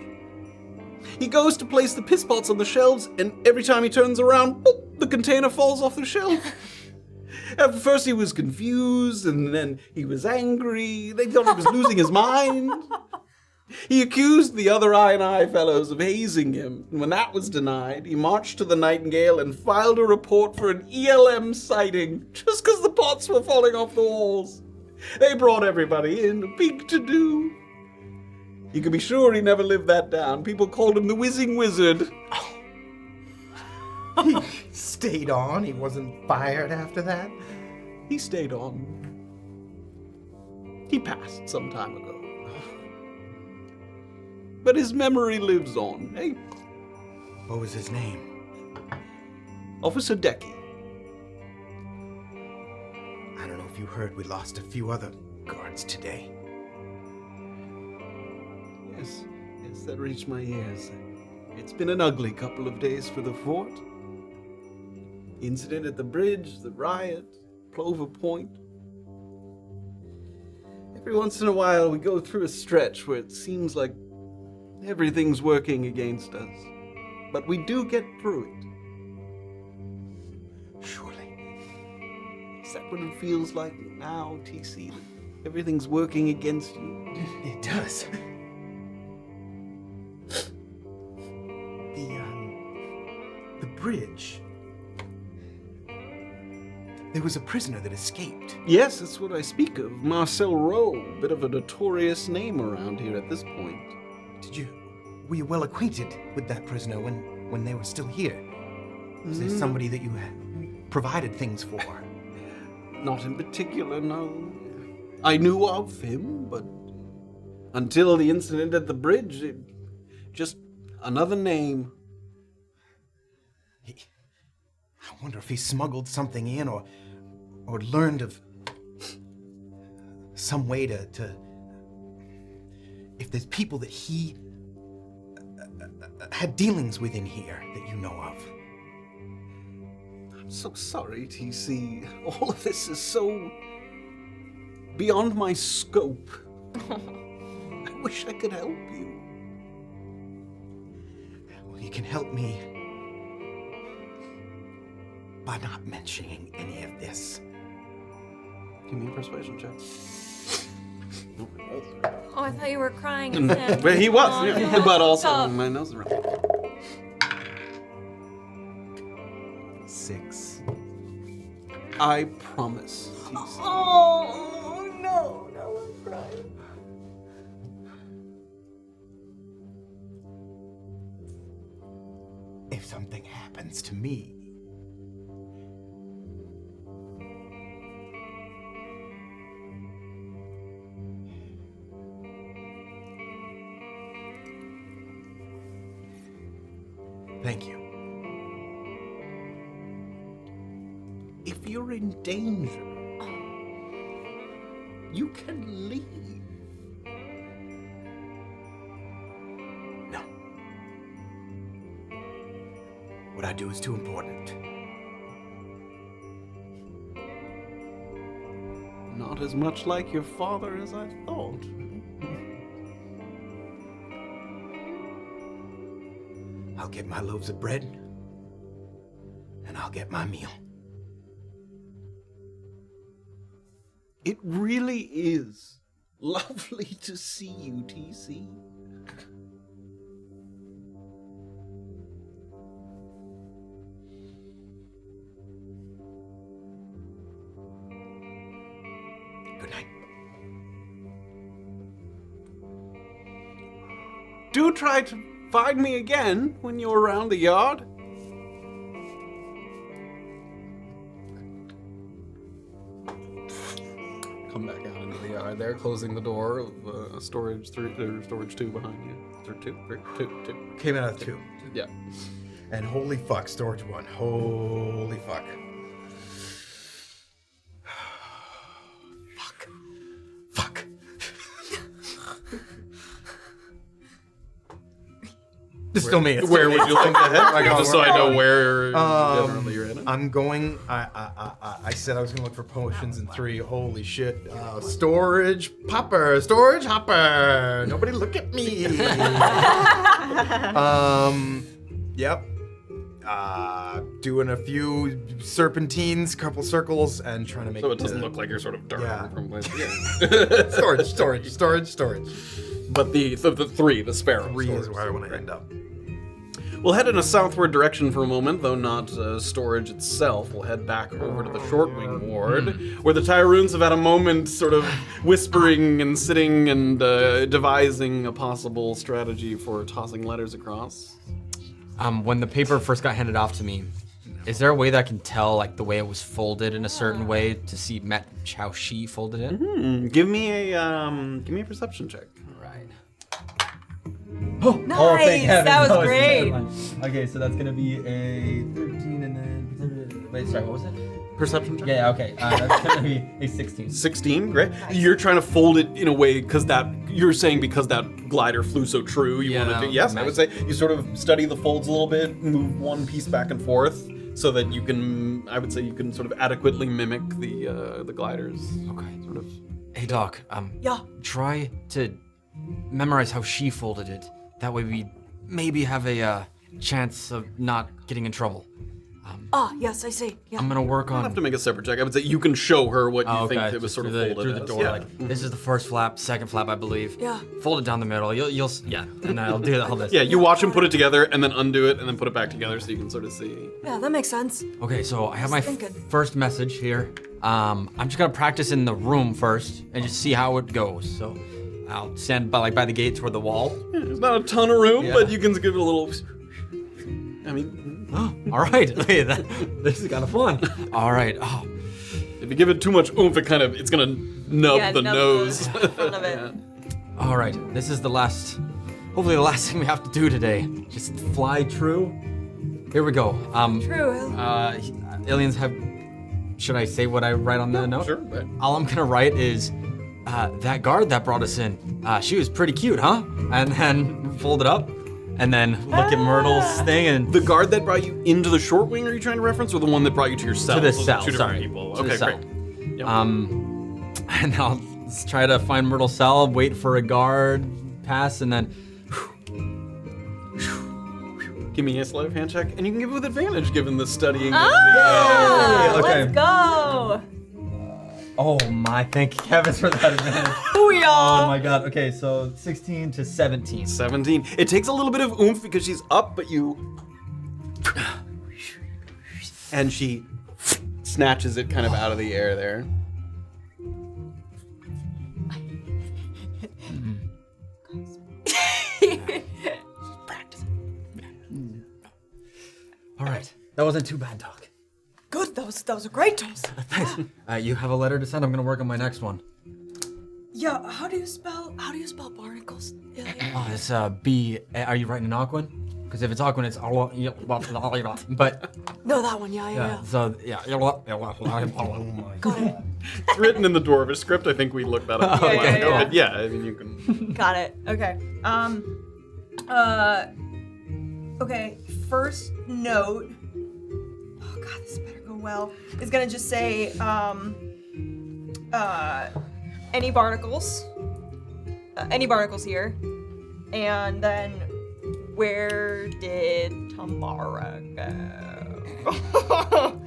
He goes to place the piss pots on the shelves, and every time he turns around, boop, the container falls off the shelf. At first he was confused, and then he was angry. They thought he was losing his mind. He accused the other I&I fellows of hazing him, and when that was denied, he marched to the Nightingale and filed a report for an ELM sighting, just because the pots were falling off the walls. They brought everybody in, a big to-do. You can be sure he never lived that down. People called him the Whizzing Wizard. He stayed on? He wasn't fired after that? He stayed on. He passed some time ago. But his memory lives on, eh? What was his name? Officer Decky. I don't know if you heard, we lost a few other guards today. Yes, that reached my ears. It's been an ugly couple of days for the fort. The incident at the bridge, the riot, Plover Point. Every once in a while we go through a stretch where it seems like everything's working against us. But we do get through it. Surely. Is that what it feels like now, TC? Everything's working against you? It does. The bridge. There was a prisoner that escaped. Yes, that's what I speak of. Marcel Rowe, bit of a notorious name around here at this point. Were you well acquainted with that prisoner when they were still here? Was there somebody that you had provided things for? Not in particular, no. I knew of him, but until the incident at the bridge, just another name. I wonder if he smuggled something in or learned of some way to if there's people that he had dealings with in here that you know of. I'm so sorry, TC. All of this is so beyond my scope. I wish I could help you. Well, you can help me by not mentioning any of this. Give me a persuasion check. Oh, I thought you were crying at him. But he was, Oh, yeah. no. But also, Stop. my nose is running. 6. I promise, TC. Oh, no, I'm crying. If something happens to me, thank you. If you're in danger, you can leave. No. What I do is too important. not as much like your father as I thought. I'll get my loaves of bread, and I'll get my meal. It really is lovely to see you, TC. Good night. Do try to find me again when you're around the yard. Come back out into the yard there, closing the door of storage 3 or storage 2 behind you. Or 2, 3, 2. Came out of 2. Yeah. And holy fuck, storage 1. Holy fuck. Fuck. It's still me. Where would you like to head? Just so I know where generally you're in. I'm going. I said I was gonna look for potions in 3. Holy shit! Storage popper, storage hopper. Nobody look at me. Yep. Doing a few serpentines, couple circles, and trying to make. So it doesn't look like you're sort of darting from place. storage. But the 3, the sparrow. 3 is where I want to end up. We'll head in a southward direction for a moment, though not storage itself. We'll head back over to the Shortwing Ward, where the Tyruns have had a moment sort of whispering and sitting and devising a possible strategy for tossing letters across. When the paper first got handed off to me, is there a way that I can tell, like, the way it was folded in a certain way to see match how she folded it? Give me a perception check. Right. Nice, thank heaven. that was No, it's great. just that one. Okay, so that's gonna be a 13 and then... Wait, sorry, what was it? Perception check? Yeah, okay. That's gonna be a 16. 16, great. You're trying to fold it in a way because you're saying because that glider flew so true, you want to do. Yes, I would say you sort of study the folds a little bit, move one piece back and forth, so that you can. I would say you can sort of adequately mimic the gliders. Okay. Sort of. Hey, Doc. Yeah. Try to memorize how she folded it. That way we maybe have a chance of not getting in trouble. Yes, I see. Yeah. I'm gonna work I'll on. have to make a separate check. I would say you can show her what you think okay. it was Just sort of through folded through the as. door. Yeah. Like, this is the first flap, second flap, I believe. Yeah. Fold it down the middle. You'll yeah, and I'll do all this. Yeah, you watch him put it together and then undo it and then put it back together so you can sort of see. Yeah, that makes sense. Okay, so I have my thinking. first message here. I'm just gonna practice in the room first and just see how it goes. So I'll stand by the gate toward the wall. There's not a ton of room, Yeah. but you can give it a little. I mean, All right. Okay, this is kind of fun. All right. Oh, if you give it too much oomph, it's gonna nub the nub nose. the front of it. all right. This is hopefully the last thing we have to do today. Just fly true. Here we go. True. Aliens have. Should I say what I write on the note? Sure. Right. All I'm gonna write is, that guard that brought us in. She was pretty cute, huh? And then fold it up, and then look at Myrtle's thing and The guard that brought you into the short wing, are you trying to reference, or the one that brought you to your cell? to the Those are cell. two different Sorry. people. To the Okay, cell. great. Yep. And I'll just try to find Myrtle's cell, wait for a guard pass, and then. Give me a sleight of hand check, and you can give it with advantage given the studying. okay. Let's go. Oh my! Thank heavens for that advantage. Booyah. Oh my god. Okay, so 16 to 17. 17. It takes a little bit of oomph because she's up, but you. And she snatches it kind of out of the air there. All right. That wasn't too bad, Doc. Good. That was a great toast. Thanks. You have a letter to send. I'm gonna work on my next one. Yeah. How do you spell barnacles? Oh, it's B. Are you writing an Aquan? Because if it's Aquan, it's but No, that one. Yeah. so yeah. Got it. It's written in the Dwarvish script. I think we looked that up. Okay, a while ago, yeah. But yeah, I mean, you can. Got it. Okay. Okay. First note. Oh God, this better go well. It's gonna just say, any barnacles. Any barnacles here. And then where did Tamara go?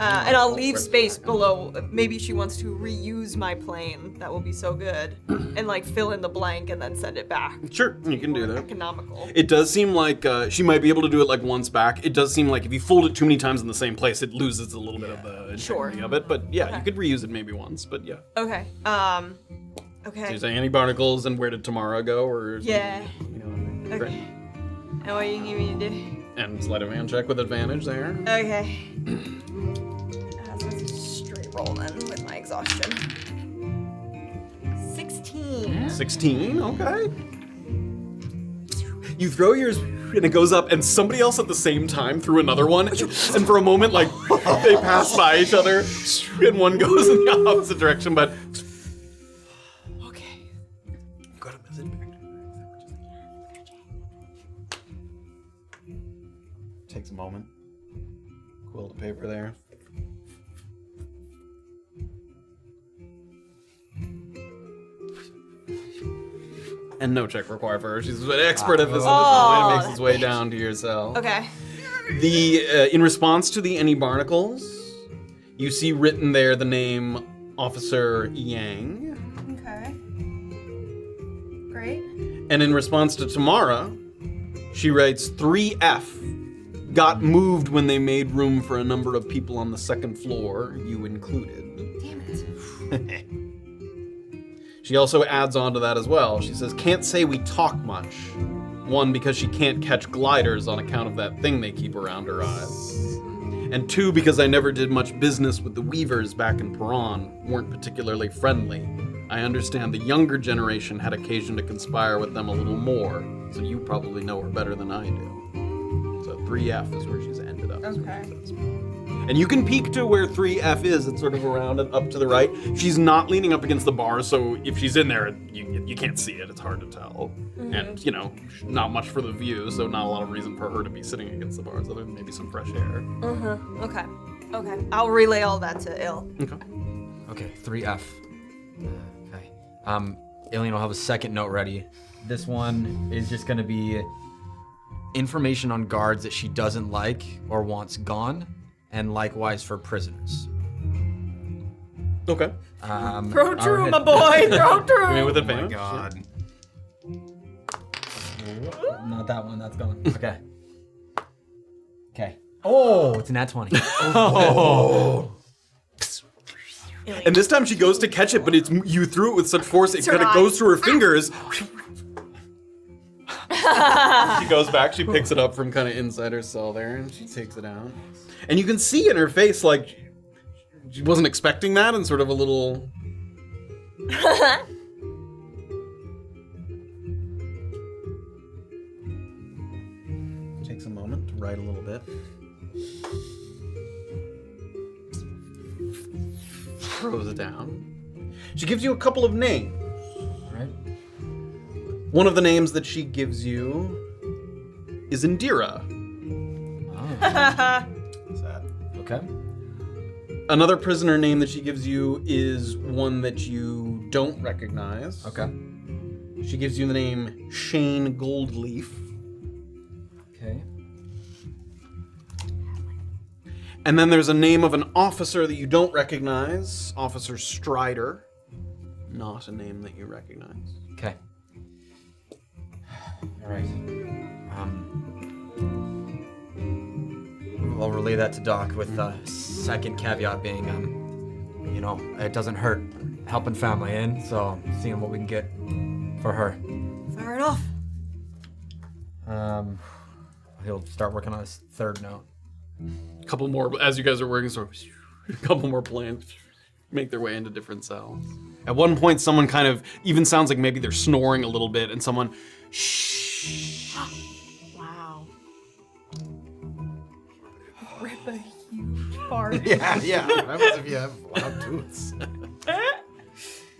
And I'll leave space below. Maybe she wants to reuse my plane. That will be so good. And like fill in the blank and then send it back. Sure, you can do that. Economical. It does seem like she might be able to do it like once back. It does seem like if you fold it too many times in the same place, it loses a little bit of the integrity of it. But yeah, you could reuse it maybe once. But yeah. Okay. Okay. So you're saying any barnacles and where did Tamara go? Or Yeah. Okay. Okay. And what you need me to do? And sleight of hand check with advantage there. Okay. So it's a straight roll then with my exhaustion. 16. 16, okay. You throw yours and it goes up and somebody else at the same time threw another one. And for a moment, like, they pass by each other and one goes in the opposite direction, but... Okay. Got a message back. Takes a moment. Quill to paper there. And no check required for her. She's an expert at this at this point. It makes its way down to your cell. Okay. In response to the any barnacles, you see written there the name Officer Yang. Okay. Great. And in response to Tamara, she writes 3F. Got moved when they made room for a number of people on the second floor, you included. Damn it. She also adds on to that as well. She says, can't say we talk much. One, because she can't catch gliders on account of that thing they keep around her eyes. And two, because I never did much business with the Weavers back in Piran, weren't particularly friendly. I understand the younger generation had occasion to conspire with them a little more, so you probably know her better than I do. So 3F is where she's ended up. Okay. And you can peek to where 3F is. It's sort of around and up to the right. She's not leaning up against the bar, so if she's in there, you can't see it. It's hard to tell. Mm-hmm. And, you know, not much for the view, so not a lot of reason for her to be sitting against the bars, other than maybe some fresh air. Okay. Okay. I'll relay all that to Ill. Okay. Okay, 3F. Okay. Illien will have a second note ready. This one is just gonna be information on guards that she doesn't like or wants gone, and likewise for prisoners. Okay. Throw true, my boy. Throw true. I mean, with Oh my advantage. god. Not that one, that's gone. Okay. Okay. Oh, it's a nat 20. Oh. And this time she goes to catch it, but it's you threw it with such force it her kind of eyes. goes through her fingers. She goes back, she picks it up from kind of inside her cell there, and she takes it out. And you can see in her face, like, she wasn't expecting that, and sort of a little... Takes a moment to write a little bit. Throws it down. She gives you a couple of names. Right. One of the names that she gives you is Indira. What's that? Okay. Another prisoner name that she gives you is one that you don't recognize. Okay. She gives you the name Shane Goldleaf. Okay. And then there's a name of an officer that you don't recognize, Officer Strider. Not a name that you recognize. Okay. All right. I'll relay that to Doc with the second caveat being, you know, it doesn't hurt helping family in, so seeing what we can get for her. Fair enough. He'll start working on his third note. A couple more, as you guys are working, sort of, a couple more plans make their way into different cells. At one point, someone kind of even sounds like maybe they're snoring a little bit, and someone, shh. Wow. Rip a huge fart. Yeah. What happens if you have loud toots?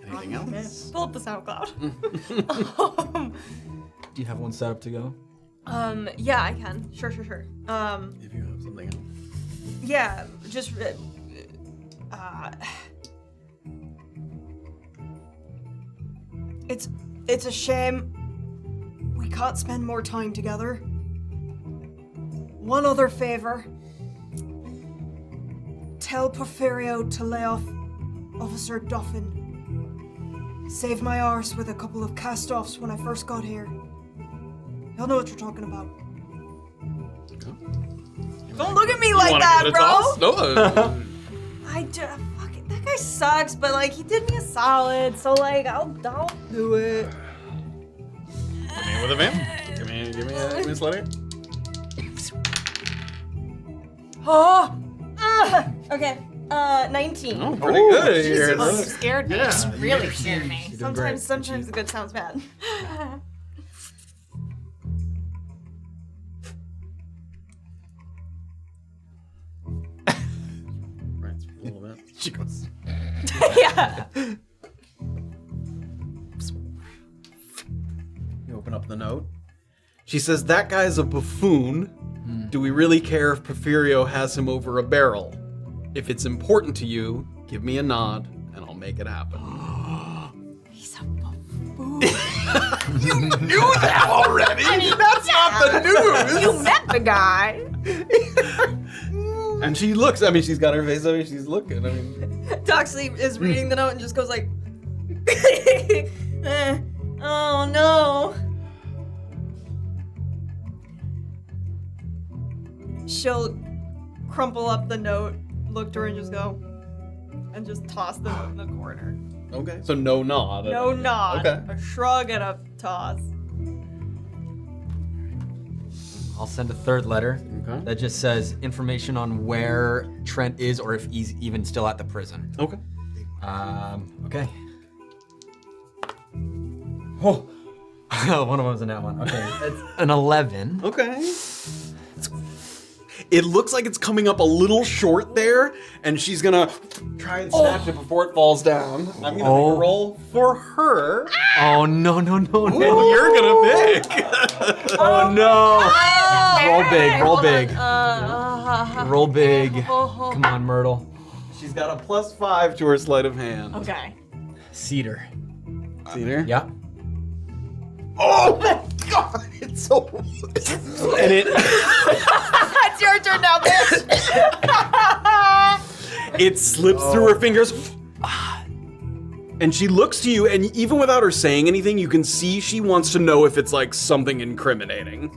Anything else? Pull up the SoundCloud. Do you have one set up to go? Yeah, I can. Sure. If you have something else. Yeah, just It's a shame we can't spend more time together. One other favor. Tell Porfirio to lay off Officer Duffin. Saved my arse with a couple of cast-offs when I first got here. Y'all know what you're talking about. Don't look at me like that, bro! No. Fucking, that guy sucks, but like he did me a solid, so like I'll do it. Hit me with a vamp. Give me a slider. Oh! Okay. 19. Oh, pretty good. Jesus, You're- you scared me. Yeah, Really scared me. Sometimes the good sounds bad. Right, it's a little bit. She goes. Yeah. You open up the note. She says, that guy's a buffoon. Do we really care if Porfirio has him over a barrel? If it's important to you, give me a nod, and I'll make it happen. He's a buffoon. You knew that already! That's not the news! You met the guy. And she looks, I mean, she's got her face, I mean, she's looking, I mean... Doxley is reading the note and just goes like, oh no. She'll crumple up the note, look to her and just go, and just toss the note in the corner. Okay. So no nod. No nod. Okay. A shrug and a toss. I'll send a third letter Okay. that just says information on where Trent is or if he's even still at the prison. Okay. Okay. Oh, one of them's a nat one. Okay, it's an 11. Okay. It looks like it's coming up a little short there, and she's gonna try and snatch it before it falls down. I'm gonna make a roll for her. Oh no no no Who no! you're gonna pick. Oh no! Roll big, roll big, roll big. Come on, Myrtle. She's got a +5 to her sleight of hand. Okay. Cedar. Cedar? Yeah. Oh my god, it's so. And it. It's your turn now, bitch. It slips through her fingers. And she looks to you, and even without her saying anything, you can see she wants to know if it's like something incriminating.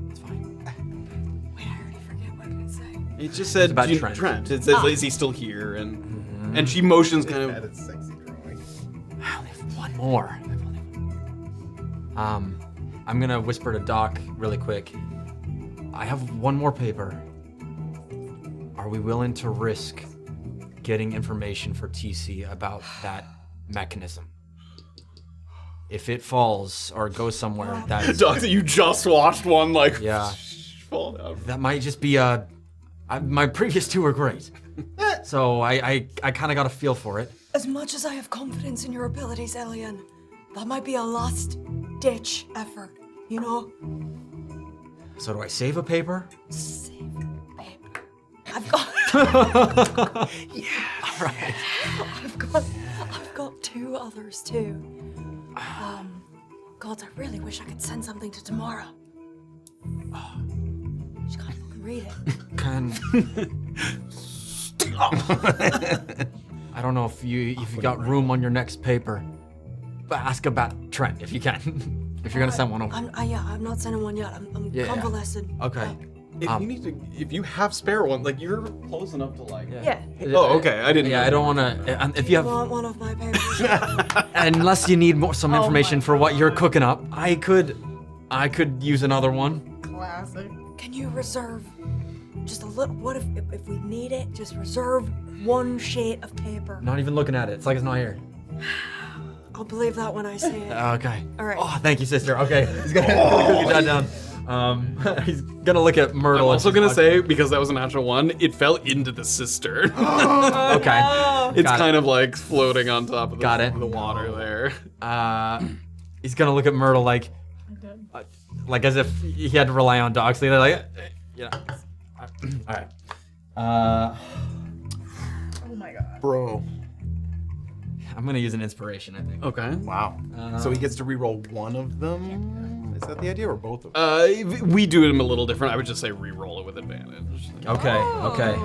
It's fine. Wait, I already forget what did it say. It just said about Trent. Trent. It says, is he still here? And she motions kind of. It's sexy drawing. I only have one more. I'm gonna whisper to Doc really quick. I have one more paper. Are we willing to risk getting information for TC about that mechanism? If it falls or goes somewhere, that's Doctor, you just watched one like yeah. fall down. That might just be my previous two were great, so I kind of got a feel for it. As much as I have confidence in your abilities, Illien, that might be a last-ditch effort, you know? So do I save a paper? Save paper. I've got... Yeah. All right. I've got two others, too. God, I really wish I could send something to Tamara. She can't fucking read it. Can I don't know if you got room on your next paper, but ask about Trent if you can. If you're gonna send one over. I'm not sending one yet. I'm Yeah. convalescent. Okay. If you have spare one, like you're close enough to like. Yeah. Oh, okay. I didn't. Yeah, I don't want to. If you have, Want one of my papers? unless you need some Oh information my for what you're God. cooking up, I could use another one. Classic. Can you reserve just a little? What if we need it? Just reserve one sheet of paper. Not even looking at it. It's like it's not here. I'll believe that when I see it. Okay. All right. Oh, thank you, sister. Okay. He's gonna get that down. He's gonna look at Myrtle. I'm and also she's gonna like- say, because that was a natural one, it fell into the cistern. Okay. It's Got it. kind of like floating on top of Got it. the water there. He's gonna look at Myrtle like as if he had to rely on Doxley. They're like, yeah. All right. Oh my god. Bro. I'm gonna use an inspiration, I think. Okay. Wow. So he gets to re-roll one of them? Is that the idea, or both of them? We do them a little different. I would just say re-roll it with advantage. Okay, okay.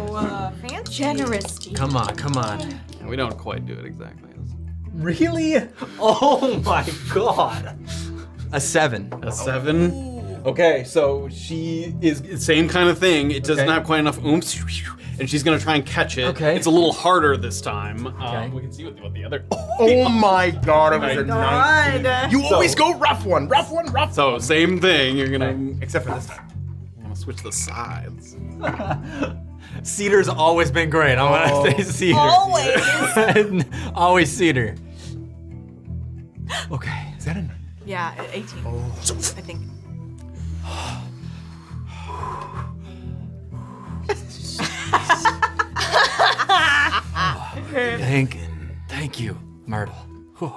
Fancy. Generous. Come on. We don't quite do it exactly. Really? Oh my god. A 7. A 7. Okay, so she is same kind of thing. It doesn't have quite enough oomph, and she's gonna try and catch it. Okay. It's a little harder this time. Okay. We can see what the other. Oh my god, it was a 19. You always go rough one. So same thing. You're gonna Except for this time. I'm gonna switch the sides. Cedar's always been great. I want to say Cedar. Always. Always Cedar. Okay. Is that a 9? Yeah, 18. I think. Thank you, Myrtle. Whew.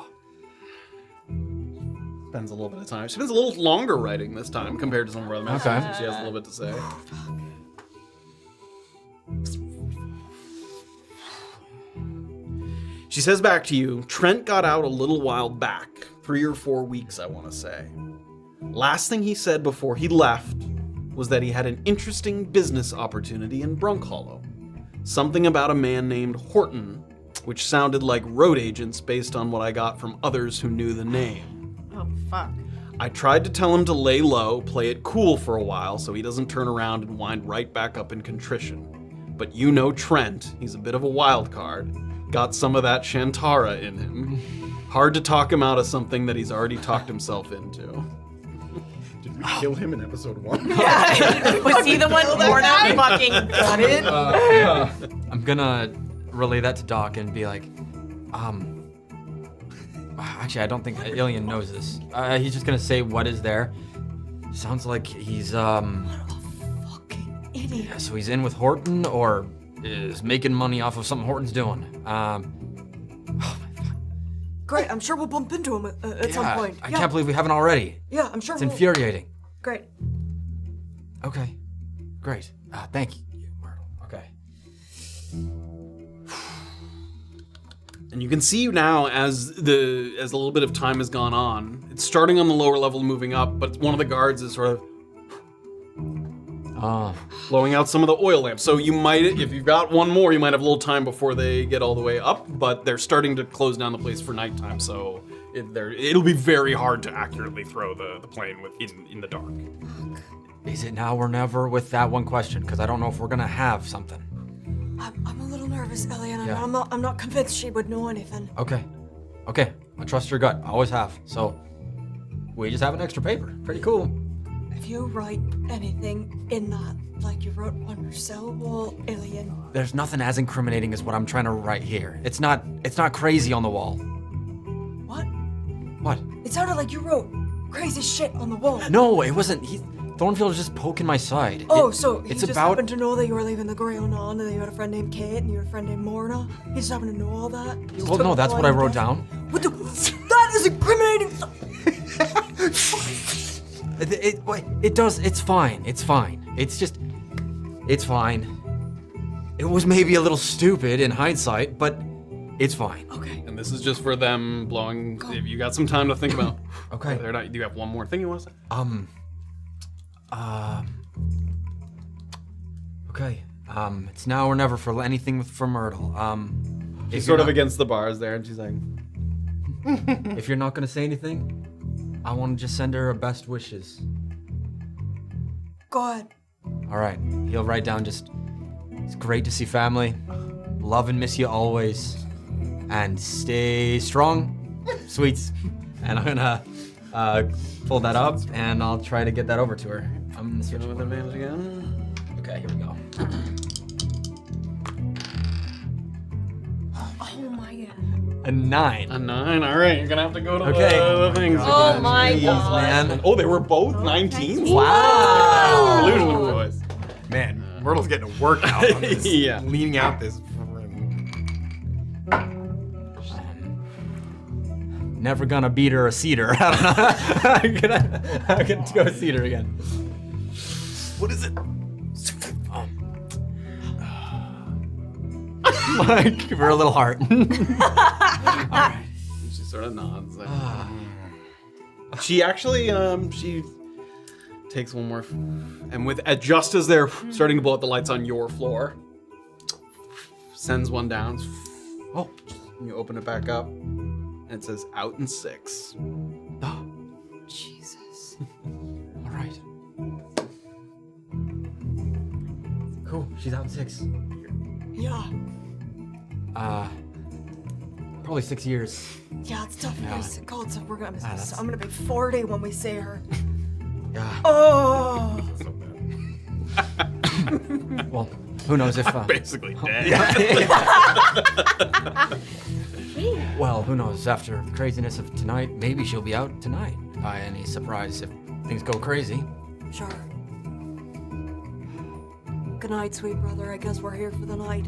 Spends a little bit of time. She spends a little longer writing this time compared to some of our other masters. Okay. She has a little bit to say. She says back to you, Trent got out a little while back, 3 or 4 weeks, I want to say. Last thing he said before he left was that he had an interesting business opportunity in Brunkhollow. Something about a man named Horton, which sounded like road agents based on what I got from others who knew the name. Oh, fuck. I tried to tell him to lay low, play it cool for a while so he doesn't turn around and wind right back up in contrition. But you know Trent, he's a bit of a wild card. Got some of that Shantara in him. Hard to talk him out of something that he's already talked himself into. Did we kill him in episode 1? Was he the one born out fucking gutted? I'm gonna relay that to Doc and be like, actually, I don't think Illien knows this. He's just gonna say what is there. Sounds like he's, Fucking idiot. yeah, so he's in with Horton or is making money off of something Horton's doing. Great, I'm sure we'll bump into him at some point. I can't believe we haven't already. Yeah, I'm sure It's we'll. infuriating. Great. Okay, great. Thank you, Myrtle. Okay. And you can see now as a little bit of time has gone on, it's starting on the lower level, moving up, but one of the guards is sort of blowing out some of the oil lamps. So you might, if you've got one more, you might have a little time before they get all the way up, but they're starting to close down the place for nighttime, so it'll be very hard to accurately throw the plane in the dark. Is it now or never with that one question? Because I don't know if we're gonna have something. I'm a little nervous, Illien. Yeah. I'm not convinced she would know anything. Okay, I trust your gut. I always have. So we just have an extra paper. Pretty cool. If you write anything in that, like you wrote on your cell wall, Illien. There's nothing as incriminating as what I'm trying to write here. It's not crazy on the wall. What? What? It sounded like you wrote crazy shit on the wall. No, it wasn't. Thornfield was just poking my side. Oh, so he it's just about happened to know that you were leaving the Grail on, and that you had a friend named Kate, and you had a friend named Morna. He just happened to know all that. He just Well, took no, a that's what I blind wrote guess. down. What the? That is incriminating. It does. It's fine. It's fine. It's just. It's fine. It was maybe a little stupid in hindsight, but it's fine. Okay. And this is just for them blowing. If you got some time to think about. Okay. They're not. Do you have one more thing you want to say? Okay. It's now or never for anything for Myrtle. She's sort of against the bars there, and she's like, If you're not gonna say anything, I want to just send her a best wishes. Go ahead. All right. He'll write down just. It's great to see family. Love and miss you always. And stay strong, sweets. And I'm gonna pull that up, and I'll try to get that over to her. I'm gonna switch with advantage again. Okay, here we go. Oh my god. A 9. A 9. All right, you're gonna have to go to Okay. the things. Oh again. my Jeez, god. man. Oh, they were both 19s. Wow. Illusion of voice. Man, Myrtle's getting a workout on this. Yeah. Leaning out this. Never gonna beat her a cedar. I don't know. I'm gonna go cedar again. What is it? Like, give her a little heart. She sort of nods. Like, she actually, she takes one more, and with just as they're starting to blow out the lights on your floor, sends one down. Oh, you open it back up, and it says out in 6. Oh, Jesus. All right. Cool. She's out in 6. Yeah. Probably 6 years. Yeah, it's tough. Yeah. God, so we're gonna. that's- I'm gonna be 40 when we see her. Yeah. Oh. Well, who knows if. Basically dead. Well, who knows? After the craziness of tonight, maybe she'll be out tonight. By any surprise, if things go crazy. Sure. Good night, sweet brother. I guess we're here for the night.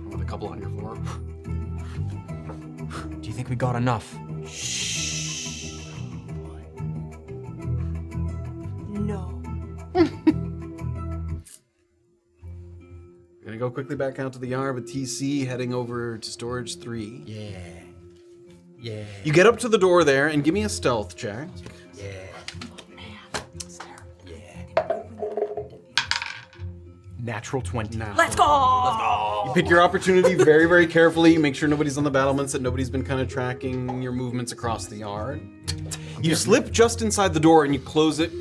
With a couple on your floor. Do you think we got enough? No. Gonna go quickly back out to the yard with TC, heading over to storage 3. Yeah. You get up to the door there and give me a stealth check. Yeah. Natural 20. Let's go. You pick your opportunity very, very carefully. Make sure nobody's on the battlements, that nobody's been kind of tracking your movements across the yard. You slip just inside the door and you close it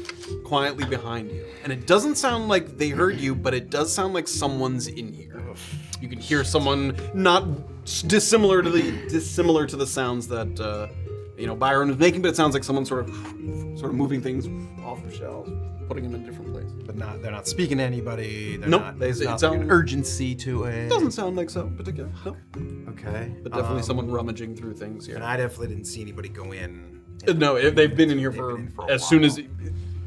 quietly behind you. And it doesn't sound like they heard you, but it does sound like someone's in here. You can hear someone not dissimilar to the sounds that Byron was making, but it sounds like someone sort of moving things off the shelves, putting them in different places. But they're not speaking to anybody. There's not sounds- an urgency to it. Doesn't sound like so, particularly. No. Okay. But definitely someone rummaging through things here. And I definitely didn't see anybody go in. No, they've been in here for a as while. soon as,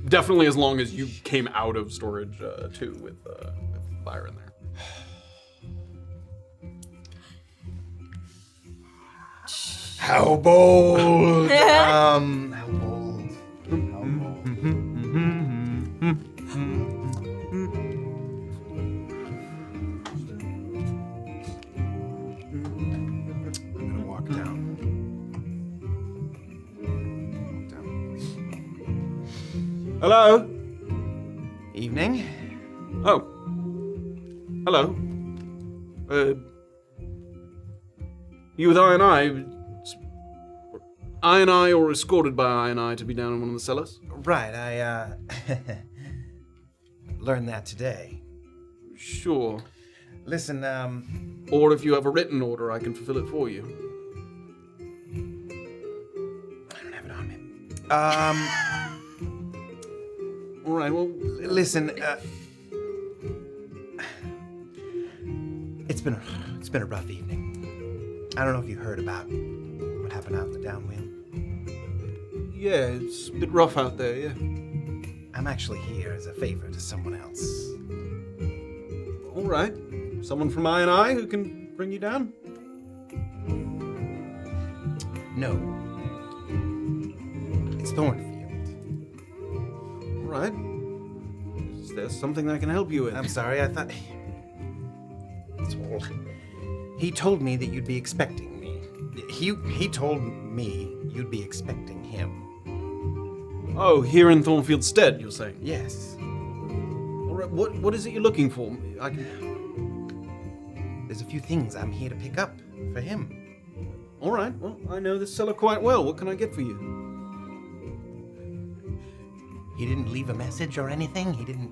definitely as long as you came out of storage 2 with Byron there. How bold! How bold. I'm gonna walk down. Hello? Evening. Oh. Hello. You with I&I? I&I or escorted by I&I to be down in one of the cellars? Right, I learned that today. Sure. Listen, Or if you have a written order, I can fulfill it for you. I don't have it on me. All right, well... Listen, it's been a rough evening. I don't know if you heard about what happened out in the downwind. Yeah, it's a bit rough out there, yeah. I'm actually here as a favor to someone else. All right. Someone from I&I who can bring you down? No. It's Thornfield. All right. Is there something that I can help you with? I'm sorry, I thought... It's all... He told me that you'd be expecting me. He told me you'd be expecting him. Oh, here in Thornfield Stead, you're saying? Yes. All right, what is it you're looking for? There's a few things I'm here to pick up for him. All right, well, I know this cellar quite well. What can I get for you? He didn't leave a message or anything? He didn't...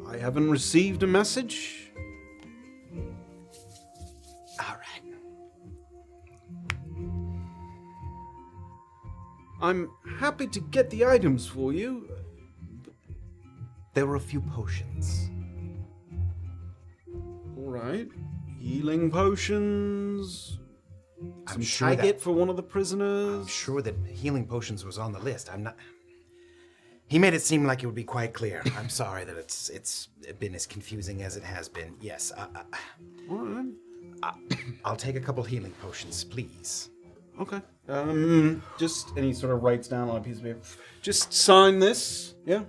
I haven't received a message. All right. I'm happy to get the items for you. There were a few potions. All right. Healing potions. I'm Some sure agate that- for one of the prisoners. I'm sure that healing potions was on the list. I'm not... He made it seem like it would be quite clear. I'm sorry that it's been as confusing as it has been. Yes, All right. I'll take a couple healing potions, please. Okay. And he sort of writes down on a piece of paper. Just sign this. Yeah.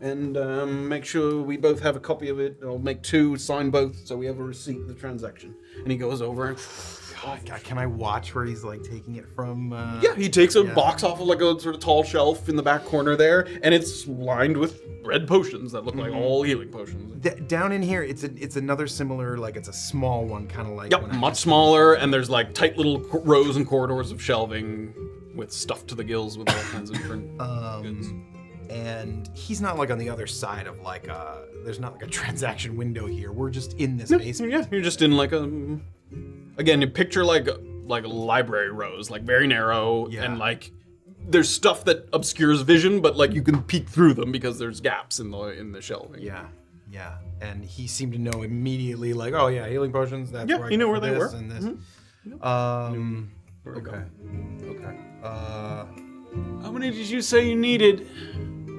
And make sure we both have a copy of it. I'll make 2, sign both, so we have a receipt of the transaction. And he goes over and... Can I watch where he's like taking it from? Yeah, he takes a box off of like a sort of tall shelf in the back corner there, and it's lined with red potions that look like all healing potions. Down in here, it's another similar, like it's a small one, kind of like. Yep, much smaller, and there's like tight little rows and corridors of shelving with stuff to the gills with all kinds of different goods. And he's not like on the other side of like there's not like a transaction window here. We're just in this basement. Yeah, you're just in like a. Again, you picture like library rows, like very narrow, and like there's stuff that obscures vision, but like you can peek through them because there's gaps in the shelving. Yeah. And he seemed to know immediately, like, oh yeah, healing potions. That's Yeah, where I he knew go where for they this were. And this. Okay. How many did you say you needed?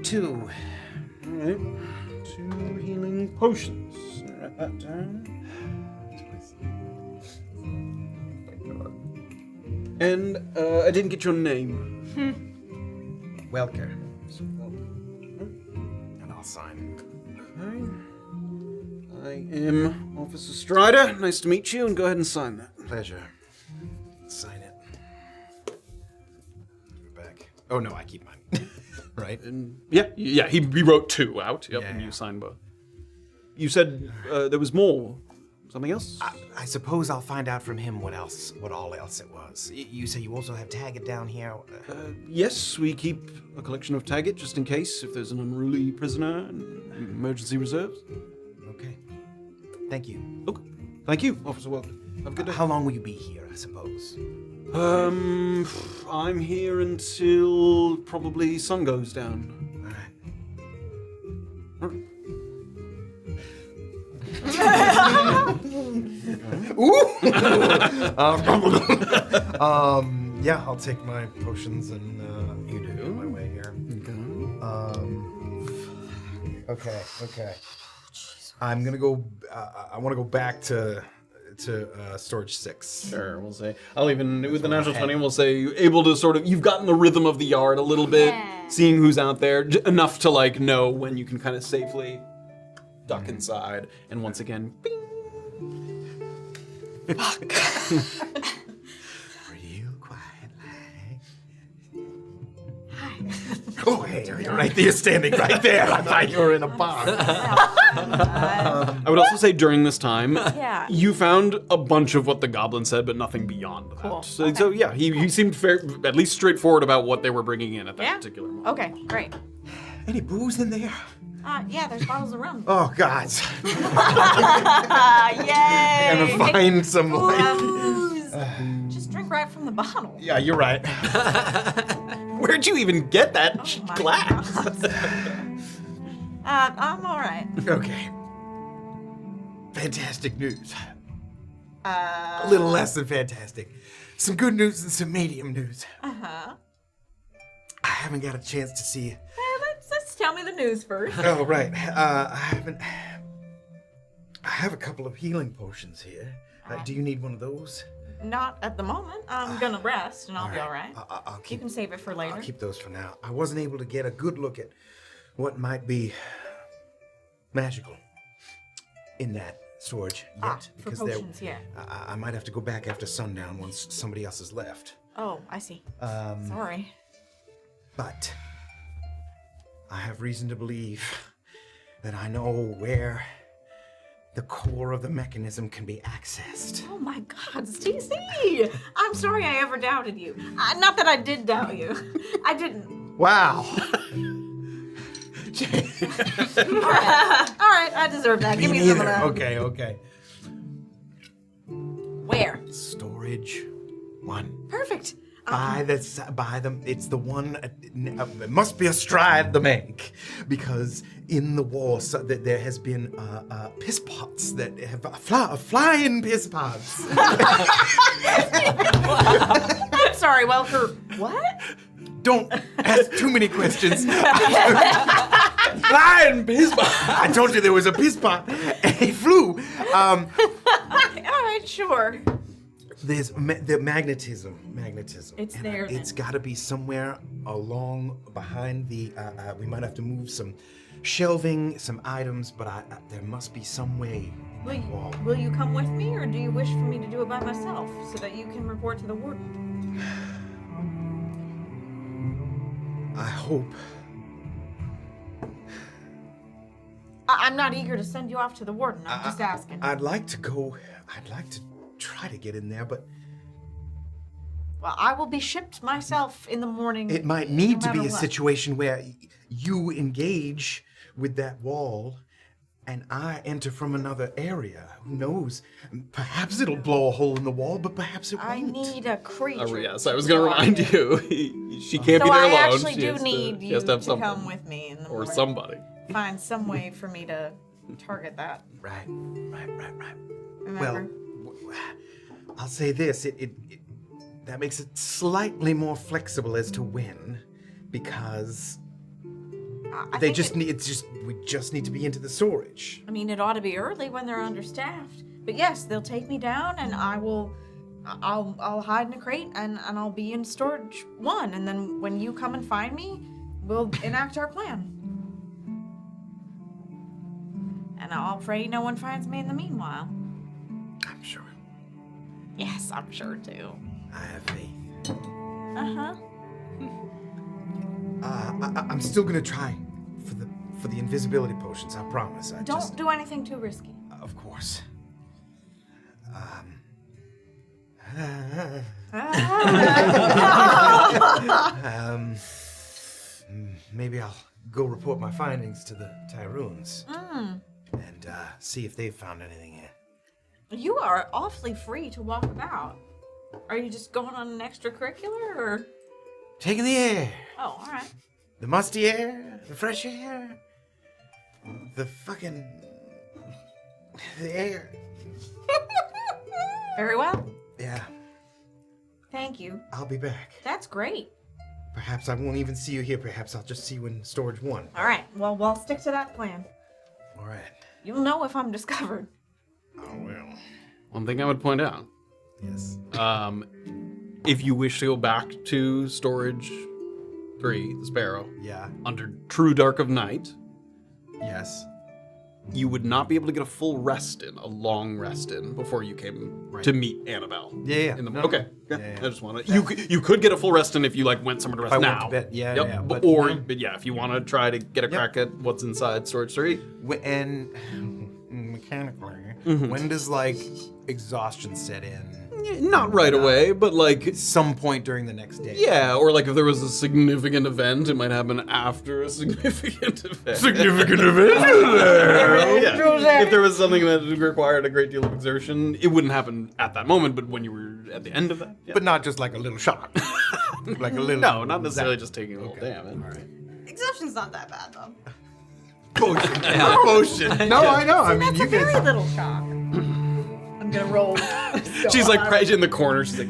2. All right. 2 healing potions. Write that down. And I didn't get your name. Welker. And I'll sign. Okay. I am Officer Strider. Nice to meet you, and go ahead and sign that. Pleasure. Sign it. Back. Oh no, I keep mine. Right? And yeah, he wrote 2 out. Yep, Yeah, and yeah. you signed both. You said there was more. Something else? I suppose I'll find out from him what all else it was. You say you also have Taggart down here? Yes, we keep a collection of Taggart just in case if there's an unruly prisoner and emergency reserves. Okay. Thank you. Okay. Thank you, Officer Welker. Have a good day. How long will you be here, I suppose? I'm here until probably sun goes down. All right. Yeah, I'll take my potions and you do my way here. Okay. I'm gonna go. I want to go back to storage 6. Sure, we'll say. I'll even with the natural 20, we'll say able to sort of. You've gotten the rhythm of the yard a little bit, seeing who's out there enough to like know when you can kind of safely duck inside. And once again, bing. Real quiet, Oh, hey, you're right there, standing right there. I thought you were in a bar. I would also say during this time, Yeah. you found a bunch of what the goblin said, but nothing beyond that. Cool. So yeah, he seemed at least straightforward about what they were bringing in at that Yeah. particular moment. Okay, great. Any booze in there? Yeah, there's bottles of rum. Oh, God. Yay! I'm gonna find some. Booze. Just drink right from the bottle. Yeah, you're right. Where'd you even get that my glass? I'm all right. Okay. Fantastic news. A little less than fantastic. Some good news and some medium news. Uh-huh. I haven't got a chance to see. Let's tell me the news first. Oh, right. I have a couple of healing potions here. Do you need one of those? Not at the moment. I'm gonna rest and I'll be all right. I'll You keep. can save it for later. I'll keep those for now. I wasn't able to get a good look at what might be magical in that storage yet. For potions, yeah. I might have to go back after sundown once somebody else has left. Oh, I see. Sorry. But I have reason to believe that I know where the core of the mechanism can be accessed. Oh my God, Stacey! I'm sorry I ever doubted you. Not that I did doubt you. I didn't. Wow. All right, I deserve that. Give me some of that. Okay. Where? Storage 1. Perfect. By them. It's the one. It must be a stride to make, because in the war that there has been piss pots that have flying piss pots. I'm sorry, Welker. What? Don't ask too many questions. Flying piss pot. I told you there was a piss pot, and he flew. All right, sure. There's the magnetism. It's and there, It's got to be somewhere along behind the. We might have to move some shelving, some items, but there must be some way. Will you come with me, or do you wish for me to do it by myself so that you can report to the warden? I hope. I'm not eager to send you off to the warden. I'm just asking. I'd like to go. I'd like to try to get in there, but Well, I will be shipped myself in the morning. it might need no to be matter a what. situation where you engage with that wall and I enter from another area. Who knows? Perhaps it'll blow a hole in the wall, but perhaps it won't. I need a creature. Yes, I was going to remind you. She can't So be there I alone. actually She do has need she you has to have to something. come with me in the Or morning. somebody. Find some way for me to target that. Right. Remember? Well, I'll say this: that makes it slightly more flexible as to when, because I they think just need. We just need to be into the storage. I mean, it ought to be early when they're understaffed. But yes, they'll take me down, and I'll hide in a crate, and I'll be in storage 1. And then when you come and find me, we'll enact our plan. And I'll pray no one finds me in the meanwhile. I'm sure. Yes, I'm sure too. I have faith. Uh-huh. I'm still gonna try for the invisibility potions. I promise. Don't do anything too risky. Of course. Maybe I'll go report my findings to the Tyruns and see if they've found anything yet. You are awfully free to walk about. Are you just going on an extracurricular, or? Taking the air, Oh, all right. the musty air, the fresh air, the air. Very well. Yeah, Thank you. I'll be back. That's great. Perhaps I won't even see you here. Perhaps I'll just see you in storage 1. All right. Well, we'll stick to that plan. All right. You'll know if I'm discovered. I will. One thing I would point out. Yes. If you wish to go back to storage 3, the Sparrow, Yeah. under true dark of night, Yes. you would not be able to get a full rest in, a long rest in, before you came to meet Annabel. Yeah. In the, No, okay. yeah, Yeah. yeah. I just want to. You could get a full rest in if you went somewhere to rest I now. went to bed, yeah, Yep. yeah, But but- yeah, if you want to try to get a crack at what's inside storage 3, And mechanically, when does exhaustion set in? not right away, but Some point during the next day. yeah, or if there was a significant event, it might happen after a significant event. Significant event? Yeah. If there was something that required a great deal of exertion, it wouldn't happen at that moment, but when you were at the end of that. Yeah. But not just a little shock. Like a little. No, not necessarily just taking a little damage. All right. Exhaustion's not that bad, though. Potion. Potion. No, I know. I mean, That's you a very can. little shock. I'm gonna roll. She's crouched in the corner. She's like,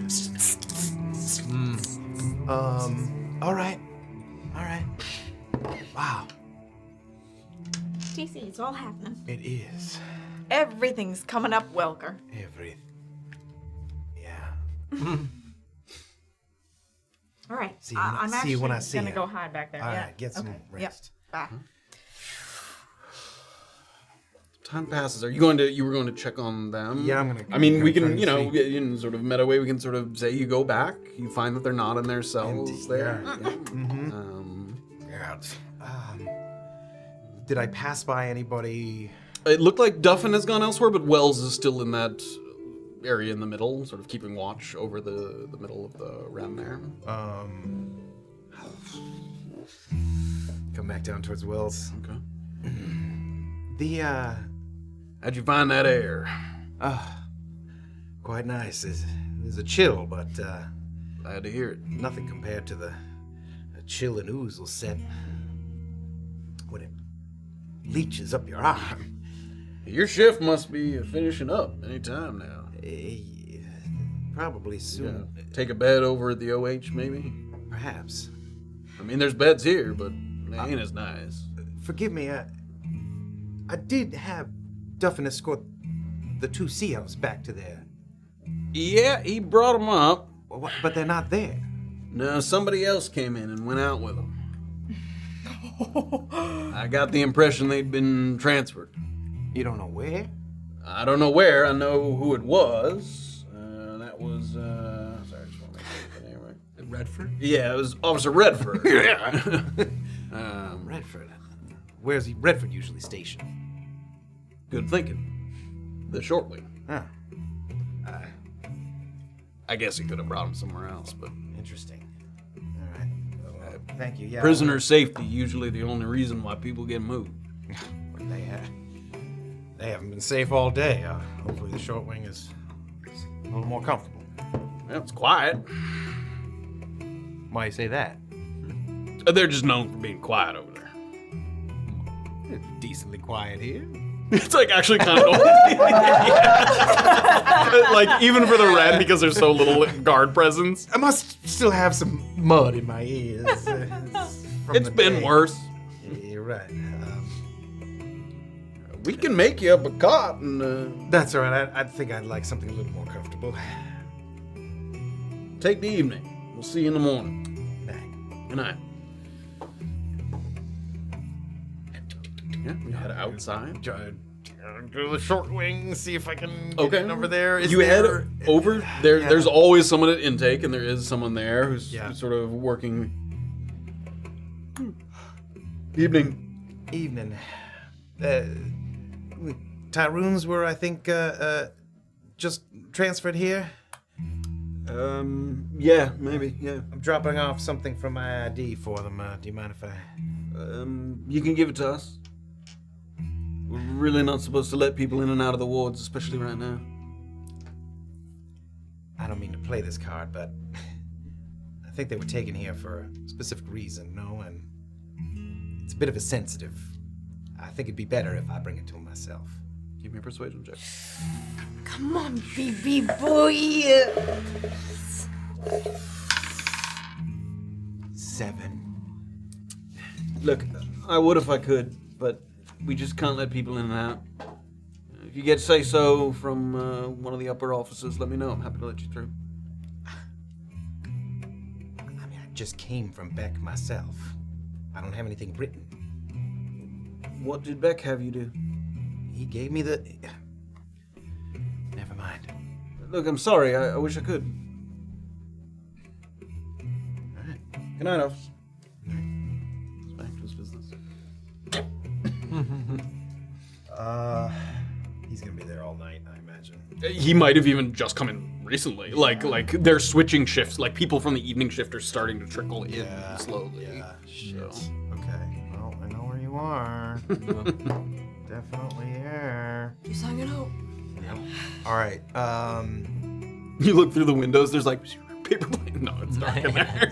All right. Wow. TC, it's all happening. It is Everything's coming up, Welker. everything. Yeah. All right. See you when I- I'm see actually you when I see gonna you. go hide back there. All yeah. right, get some Okay. rest. Yep. Bye. time passes. Are you going to? You were going to check on them? Yeah, I'm gonna. I mean, we try can, to you know, see. in sort of meta way, we can sort of say you go back, you find that they're not in their cells Empty, there. yeah. Yeah. Mm-hmm. Did I pass by anybody? It looked like Duffin has gone elsewhere, but Wells is still in that area in the middle, sort of keeping watch over the middle of the ren there. Come back down towards Wells. Okay. How'd you find that air? Quite nice. There's a chill, but glad to hear it. Nothing compared to the chill and ooze will set when it leeches up your arm. Your shift must be finishing up any time now. Probably soon. Yeah. Take a bed over at the OH, maybe? Perhaps. I mean, there's beds here, but they ain't as nice. Forgive me, I did have Duffin escort the two sea elves back to there. Yeah, he brought them up. But they're not there. No, somebody else came in and went out with them. I got the impression they'd been transferred. You don't know where? I don't know where. I know who it was. That was, sorry, I just want to make sure the name right. Redford? Yeah, it was Officer Redford. Yeah. Redford. Where's Redford usually stationed? Good thinking. The short wing. Huh. I guess he could have brought him somewhere else, but Interesting. All right. Well, thank you. Yeah. prisoner safety usually the only reason why people get moved. They haven't been safe all day. Hopefully the short wing is a little more comfortable. Well, it's quiet. Why you say that? They're just known for being quiet over there. It's decently quiet here. It's like actually kind of like even for the red because there's so little guard presence. I must still have some mud in my ears. It's been worse. Yeah, you're right. We can make you up a cot and That's all right. I think I'd like something a little more comfortable. take the evening. We'll see you in the morning. Good night. Yeah, we head outside. Go to the short wing, see if I can get Okay. in over there. You head over there. Yeah. There's always someone at intake, and there is someone there who's Yeah. sort of working. Evening. Evening. Tyrun's were, I think, just transferred here. Yeah, maybe. Yeah. I'm dropping off something from my ID for them. Do you mind if I? You can give it to us. We're really not supposed to let people in and out of the wards, especially right now. I don't mean to play this card, but I think they were taken here for a specific reason, no? And it's a bit of a sensitive. I think it'd be better if I bring it to him myself. Give me a persuasion check. Come on, baby boy. 7. Look, I would if I could, but we just can't let people in and out. If you get say-so from one of the upper officers, let me know. I'm happy to let you through. I mean, I just came from Beck myself. I don't have anything written. What did Beck have you do? He gave me the... Never mind. Look, I'm sorry. I wish I could. All right. Good night, officer. It's back to his business. He's gonna be there all night, I imagine. He might have even just come in recently. Like they're switching shifts. Like people from the evening shift are starting to trickle in slowly. Yeah, shit. So. Okay. Well, I know where you are. Definitely here. Just hanging out. Yep. All right. You look through the windows. There's like paper plane. No, it's dark in there.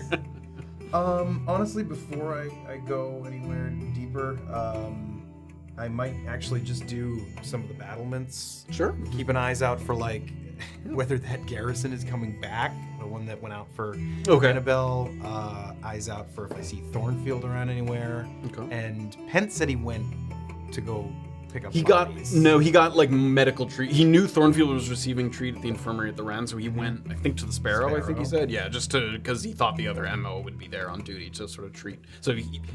Honestly, before I go anywhere deeper, I might actually just do some of the battlements. Sure. Keep an eyes out for like whether that garrison is coming back. The one that went out for Annabel. Eyes out for if I see Thornfield around anywhere. Okay. And Pence said he went to go pick up. He bodies. got like medical treat. He knew Thornfield was receiving treat at the infirmary at the Ren, so he went, I think, to the Sparrow. I think he said, yeah, just to because he thought the other MO would be there on duty to sort of treat. So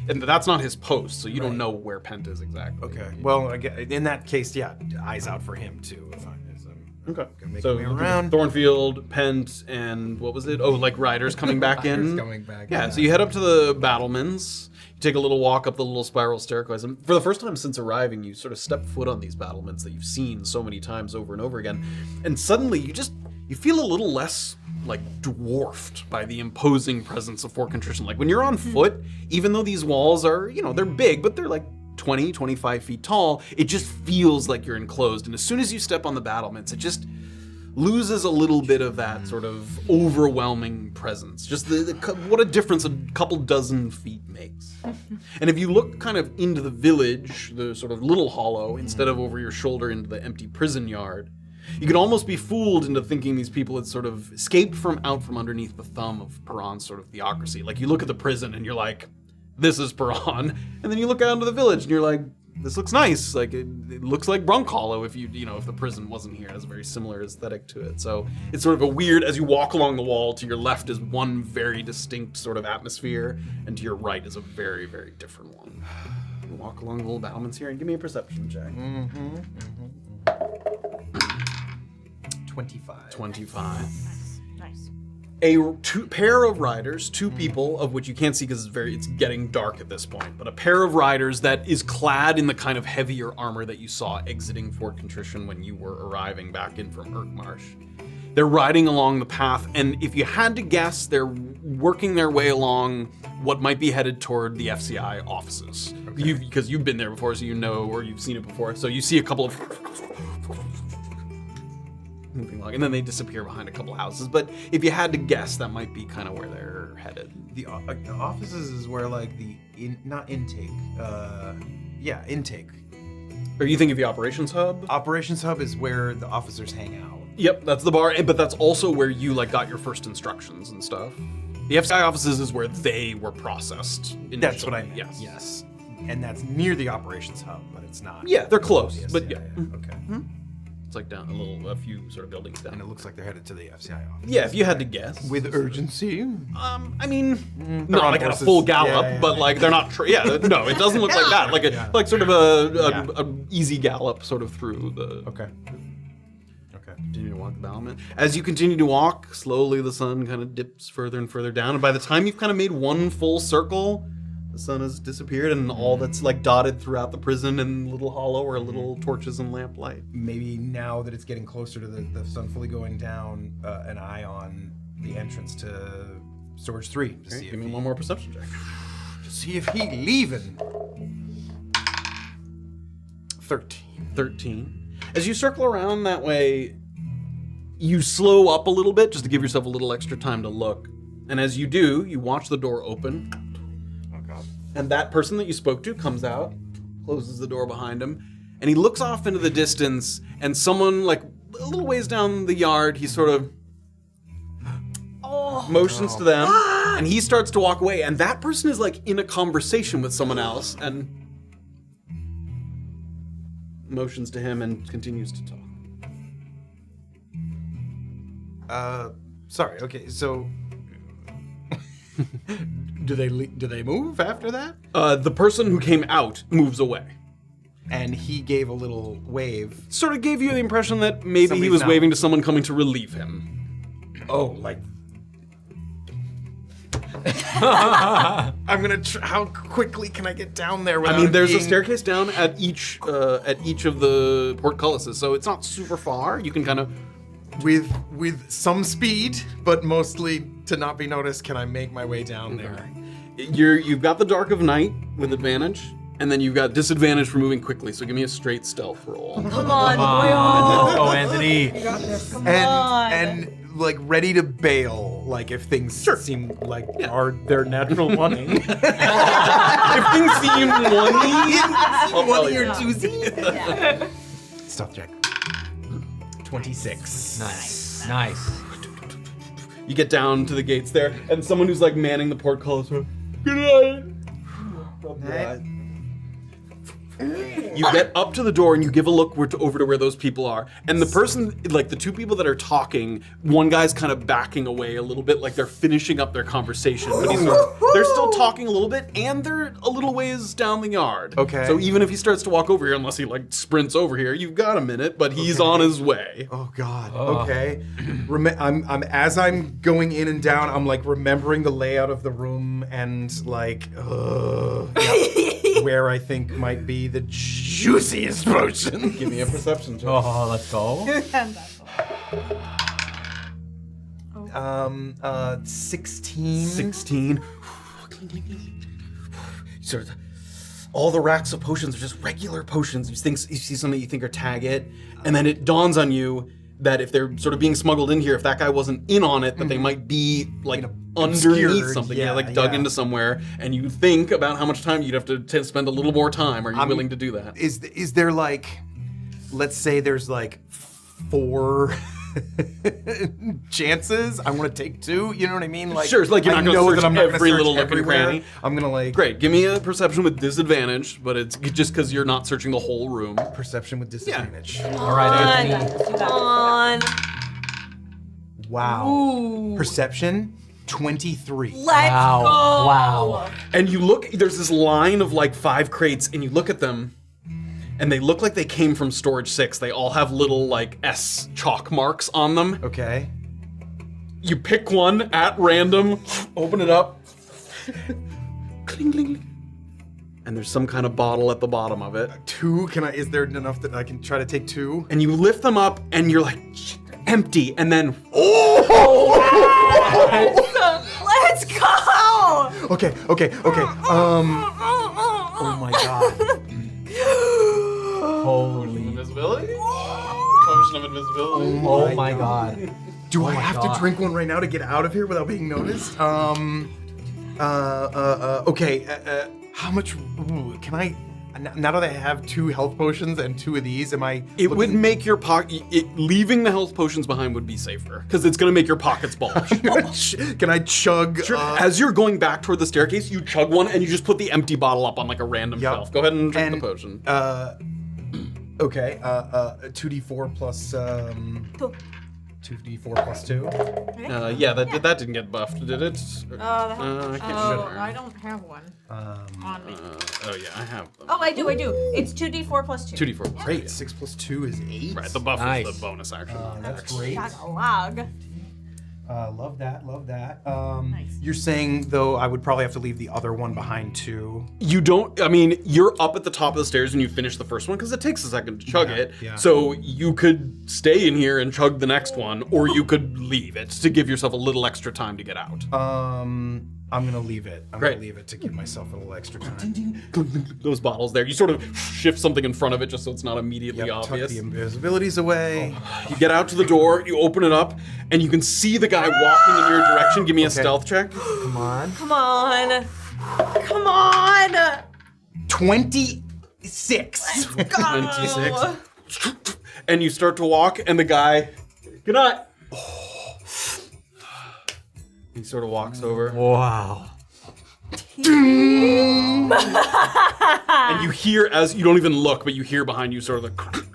and that's not his post, so you don't know where Pent is exactly. Okay. Well, in that case, yeah, eyes out for him too. If I'm Okay. gonna make So my way around. Thornfield, Pent, and what was it? Oh, like riders coming back in. Riders coming back, Yeah. yeah. So you head up to the battlements. You take a little walk up the little spiral staircase, and for the first time since arriving, you sort of step foot on these battlements that you've seen so many times over and over again, and suddenly you feel a little less like dwarfed by the imposing presence of Fort Contrition. Like when you're on foot, even though these walls are, they're big, but they're like 20, 25 feet tall, it just feels like you're enclosed. And as soon as you step on the battlements, it just loses a little bit of that sort of overwhelming presence. Just what a difference a couple dozen feet makes. And if you look kind of into the village, the sort of little hollow, instead of over your shoulder into the empty prison yard, you could almost be fooled into thinking these people had sort of escaped from underneath the thumb of Perron's sort of theocracy. Like you look at the prison and you're like, this is Perron. And then you look out into the village and you're like, this looks nice. Like it looks like Brunkhollow if if the prison wasn't here. It has a very similar aesthetic to it. So it's sort of a weird, as you walk along the wall, to your left is one very distinct sort of atmosphere, and to your right is a very, very different one. You walk along the little battlements here and give me a perception check. 25. 25. Nice. Pair of riders, two people, of which you can't see because it's getting dark at this point, but a pair of riders that is clad in the kind of heavier armor that you saw exiting Fort Contrition when you were arriving back in from Urkmarsh. They're riding along the path, and if you had to guess, they're working their way along what might be headed toward the FCI offices. Okay. Because you've been there before, so you know, or you've seen it before, so you see a couple of moving along, and then they disappear behind a couple of houses. But if you had to guess, that might be kind of where they're headed. The offices is where like not intake. Intake. Or you think of the operations hub? Operations hub is where the officers hang out. Yep, that's the bar, but that's also where you got your first instructions and stuff. The FCI offices is where they were processed initially. That's what I meant. Yes. And that's near the operations hub, but it's not. Yeah, they're close, but Okay. It's like down a few sort of buildings down. And it looks like they're headed to the FCI office. Yeah, if you had to guess. With urgency? I mean, not like at a full gallop, but like they're not. No, it doesn't look like that. Like sort of a easy gallop sort of through the. Okay. Continue to walk the battlement. As you continue to walk, slowly the sun kind of dips further and further down, and by the time you've kind of made one full circle, the sun has disappeared, and all that's like dotted throughout the prison and little hollow are little torches and lamplight. Maybe now that it's getting closer to the sun fully going down, an eye on the entrance to Storage 3 to see. Give me one more perception check. To see if he leaving. 13. As you circle around that way, you slow up a little bit just to give yourself a little extra time to look. And as you do, you watch the door open. Oh God. And that person that you spoke to comes out, closes the door behind him, and he looks off into the distance, and someone like a little ways down the yard, he sort of motions to them, and he starts to walk away, and that person is like in a conversation with someone else, and motions to him and continues to talk. Sorry. Okay. So, do they move after that? The person who came out moves away. And he gave a little wave. Sort of gave you the impression that maybe he was waving to someone coming to relieve him. Oh, like. I'm gonna. How quickly can I get down there? I mean, there's a staircase down at each of the portcullises, so it's not super far. You can kind of, with some speed, but mostly to not be noticed. Can I make my way down there? You've got the dark of night with advantage, and then you've got disadvantage for moving quickly. So give me a straight stealth roll. Come on, Let's go, Anthony. Come on. And like ready to bail, like if things seem like are their natural money. If things seem one or two. Stealth check. 26. Nice. You get down to the gates there, and someone who's like manning the portcullis. Good night. You get up to the door and you give a look over to where those people are. And the person, like the two people that are talking, one guy's kind of backing away a little bit, like they're finishing up their conversation. But they're still talking a little bit, and they're a little ways down the yard. Okay. So even if he starts to walk over here, unless he like sprints over here, you've got a minute, but he's on his way. Oh God. Okay. I'm as I'm going in and down, I'm like remembering the layout of the room and like where I think might be the juiciest potion. Give me a perception check. Oh, let's go. 16. 16. Sort of, all the racks of potions are just regular potions. You see something you think are Taggett, and then it dawns on you that if they're sort of being smuggled in here, if that guy wasn't in on it, that they might be like underneath something, dug into somewhere. And you think about how much time you'd have to spend a little more time. Are you willing to do that? Is there like, let's say there's like 4 chances. I want to take 2. You know what I mean? Like, Sure, it's like you're I not gonna know search that I'm not gonna every search little nook and everywhere. cranny. I'm gonna like Great. Give me a perception with disadvantage, but it's just because you're not searching the whole room. perception with disadvantage. All right, Come Anthony. on. Wow. Perception 23. Let's Wow. go. Wow. And you look, there's this line of like 5 crates, and you look at them, and they look like they came from storage 6. They all have little like S chalk marks on them. Okay. You pick one at random, open it up, cling, cling, cling. And there's some kind of bottle at the bottom of it. 2. Is there enough that I can try to take 2? And you lift them up, and you're like, empty. And then, Let's go. Okay. Oh my god. Holy. invisibility? Potion of invisibility. Oh my god. Do I my have God. to drink one right now to get out of here without being noticed? Okay. How much can I? Now that I have 2 health potions and 2 of these, am I? It would make your pocket. Leaving the health potions behind would be safer because it's going to make your pockets bulge. Can I chug? Sure. As you're going back toward the staircase, you chug one and you just put the empty bottle up on like a random Yep. shelf. Go ahead and drink the potion. Okay. 2d4 plus 2d4 plus 2. Yeah, that didn't get buffed, did it? I can't remember. I don't have one on me. Oh yeah, I have them. Oh, I do. It's 2d4 plus 2. 2d4 plus Great. 6 plus 2 is 8. Right, the buff Nice. is the bonus action. That's great. Log. Love that. Nice. You're saying though I would probably have to leave the other one behind too. You don't, I mean, you're up at the top of the stairs when you finish the first one because it takes a second to chug it. yeah. So you could stay in here and chug the next one, or you could leave it to give yourself a little extra time to get out. I'm gonna leave it. I'm Great. gonna leave it to give myself a little extra time. Those bottles there. You sort of shift something in front of it just so it's not immediately Tuck obvious. the invisibilities away. You get out to the door, you open it up, and you can see the guy walking in your direction. Give me a stealth check. Come on. Come on. Come on. 26. 26. And you start to walk, and the guy, good night. He sort of walks over. Wow. And you hear, as you don't even look, but you hear behind you sort of the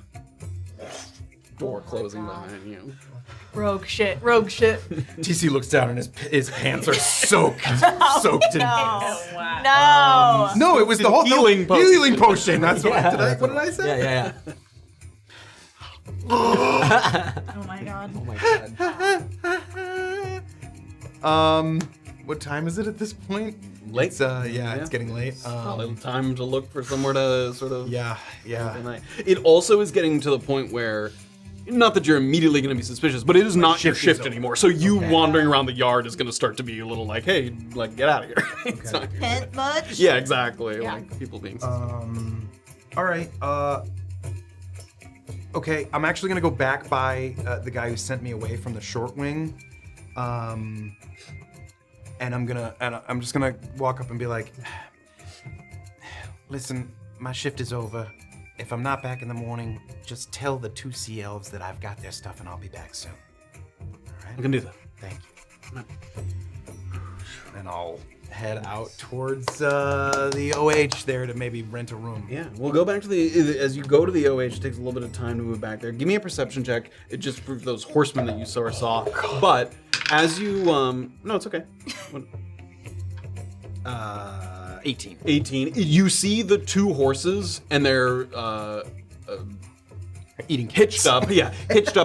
door closing behind you. Rogue shit. TC looks down and his pants are soaked in piss. No. No, it was the whole healing potion. Healing potion. That's what what did I say? Yeah. Oh my god. Oh my god. What time is it at this point? Late. It's, it's getting late. Little time to look for somewhere to sort of. Yeah. It also is getting to the point where, not that you're immediately going to be suspicious, but it is not your shift is shift over. anymore. So you wandering around the yard is going to start to be a little like, hey, like get out of here. It's not- Pent much? yeah, exactly. Yeah. Like people being. All right. Okay, I'm actually gonna go back by the guy who sent me away from the short wing, and I'm just gonna walk up and be like, "Listen, my shift is over. If I'm not back in the morning, just tell the 2 sea elves that I've got their stuff and I'll be back soon." All right. I can do that. Thank you. And I'll head out towards the OH there to maybe rent a room. Yeah, we'll go back to the, as you go to the OH, it takes a little bit of time to move back there. Give me a perception check, it just for those horsemen that you saw. But as you, no, it's okay. 18. 18. You see the 2 horses, and they're Eating hitched up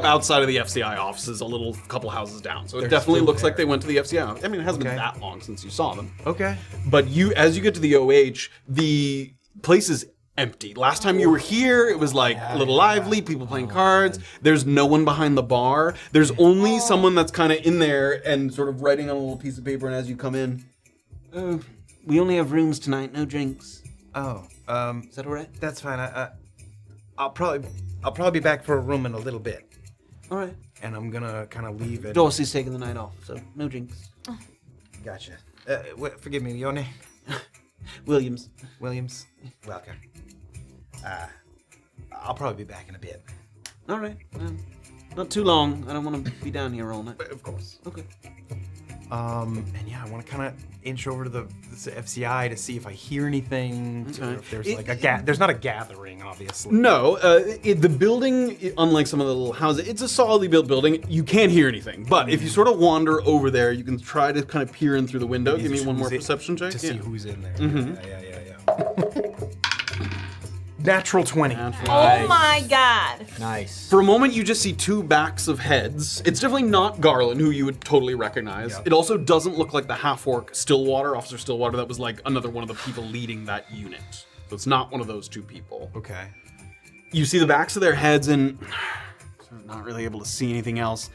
outside of the FCI offices, a little couple houses down. So it They're definitely still looks like there. they went to the FCI. I mean, it hasn't been Okay. that long since you saw them. Okay. But as you get to the OH, the place is empty. Last time you were here, it was like a little lively, people playing cards. There's no one behind the bar. There's only someone that's kind of in there and sort of writing on a little piece of paper. And as you come in, We only have rooms tonight, no drinks. Oh, Is that all right? that's fine. I'll probably be back for a room in a little bit, All right. and I'm gonna kind of leave it. Dorsey's taking the night off, so no drinks. Gotcha. Forgive me, your name? Williams. Williams? Welker. I'll probably be back in a bit. All right. Well, Not too long. I don't want to be down here all night. Of course. Okay. And yeah, I want to kind of inch over to the FCI to see if I hear anything. Or if there's like there's not a gathering, obviously. No, the building, unlike some of the little houses, it's a solidly built building. You can't hear anything, but if you sort of wander over there, you can try to kind of peer in through the window. Give me one more perception check to see who's in there. Mm-hmm. Yeah. Natural 20. Oh my god. Nice. For a moment, you just see two backs of heads. It's definitely not Garland, who you would totally recognize. Yep. It also doesn't look like the half-orc Stillwater, Officer Stillwater, that was like another one of the people leading that unit. So it's not one of those two people. Okay. You see the backs of their heads and not really able to see anything else.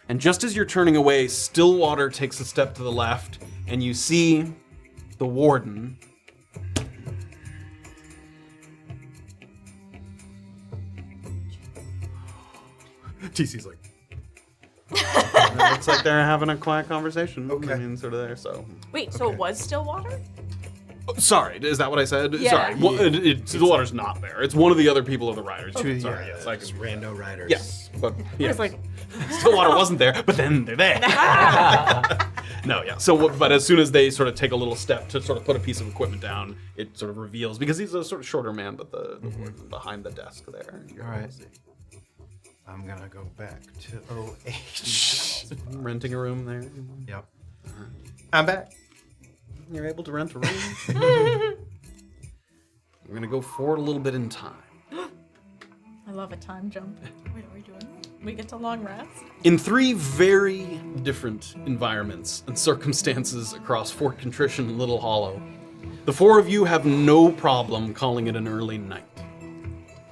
And just as you're turning away, Stillwater takes a step to the left, and you see the warden. TC's like, It looks like they're having a quiet conversation. Okay. I mean, sort of there, so. Wait, so it was Stillwater? Oh, sorry, is that what I said? Yeah. Sorry, Stillwater's not there. It's one of the other people of the Riders. yeah, Sorry, yes, I just can. rando riders. Yes, but yes. was like- Stillwater wasn't there, but then they're there. No, yeah. So, but as soon as they sort of take a little step to sort of put a piece of equipment down, it sort of reveals, because he's a sort of shorter man, but the warden behind the desk there. All right. I'm gonna go back to OH. Renting a room there. Yep. I'm back. You're able to rent a room. We're gonna go forward a little bit in time. I love a time jump. Wait, are we doing that? We get to long rest? In three very different environments and circumstances across Fort Contrition and Little Hollow, the four of you have no problem calling it an early night.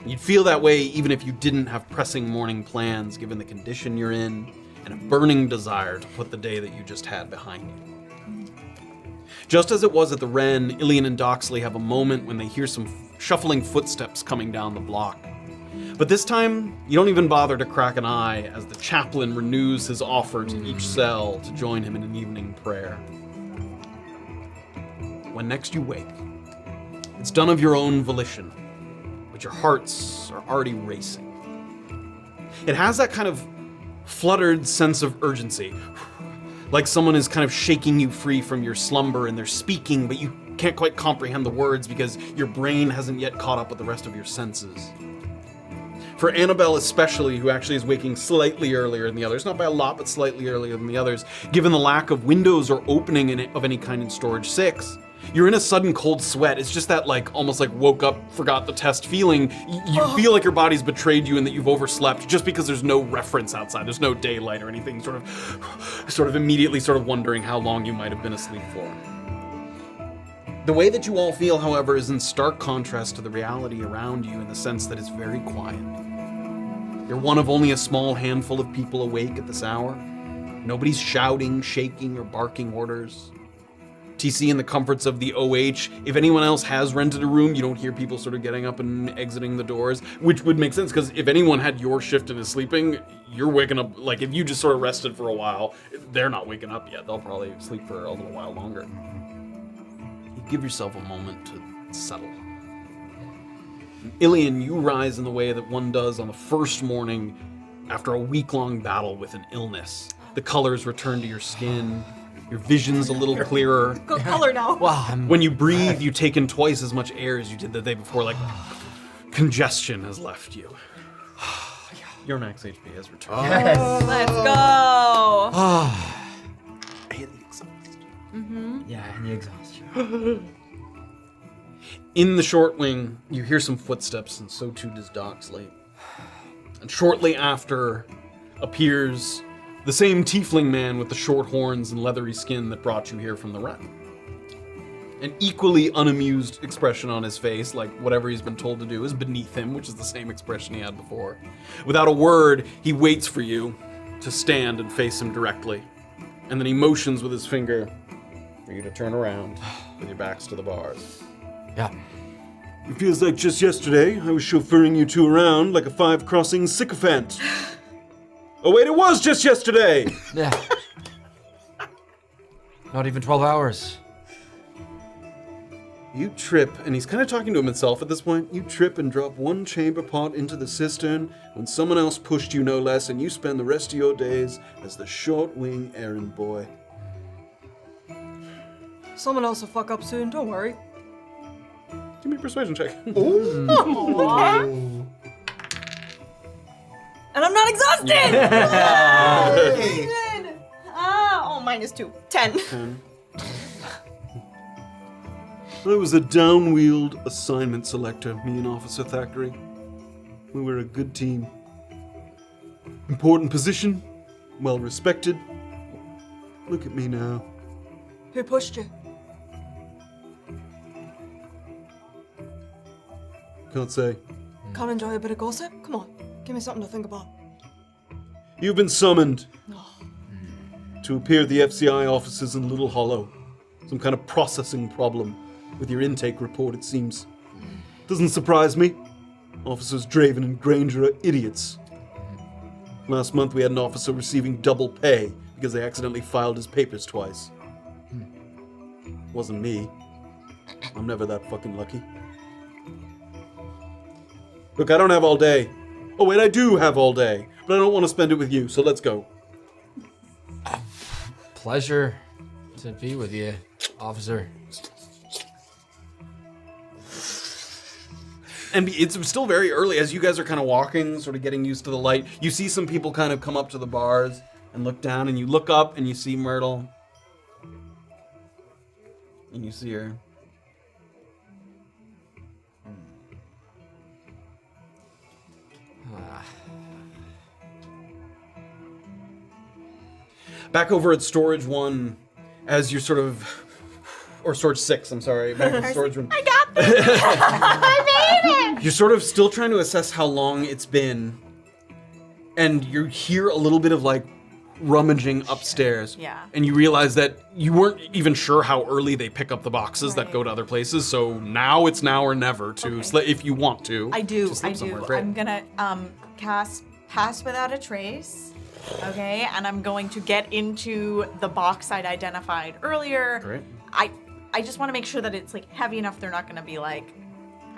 You'd feel that way even if you didn't have pressing morning plans, given the condition you're in and a burning desire to put the day that you just had behind you. Just as it was at the Wren, Illien and Doxley have a moment when they hear some shuffling footsteps coming down the block. But this time, you don't even bother to crack an eye as the chaplain renews his offer to each cell to join him in an evening prayer. When next you wake, it's done of your own volition, but your hearts are already racing. It has that kind of fluttered sense of urgency, like someone is kind of shaking you free from your slumber and they're speaking, but you can't quite comprehend the words because your brain hasn't yet caught up with the rest of your senses. For Annabel especially, who actually is waking slightly earlier than the others, not by a lot, but slightly earlier than the others, given the lack of windows or opening of any kind in Storage 6, you're in a sudden cold sweat. It's just that almost like woke up, forgot the test feeling. You feel like your body's betrayed you and that you've overslept just because there's no reference outside. There's no daylight or anything, sort of immediately wondering how long you might have been asleep for. The way that you all feel, however, is in stark contrast to the reality around you in the sense that it's very quiet. You're one of only a small handful of people awake at this hour. Nobody's shouting, shaking, or barking orders. TC in the comforts of the OH, if anyone else has rented a room, you don't hear people sort of getting up and exiting the doors, which would make sense because if anyone had your shift and is sleeping, you're waking up, if you just sort of rested for a while, they're not waking up yet. They'll probably sleep for a little while longer. You give yourself a moment to settle. Illien, you rise in the way that one does on the first morning after a week-long battle with an illness. The colors return to your skin, your vision's a little clearer. Good color now. Wow. When you breathe, you take in twice as much air as you did the day before, congestion has left you. Your max HP has returned. Yes, let's go. And the exhaust. Yeah, and the exhaustion. In the short wing, you hear some footsteps, and so too does Doxley. And shortly after appears the same tiefling man with the short horns and leathery skin that brought you here from the Wren. An equally unamused expression on his face, like whatever he's been told to do is beneath him, which is the same expression he had before. Without a word, he waits for you to stand and face him directly. And then he motions with his finger for you to turn around with your backs to the bars. Yeah. It feels like just yesterday I was chauffeuring you two around like a five-crossing sycophant. Oh wait, it was just yesterday! Yeah. Not even 12 hours. You trip, and he's kind of talking to himself at this point. You trip and drop one chamber pot into the cistern when someone else pushed you no less, and you spend the rest of your days as the short wing errand boy. Someone else will fuck up soon, don't worry. Give me a persuasion check. And I'm not exhausted! -2. 10. I was a down-wheeled assignment selector, me and Officer Thackeray. We were a good team. Important position, well respected. Look at me now. Who pushed you? Can't say. Can't enjoy a bit of gossip? Come on, give me something to think about. You've been summoned to appear at the FCI offices in Little Hollow. Some kind of processing problem with your intake report, it seems. Doesn't surprise me. Officers Draven and Granger are idiots. Last month we had an officer receiving double pay because they accidentally filed his papers twice. Wasn't me. I'm never that fucking lucky. Look, I don't have all day. Oh wait, I do have all day, but I don't want to spend it with you, so let's go. Pleasure to be with you, officer. And it's still very early as you guys are kind of walking, sort of getting used to the light. You see some people kind of come up to the bars and look down, and you look up and you see Myrtle. And you see her. Back over at Storage 1, as you're sort of... Or Storage 6, I'm sorry. Back in the storage room. I got this! I made it! You're sort of still trying to assess how long it's been. And you hear a little bit of, like, rummaging upstairs. Yeah. And you realize that you weren't even sure how early they pick up the boxes that go to other places. So now it's now or never to, if you want to. I do. to sleep somewhere. I do. Great. I'm gonna cast Pass Without a Trace. Okay, and I'm going to get into the box I'd identified earlier. Great. I just want to make sure that it's like heavy enough. They're not gonna be like,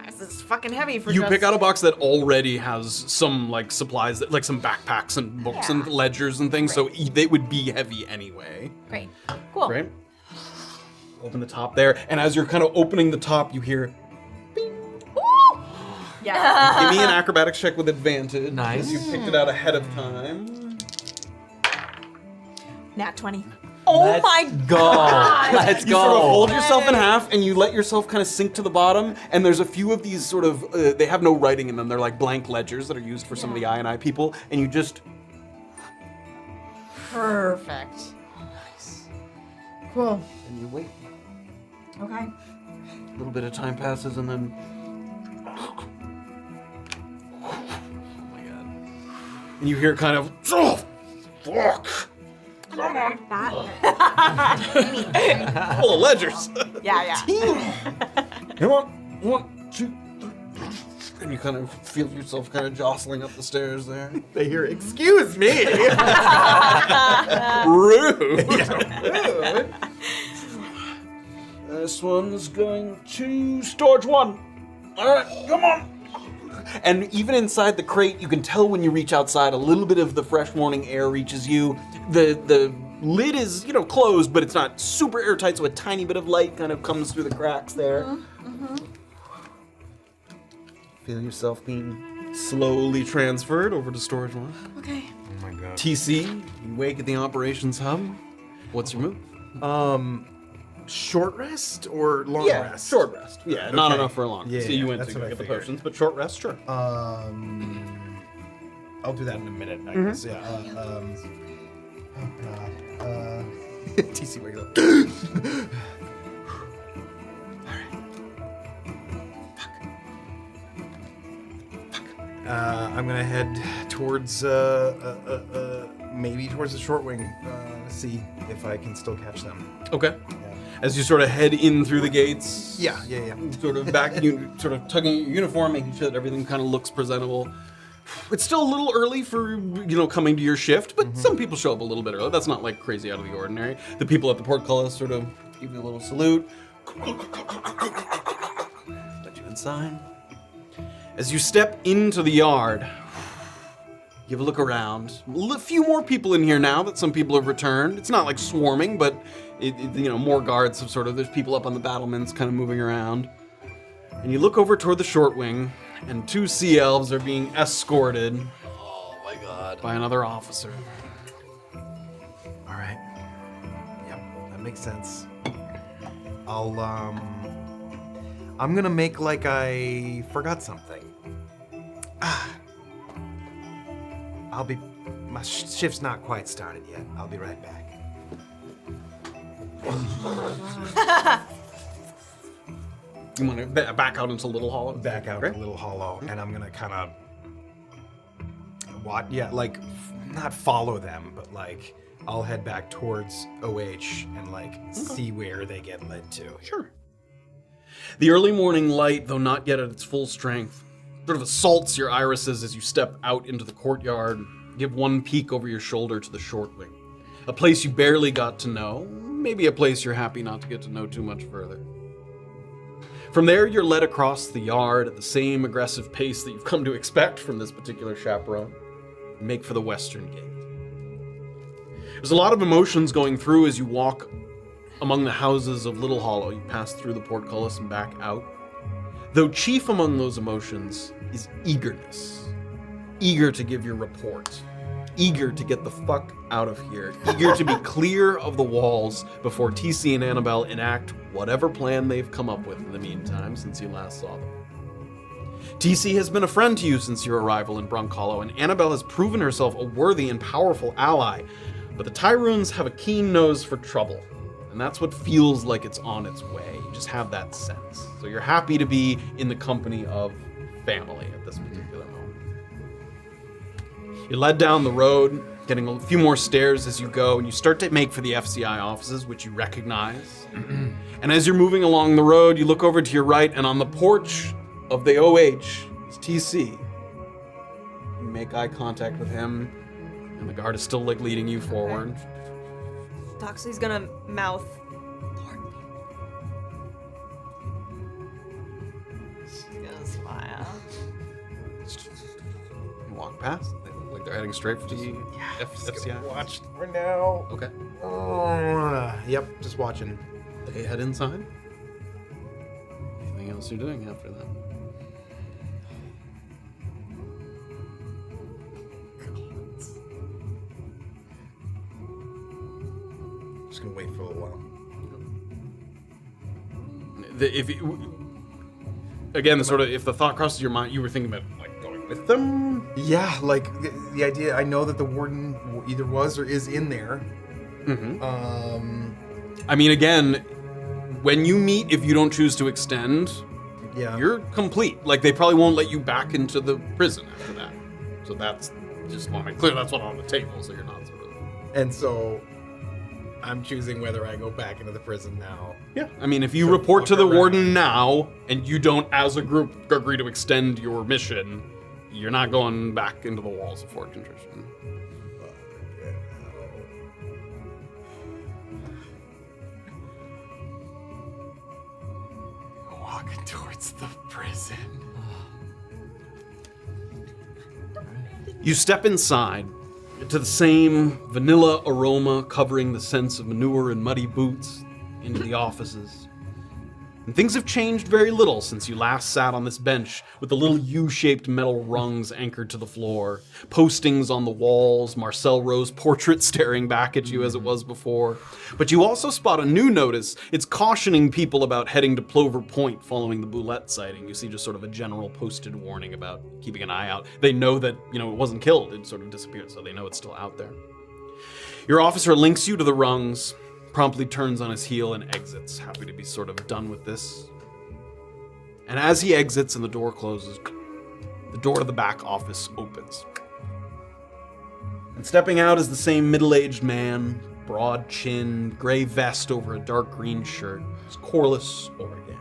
this is fucking heavy for. You just... pick out a box that already has some like supplies, that, like some backpacks and books and ledgers and things. So they would be heavy anyway. Great. Cool. Great. Open the top there, and as you're kind of opening the top, you hear. Yeah. Give me an acrobatics check with advantage. Nice. You picked it out ahead of time. Nat 20. Oh my Go. Let's You sort of go. fold yourself in half and you let yourself kind of sink to the bottom. And there's a few of these sort of, they have no writing in them. They're like blank ledgers that are used for some of the I&I people. And you just, Perfect. Nice. Cool. and you wait. Okay. A little bit of time passes and then, oh my God. And you hear kind of, oh, fuck. Come on. Full of ledgers. Yeah. Come on. 1, 2, 3. And you kind of feel yourself kind of jostling up the stairs there. They hear, excuse me. Rude. Rude. This one's going to Storage 1. All right, come on. And even inside the crate, you can tell when you reach outside, a little bit of the fresh morning air reaches you. The lid is, closed, but it's not super airtight, so a tiny bit of light kind of comes through the cracks there. Mm-hmm. Feel yourself being slowly transferred over to Storage 1. Okay. Oh my God. TC, you wake at the operations hub. What's your move? Short rest or long rest? Short rest. Yeah, not Okay. enough for a long rest. Yeah, So you went that's to what go I get the figured. potions, but short rest, sure. I'll do that in a minute, I guess. Yeah. Oh God. TC wakes up. I'm gonna head towards maybe towards the short wing. See if I can still catch them. Okay. As you sort of head in through the gates. Yeah. Sort of back, you sort of tugging your uniform, making sure that everything kind of looks presentable. It's still a little early for, coming to your shift, but some people show up a little bit early. That's not like crazy out of the ordinary. The people at the portcullis sort of give you a little salute. inside. As you step into the yard, you have a look around. A few more people in here now that some people have returned. It's not like swarming, but more guards have there's people up on the battlements kind of moving around. And you look over toward the short wing, and 2 sea elves are being escorted. Oh my god. By another officer. All right. Yep, that makes sense. I'm gonna make like I forgot something. My shift's not quite started yet. I'll be right back. You want to back out into Little Hollow? Back out Great. a little hollow, and I'm gonna kind of watch. Yeah, like not follow them, but like I'll head back towards OH and see where they get led to. Sure. The early morning light, though not yet at its full strength, sort of assaults your irises as you step out into the courtyard. Give one peek over your shoulder to the short wing. A place you barely got to know, maybe a place you're happy not to get to know too much further. From there, you're led across the yard at the same aggressive pace that you've come to expect from this particular chaperone, and make for the western gate. There's a lot of emotions going through as you walk among the houses of Little Hollow. You pass through the portcullis and back out. Though chief among those emotions is eagerness. Eager to give your report. Eager to get the fuck out of here. Eager to be clear of the walls before TC and Annabel enact whatever plan they've come up with in the meantime since you last saw them. TC has been a friend to you since your arrival in Brunkhollow, and Annabel has proven herself a worthy and powerful ally. But the Tyruns have a keen nose for trouble, and that's what feels like it's on its way. You just have that sense. So you're happy to be in the company of family at this particular moment. You're led down the road, getting a few more stairs as you go, and you start to make for the FCI offices, which you recognize. And as you're moving along the road, you look over to your right, and on the porch of the OH is TC. You make eye contact with him, and the guard is still leading you forward. Doxley's gonna mouth. She's gonna smile. You walk past. They look like they're heading straight for the FCI. Watch for now. Okay. Yep, just watching. They head inside. Anything else you're doing after that? Just gonna wait for a little while. If the thought crosses your mind, you were thinking about going with them. Yeah, like the idea. I know that the warden either was or is in there. Mm-hmm. I mean, again, when you meet, if you don't choose to extend, you're complete. Like, they probably won't let you back into the prison after that. So that's just want to make clear that's what's on the table. So you're not And so I'm choosing whether I go back into the prison now. Yeah. I mean, if you report to the warden now and you don't, as a group, agree to extend your mission, you're not going back into the walls of Fort Contrition. Walking towards the prison. You step inside to the same vanilla aroma covering the sense of manure and muddy boots into the offices. And things have changed very little since you last sat on this bench with the little U-shaped metal rungs anchored to the floor, postings on the walls, Marcel Rowe's portrait staring back at you as it was before. But you also spot a new notice. It's cautioning people about heading to Plover Point following the Boulette sighting. You see just sort of a general posted warning about keeping an eye out. They know that, it wasn't killed. It sort of disappeared, so they know it's still out there. Your officer links you to the rungs, promptly turns on his heel and exits, happy to be sort of done with this. And as he exits and the door closes, the door to the back office opens. And stepping out is the same middle-aged man, broad chin, gray vest over a dark green shirt. It's Corliss Oregon.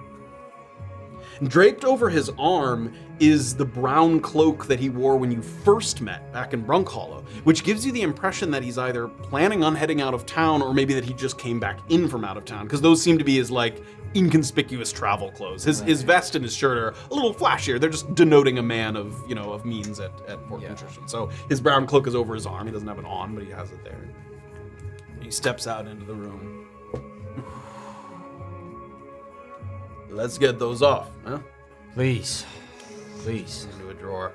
Draped over his arm is the brown cloak that he wore when you first met back in Brunkhollow, which gives you the impression that he's either planning on heading out of town or maybe that he just came back in from out of town, because those seem to be his like inconspicuous travel clothes. His vest and his shirt are a little flashier. They're just denoting a man of, you know, of means at Fort Contrition. So his brown cloak is over his arm. He doesn't have it on, but he has it there. He steps out into the room. Let's get those off, huh? Please. Into a drawer,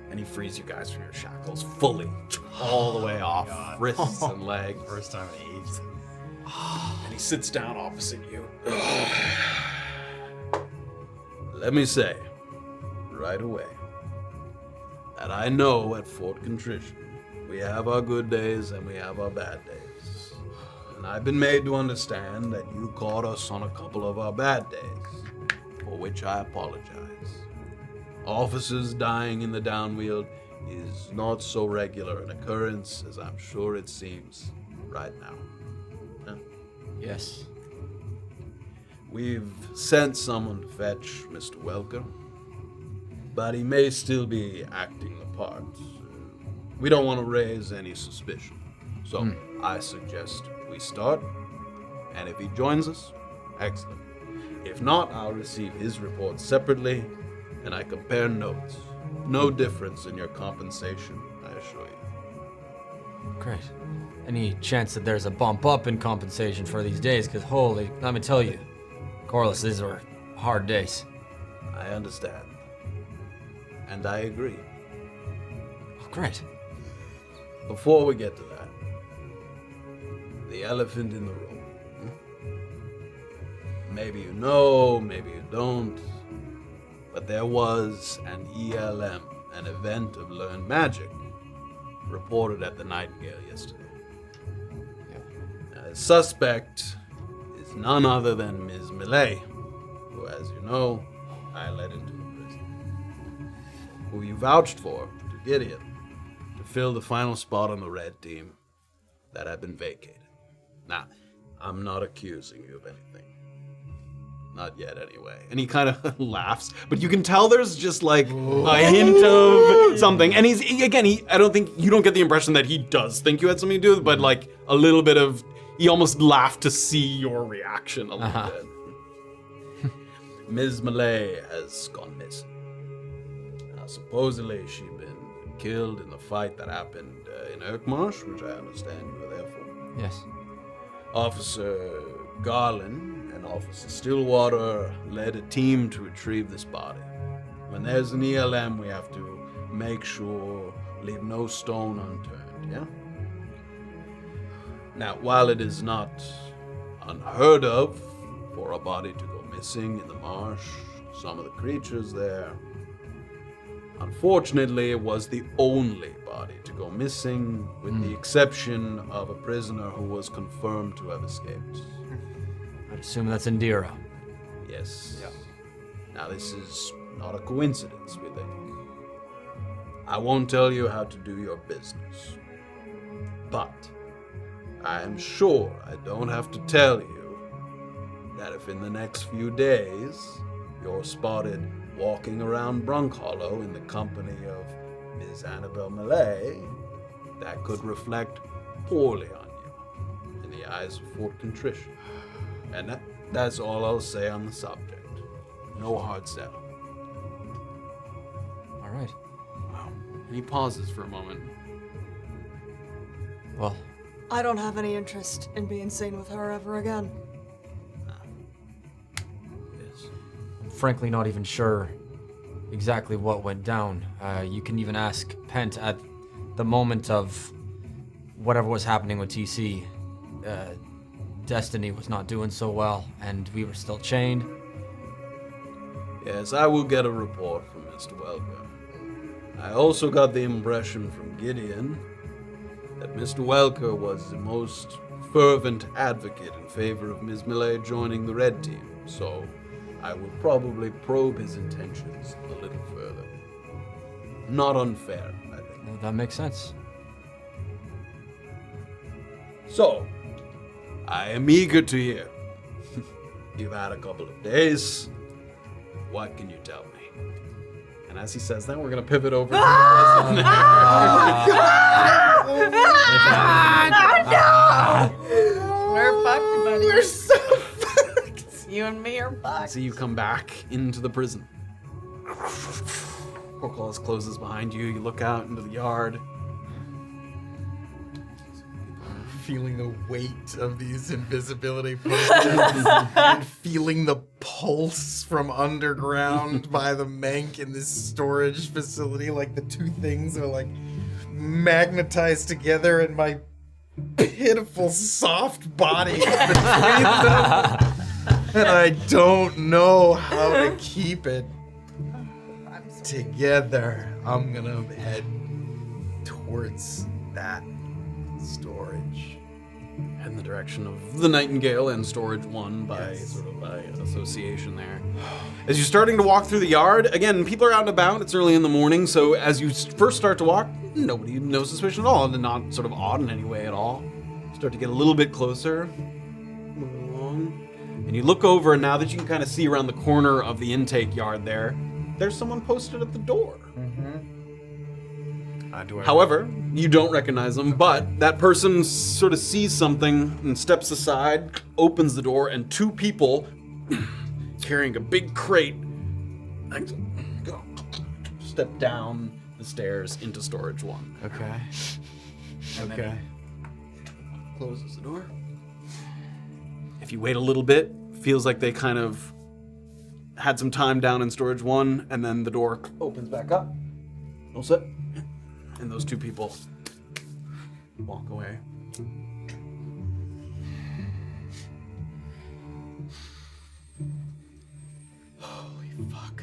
and he frees you guys from your shackles fully, all the way off, wrists and legs. First time in ages. And he sits down opposite you. Let me say, right away, that I know at Fort Contrition, we have our good days and we have our bad days. And I've been made to understand that you caught us on a couple of our bad days, for which I apologize. Officers dying in the downwield is not so regular an occurrence as I'm sure it seems right now. Huh? Yes. We've sent someone to fetch Mr. Welker, but he may still be acting the part. We don't want to raise any suspicion, so I suggest we start, and if he joins us, excellent. If not, I'll receive his report separately, and I compare notes. No difference in your compensation, I assure you. Great. Any chance that there's a bump up in compensation for these days? Because holy, let me tell you, Corliss, these are hard days. I understand. And I agree. Oh, great. Before we get to that, the elephant in the room. Maybe you know, maybe you don't, but there was an ELM, an event of learned magic, reported at the Nightingale yesterday. A suspect is none other than Ms. Millet, who, as you know, I led into the prison, who you vouched for to Gideon to fill the final spot on the red team that had been vacated. Now, I'm not accusing you of anything. Not yet, anyway. And he kind of laughs, but you can tell there's just like a hint of something. And I don't think, you don't get the impression that he does think you had something to do with it, but like a little bit of, he almost laughed to see your reaction a little bit. Ms. Millet has gone missing. Now, supposedly she'd been killed in the fight that happened in Erkmarsh, which I understand you were there for. Yes. Officer Garland and Officer Stillwater led a team to retrieve this body. When there's an ELM, we have to make sure, leave no stone unturned, yeah? Now, while it is not unheard of for a body to go missing in the marsh, some of the creatures there, unfortunately, it was the only body to go missing, with the exception of a prisoner who was confirmed to have escaped. I'd assume that's Indira. Yes. Yeah. Now, this is not a coincidence, we think. I won't tell you how to do your business, but I am sure I don't have to tell you that if in the next few days you're spotted walking around Brunkhollow in the company of Ms. Annabel Millet, that could reflect poorly on you in the eyes of Fort Contrition. And that's all I'll say on the subject. No hard sell. All right. Wow. And he pauses for a moment. Well, I don't have any interest in being seen with her ever again. Yes. I'm frankly not even sure exactly what went down. You can even ask Pent at the moment of whatever was happening with TC. Destiny was not doing so well, and we were still chained. Yes, I will get a report from Mr. Welker. I also got the impression from Gideon that Mr. Welker was the most fervent advocate in favor of Ms. Millet joining the Red Team, so I will probably probe his intentions a little further. Not unfair, I think. That makes sense. So, I am eager to hear. You've had a couple of days. what can you tell me? And as he says that, we're gonna pivot over. No! We're fucked, buddy. We're so fucked. You and me are fucked. So you come back into the prison. Portcullis closes behind you. You look out into the yard. Feeling the weight of these invisibility potions and feeling the pulse from underground by the Mank in this storage facility. Like the two things are like magnetized together and my pitiful soft body between them. And I don't know how to keep it together. I'm gonna head towards that storage. In the direction of the Nightingale and Storage 1 by association there. As you're starting to walk through the yard, again, people are out and about. It's early in the morning, so as you first start to walk, no suspicion at all, and not sort of odd in any way at all. Start to get a little bit closer, moving along, and you look over, and now that you can kind of see around the corner of the intake yard there's someone posted at the door. However, you don't recognize them, but that person sort of sees something and steps aside, opens the door, and two people carrying a big crate step down the stairs into Storage 1. Okay. And then he closes the door. If you wait a little bit, feels like they kind of had some time down in Storage 1, and then the door opens back up. All set. And those two people walk away. Holy fuck.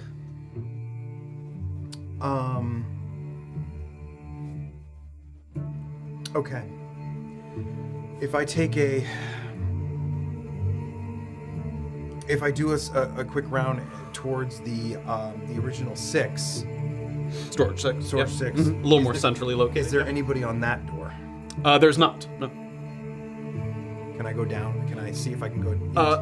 Okay. If I take if I do a quick round towards the original 6. Storage 6. Storage 6. Mm-hmm. A little more centrally located. Is there anybody on that door? There's not. No. Can I go down? Can I see if I can go?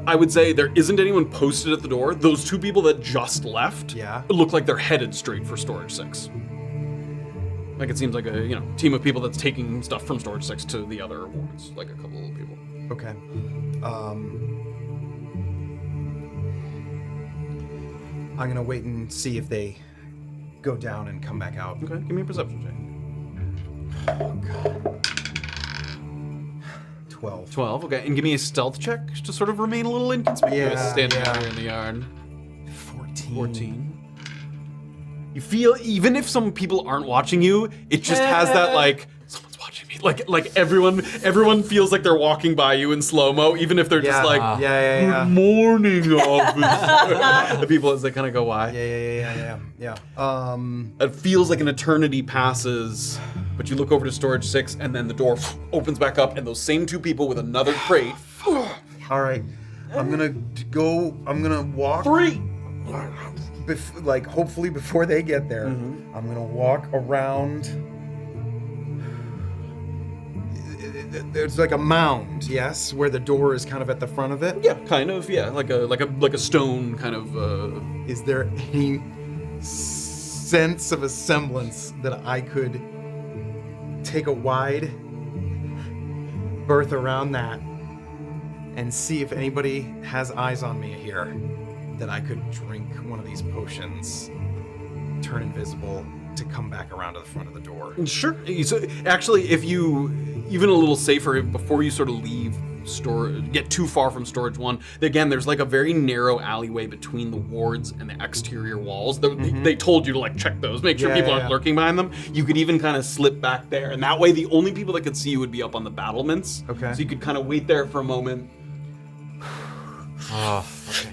I would say there isn't anyone posted at the door. Those two people that just left look like they're headed straight for Storage 6. Like it seems like a team of people that's taking stuff from Storage 6 to the other wards, like a couple of people. Okay. I'm gonna wait and see if they go down and come back out. Okay, give me a perception check. Oh god. 12. 12, okay. And give me a stealth check to sort of remain a little inconspicuous standing out here in the yard. 14. You feel, even if some people aren't watching you, it just has that like, someone's watching me. Like everyone feels like they're walking by you in slow-mo, even if they're just like, good morning, officer. The people as they kind of go by. Yeah. It feels like an eternity passes, but you look over to Storage 6, and then the door opens back up, and those same two people with another crate. All right, I'm gonna walk. 3. Hopefully before they get there, I'm gonna walk around. There's like a mound, yes, where the door is kind of at the front of it. Yeah, kind of. Yeah, like a stone kind of. Is there any sense of a semblance that I could take a wide berth around that and see if anybody has eyes on me here, that I could drink one of these potions, turn invisible, to come back around to the front of the door? Sure. So actually, if you even a little safer before you sort of leave get too far from Storage 1, again, there's like a very narrow alleyway between the wards and the exterior walls. They told you to like check those, make sure people aren't lurking behind them. You could even kind of slip back there, and that way the only people that could see you would be up on the battlements. Okay. So you could kind of wait there for a moment. Oh, okay.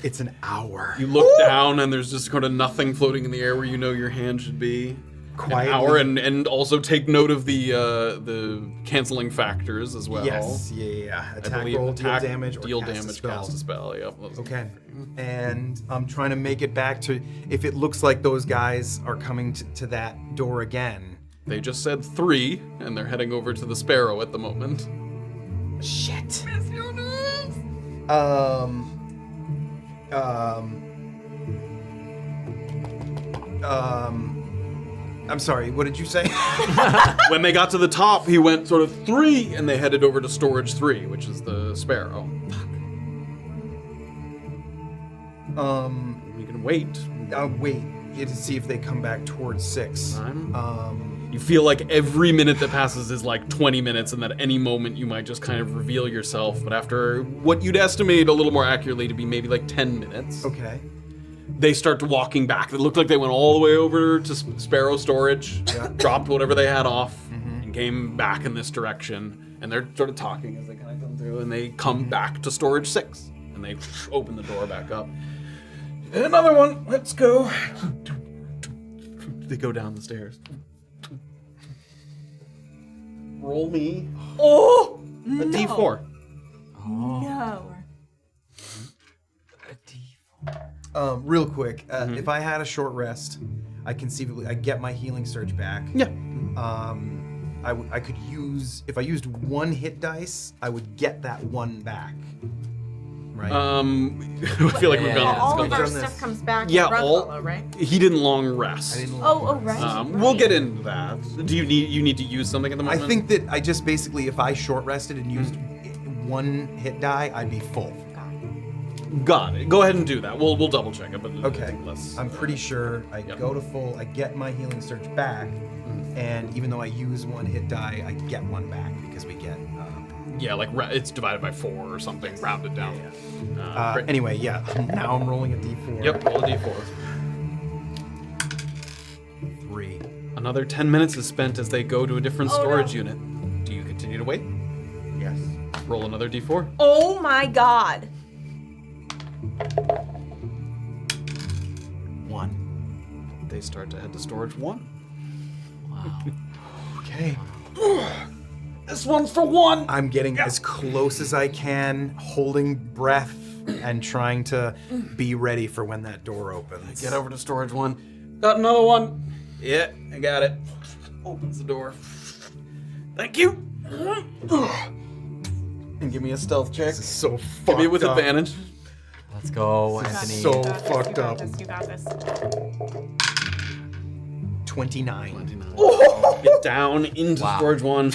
It's an hour. You look down, and there's just kind of nothing floating in the air where you know your hand should be. Quietly. An hour, and also take note of the canceling factors as well. Yes, yeah. Attack roll, deal damage, or deal cast damage, a spell. cast a spell. Yep. Okay. And I'm trying to make it back to, if it looks like those guys are coming to that door again. They just said 3, and they're heading over to the Sparrow at the moment. Shit. I'm sorry, what did you say? When they got to the top, he went sort of 3, and they headed over to storage 3, which is the sparrow. You can wait. Wait. To see if they come back towards 6. You feel like every minute that passes is like 20 minutes, and that at any moment you might just kind of reveal yourself. But after what you'd estimate a little more accurately to be maybe like 10 minutes, okay, they start walking back. It looked like they went all the way over to Sparrow Storage, dropped whatever they had off, and came back in this direction. And they're sort of talking as they kind of come through, and they come back to Storage 6, and they open the door back up. Another one. Let's go. They go down the stairs. Roll me. Oh! A D4. No. Real quick, if I had a short rest, I get my healing surge back. Yeah. I could use, if I used 1 hit dice, I would get that 1 back. Right. I feel like we've gone. All of our done this. stuff comes back. Yeah, in Brunkhollow, right? He didn't long rest. Oh, right. We'll get into that. Do you need to use something at the moment? I think that I just basically, if I short rested and used 1 hit die, I'd be full. Got it. Go ahead and do that. We'll double check it, but Okay. I'm pretty sure I go to full, I get my healing surge back, and even though I use 1 hit die, I get 1 back because we get. Yeah, like it's divided by 4 or something, rounded down. Great. Anyway, yeah. Now I'm rolling a d4. Yep, roll a d4. 3. Another 10 minutes is spent as they go to a different storage unit. Do you continue to wait? Yes. Roll another d4. Oh my god. 1. They start to head to storage 1. Okay. This one's for 1. I'm getting as close as I can, holding breath and trying to be ready for when that door opens. Get over to storage 1. Got another one. Yeah, I got it. Opens the door. Thank you. And give me a stealth check. This is so fucked Give me it with up. advantage. Let's go, This Anthony. is so fucked up. You got this. 29. Get down into storage 1.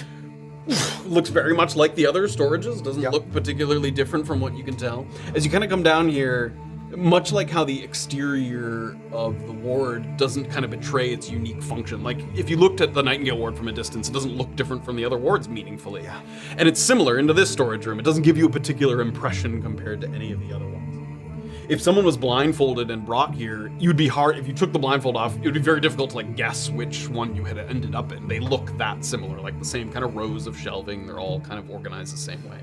Looks very much like the other storages. Doesn't look particularly different from what you can tell. As you kind of come down here, much like how the exterior of the ward doesn't kind of betray its unique function. Like, if you looked at the Nightingale ward from a distance, it doesn't look different from the other wards meaningfully. Yeah. And it's similar into this storage room. It doesn't give you a particular impression compared to any of the other ones. If someone was blindfolded and brought here, you'd be hard, if you took the blindfold off, it would be very difficult to like guess which one you had ended up in. They look that similar, like the same kind of rows of shelving. They're all kind of organized the same way.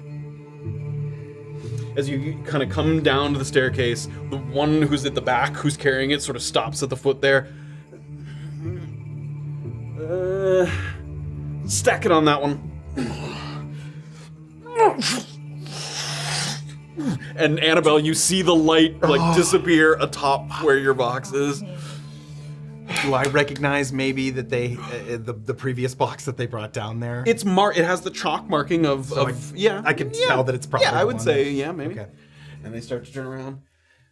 As you kind of come down to the staircase, the one who's at the back, who's carrying it, sort of stops at the foot there. Stack it on that one. And Annabel, you see the light like disappear atop where your box is. Do I recognize maybe that they, the previous box that they brought down there? It's it has the chalk marking of yeah. I can tell that it's probably Yeah, I would one. say yeah, maybe. Okay. And they start to turn around.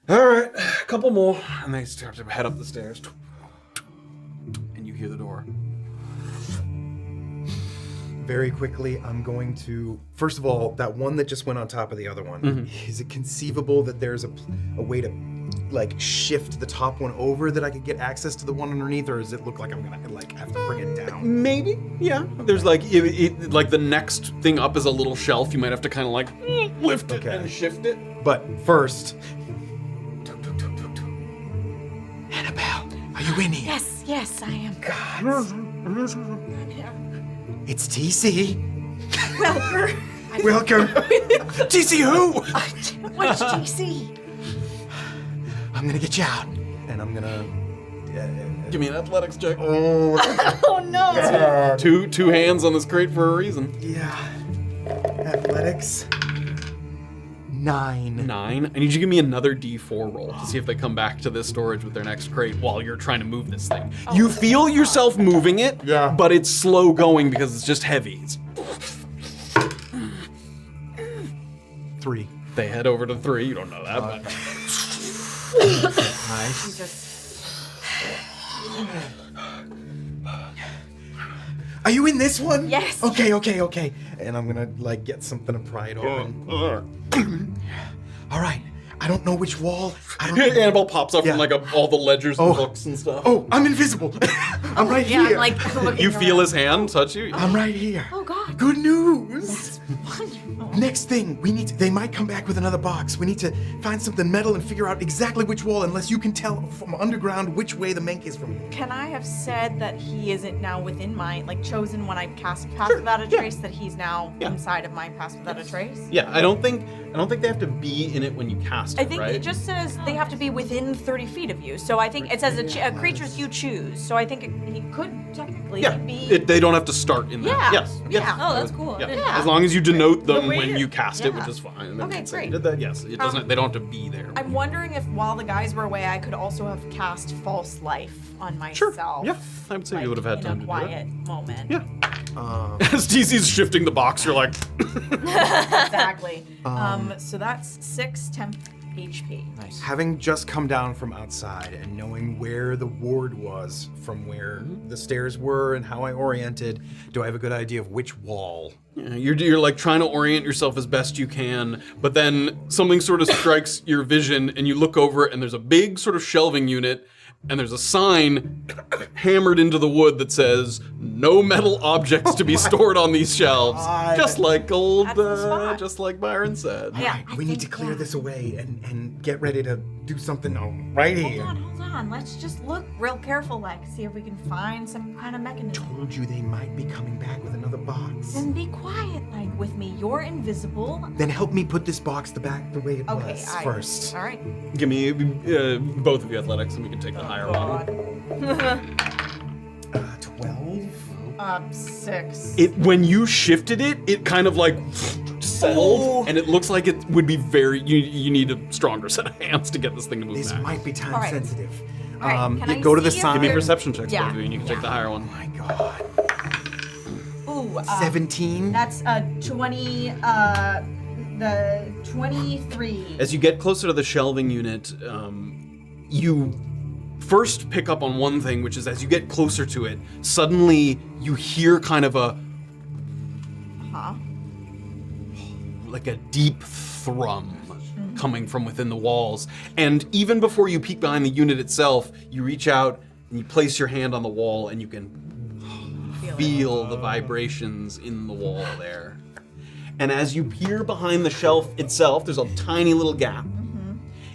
All right, a couple more, and they start to head up the stairs. And you hear the door. Very quickly, I'm going to, first of all, that one that just went on top of the other one, is it conceivable that there's a way to like shift the top one over that I could get access to the one underneath, or does it look like I'm gonna like have to bring it down? Maybe, yeah. There's like, like the next thing up is a little shelf. You might have to kind of like lift it and shift it. But first, Annabel, are you in here? Yes, I am. It's TC. Welker. Welcome. TC who? What's GC? I'm gonna get you out, and I'm gonna Give me an athletics check. Oh no. Two hands on this crate for a reason. Yeah. Athletics. 9. 9. I need you to give me another D4 roll to see if they come back to this storage with their next crate while you're trying to move this thing. You feel yourself moving it, but it's slow going because it's just heavy. 3. They head over to 3. You don't know that, but Nice. Jesus. Are you in this one? Yes. Okay. And I'm gonna like get something to pry it open. All right. I don't know which wall. I don't know. Annabel pops up Yeah. from like all the ledgers and books and stuff. Oh, I'm invisible. I'm right Yeah, here. I'm like looking You feel around. his hand touch you? I'm right here. Oh God. Good news. Wonderful. Next thing, they might come back with another box. We need to find something metal and figure out exactly which wall, unless you can tell from underground which way the Menk is from here. Can I have said that he isn't now within my, like, chosen when I cast Pass Without a Trace, that he's now inside of my Pass Without a Trace? Yeah, I don't think they have to be in it when you cast it, I think right? it just says they have to be within 30 feet of you. So I think it says a creatures you choose. So I think he could technically be. They don't have to start in there. Yeah. Yes. Yeah. Oh, that's cool. Yeah. Yeah. As long as you denote them way when to- you cast it, yeah. which is fine. And Okay, then say you great. did that. Yes, it doesn't. They don't have to be there. I'm wondering if while the guys were away, I could also have cast False Life on myself. Yeah, I would say you would have had in time a to quiet moment. do that. As TC's shifting the box, you're like, Exactly. So that's 6 temp HP. Nice. Having just come down from outside and knowing where the ward was from where the stairs were and how I oriented, do I have a good idea of which wall? Yeah, you're like trying to orient yourself as best you can, but then something sort of strikes your vision, and you look over, and there's a big sort of shelving unit, and there's a sign hammered into the wood that says, "No metal objects to be stored on these shelves." God. Just like That's the spot. just like Byron said. Yeah, Right, I we need to think, clear yeah. this away and get ready to do something right here. Hold on. Let's just look real careful, like, see if we can find some kind of mechanism. Told you they might be coming back with another box. Then be quiet, like, with me. You're invisible. Then help me put this box back the way it Okay, was first. All right. Give me both of you athletics, and we can take the higher one. 12? 6. When you shifted it, it kind of like settled, and it looks like it would be you need a stronger set of hands to get this thing to move This back. might be time All right. sensitive. All right, can I Go to the see if sign. Give me there- perception checks, Yeah. both of you, and you can take the higher one. Oh my god. Ooh. 17? That's 20. The 23. As you get closer to the shelving unit, you first pick up on one thing, which is as you get closer to it, suddenly you hear kind of like a deep thrum coming from within the walls. And even before you peek behind the unit itself, you reach out and you place your hand on the wall, and you can feel the vibrations in the wall there. And as you peer behind the shelf itself, there's a tiny little gap.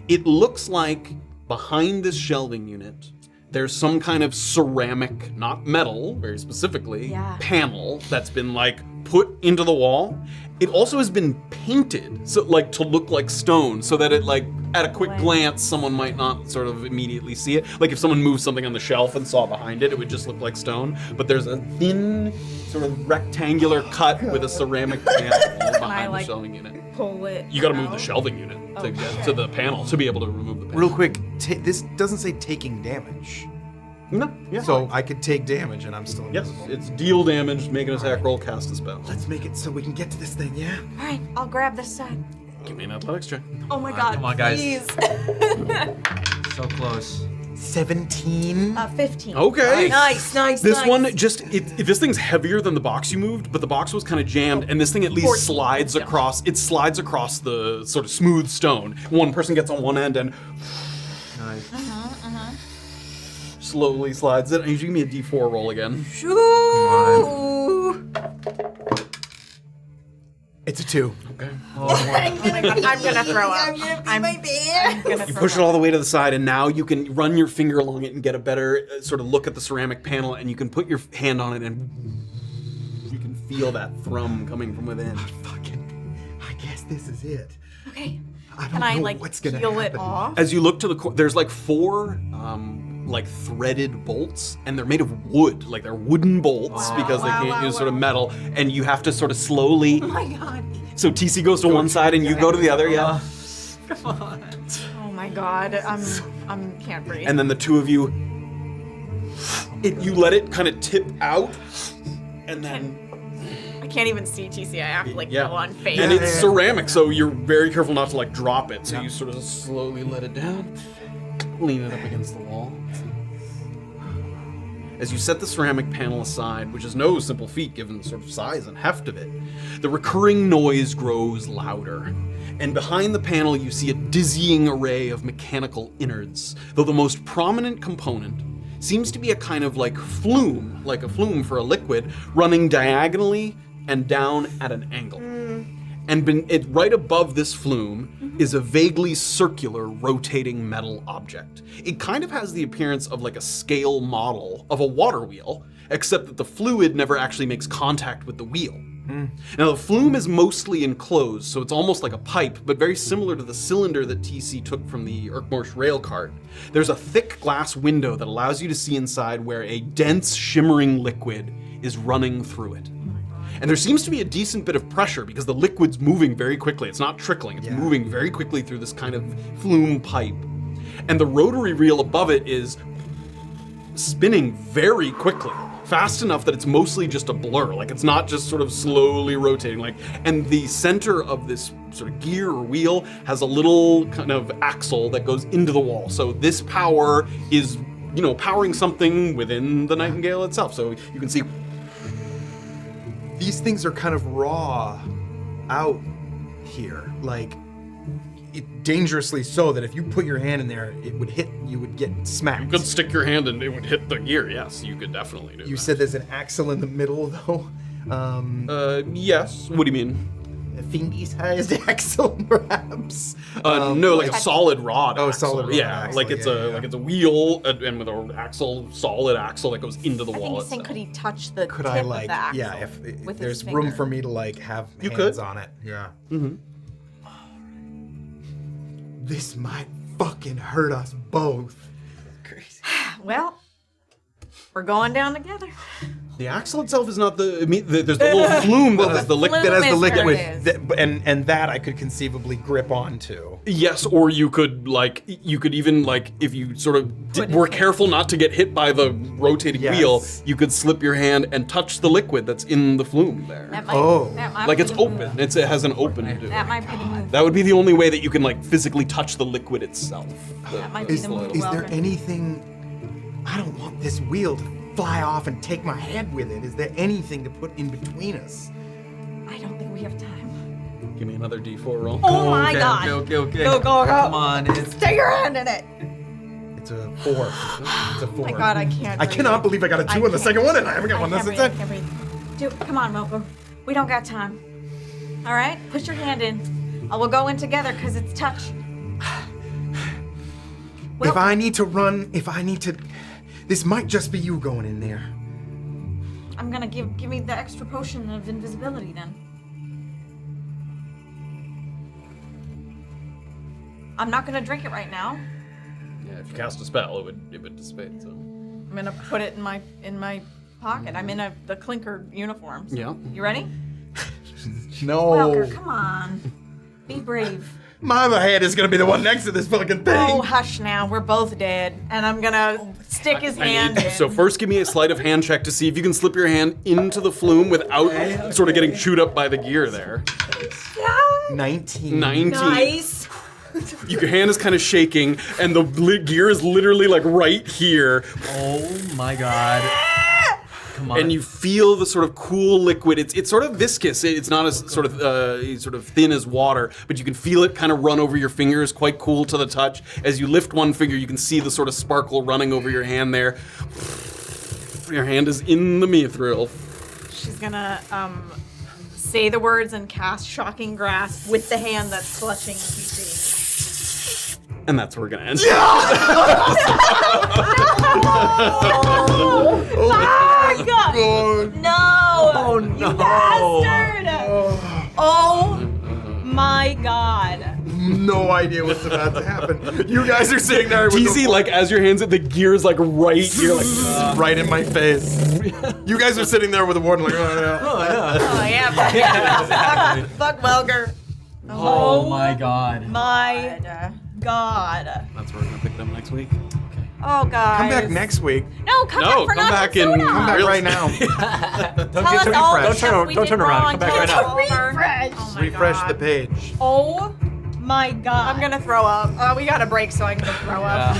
It looks like behind this shelving unit, there's some kind of ceramic, not metal, very specifically, panel that's been like put into the wall. It also has been painted, so like to look like stone, so that it like at a quick glance, someone might not sort of immediately see it. Like if someone moved something on the shelf and saw behind it, it would just look like stone. But there's a thin, sort of rectangular cut with a ceramic panel behind the shelving unit. Pull it. You got to move the shelving unit to get to the panel to be able to remove the panel. Real quick, this doesn't say taking damage. No, yeah. So I could take damage and I'm still Yes, invisible. it's deal damage, make an attack roll, cast a spell. Let's make it so we can get to this thing, yeah? All right, I'll grab this side. Give me an athletics check. Oh my god. Come on, guys. Please. So close. 17. 15. Okay. Nice. This one just this thing's heavier than the box you moved, but the box was kind of jammed, and this thing at least 14. slides across. It slides across the sort of smooth stone. One person gets on one end and Nice. slowly slides it. I need you to give me a D4 roll again. It's a 2. Okay. I'm gonna throw up. I'm gonna You throw push it up. all the way to the side, and now you can run your finger along it and get a better sort of look at the ceramic panel, and you can put your hand on it, and you can feel that thrum coming from within. I guess this is it. Okay. I don't Can I know like what's gonna peel happen. it off? As you look to the there's like 4 like threaded bolts, and they're made of wood, like they're wooden bolts because they can't use sort of metal, and you have to sort of slowly. Oh my god. So TC goes to one side and you go to the other, yeah. Oh my god. I'm can't breathe. And then the two of you, you let it kind of tip out, and then. I can't even see TC. I have to like Yeah. go on face. And it's ceramic, so you're very careful not to like drop it. So you sort of slowly let it down. lean it up against the wall. As you set the ceramic panel aside, which is no simple feat given the sort of size and heft of it, the recurring noise grows louder. And behind the panel, you see a dizzying array of mechanical innards, though the most prominent component seems to be a kind of like flume for a liquid, running diagonally and down at an angle. And right above this flume is a vaguely circular, rotating metal object. It kind of has the appearance of like a scale model of a water wheel, except that the fluid never actually makes contact with the wheel. Now, the flume is mostly enclosed, so it's almost like a pipe, but very similar to the cylinder that TC took from the Urkmorsh rail cart. There's a thick glass window that allows you to see inside where a dense, shimmering liquid is running through it. And there seems to be a decent bit of pressure because the liquid's moving very quickly. It's not trickling, it's moving very quickly through this kind of flume pipe. And the rotary reel above it is spinning very quickly. Fast enough that it's mostly just a blur, like it's not just sort of slowly rotating, and the center of this sort of gear or wheel has a little kind of axle that goes into the wall. So this power is, powering something within the Nightingale itself. So you can see These things are kind of raw out here, dangerously so that if you put your hand in there, you would get smacked. You could stick your hand and it would hit the gear. Yes, you could definitely do that. You said there's an axle in the middle, though? Yes. What do you mean? A thingy-sized axle, perhaps? No, like a solid rod. Oh, axle. solid rod Yeah, axle, like it's a wheel and with a solid axle that goes into the wall He's saying, itself. could he touch the Could tip I, of the axle? yeah, if with there's his room finger? for me to, have You hands could. on it. Yeah. Mm-hmm. This might fucking hurt us both. Crazy. Well, we're going down together. The axle itself is not there's the little flume that has the liquid. That has the is what liquid, it is. and that I could conceivably grip onto. Yes, or you could even if you sort of were careful not to get hit by the rotating wheel, you could slip your hand and touch the liquid that's in the flume there. That might, that might It's be the open. move. It has an open. That might be the move. That would be the only way that you can physically touch the liquid itself. That might be the move. Is there Welker. anything? I don't want this wheel to fly off and take my head with it. Is there anything to put in between us? I don't think we have time. Give me another D4 roll. Oh my Okay, god. Okay. Go. Come on. Stick your hand in it. It's a 4. It's a 4. Oh my god, I can't. I cannot believe I got a 2 on the second one, and I haven't got one. That's I it. can't breathe. Dude, come on, Welker. We don't got time. All right, put your hand in. We'll go in together because it's touch. If I need to, this might just be you going in there. I'm gonna give me the extra potion of invisibility then. I'm not gonna drink it right now. Yeah, if you cast a spell, it would dissipate. So. I'm gonna put it in my pocket. I'm in the clinker uniform. Yeah. You ready? No. Welker, come on. Be brave. My other hand is gonna be the one next to this fucking thing. Oh, hush now. We're both dead. And I'm gonna stick his hand in. So first give me a sleight of hand check to see if you can slip your hand into the flume without sort of getting chewed up by the gear there. 19. 19. Nice. Your hand is kind of shaking, and the gear is literally right here. Oh my god. Come on. And you feel the sort of cool liquid. It's sort of viscous. It's not as sort of thin as water, but you can feel it kind of run over your fingers. Quite cool to the touch. As you lift one finger, you can see the sort of sparkle running over your hand there. Your hand is in the mithril. She's gonna say the words and cast Shocking Grasp with the hand that's clutching PC. And that's where we're gonna end. Oh my god! No! Oh no! You bastard! Oh my god! No idea what's about to happen. You guys are sitting there with TC, as your hands, the gear is right here, right in my face. You guys are sitting there with the warden, Oh yeah! Fuck Welker. Oh my god. My god. That's where we're gonna pick it up next week. Oh god. Come back next week. No, come back for come back in. Come back right now. Tell us all the Don't stuff we turn did around. wrong. Come back right Tell now. us over. Refresh. Oh my Refresh God. the page. Oh my God. I'm gonna throw up. We got a break, so I'm gonna throw up.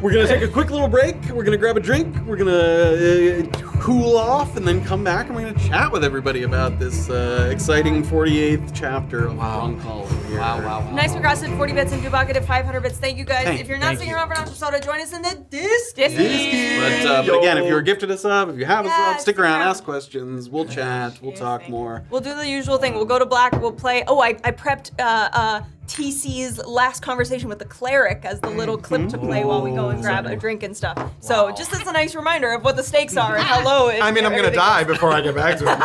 We're gonna take a quick little break. We're gonna grab a drink. We're gonna cool off, and then come back, and we're gonna chat with everybody about this exciting 48th chapter of Brunkhollow here. Wow. Nice progressive 40 bits and Dubak at 500 bits. Thank you guys. Hey, if you're not thank sticking you. around for Notch Soda, join us in the Disc. But again, if you're gifted a sub, if you have a sub, Yes, stick around, stick around. ask questions. We'll chat. We'll talk more. We'll do the usual thing. We'll go to Black. We'll play. Oh, I prepped TC's last conversation with the cleric as the little clip to play while we go and grab a drink and stuff. So just as a nice reminder of what the stakes are and how low. I mean, I'm gonna die before I get back to it.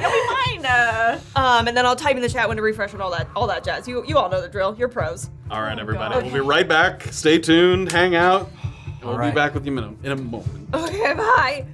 You'll be fine. And then I'll type in the chat when to refresh and all that jazz. You all know the drill. You're pros. All right, everybody. We'll be right back. Stay tuned. Hang out. And we'll be back with you in a moment. Okay, bye.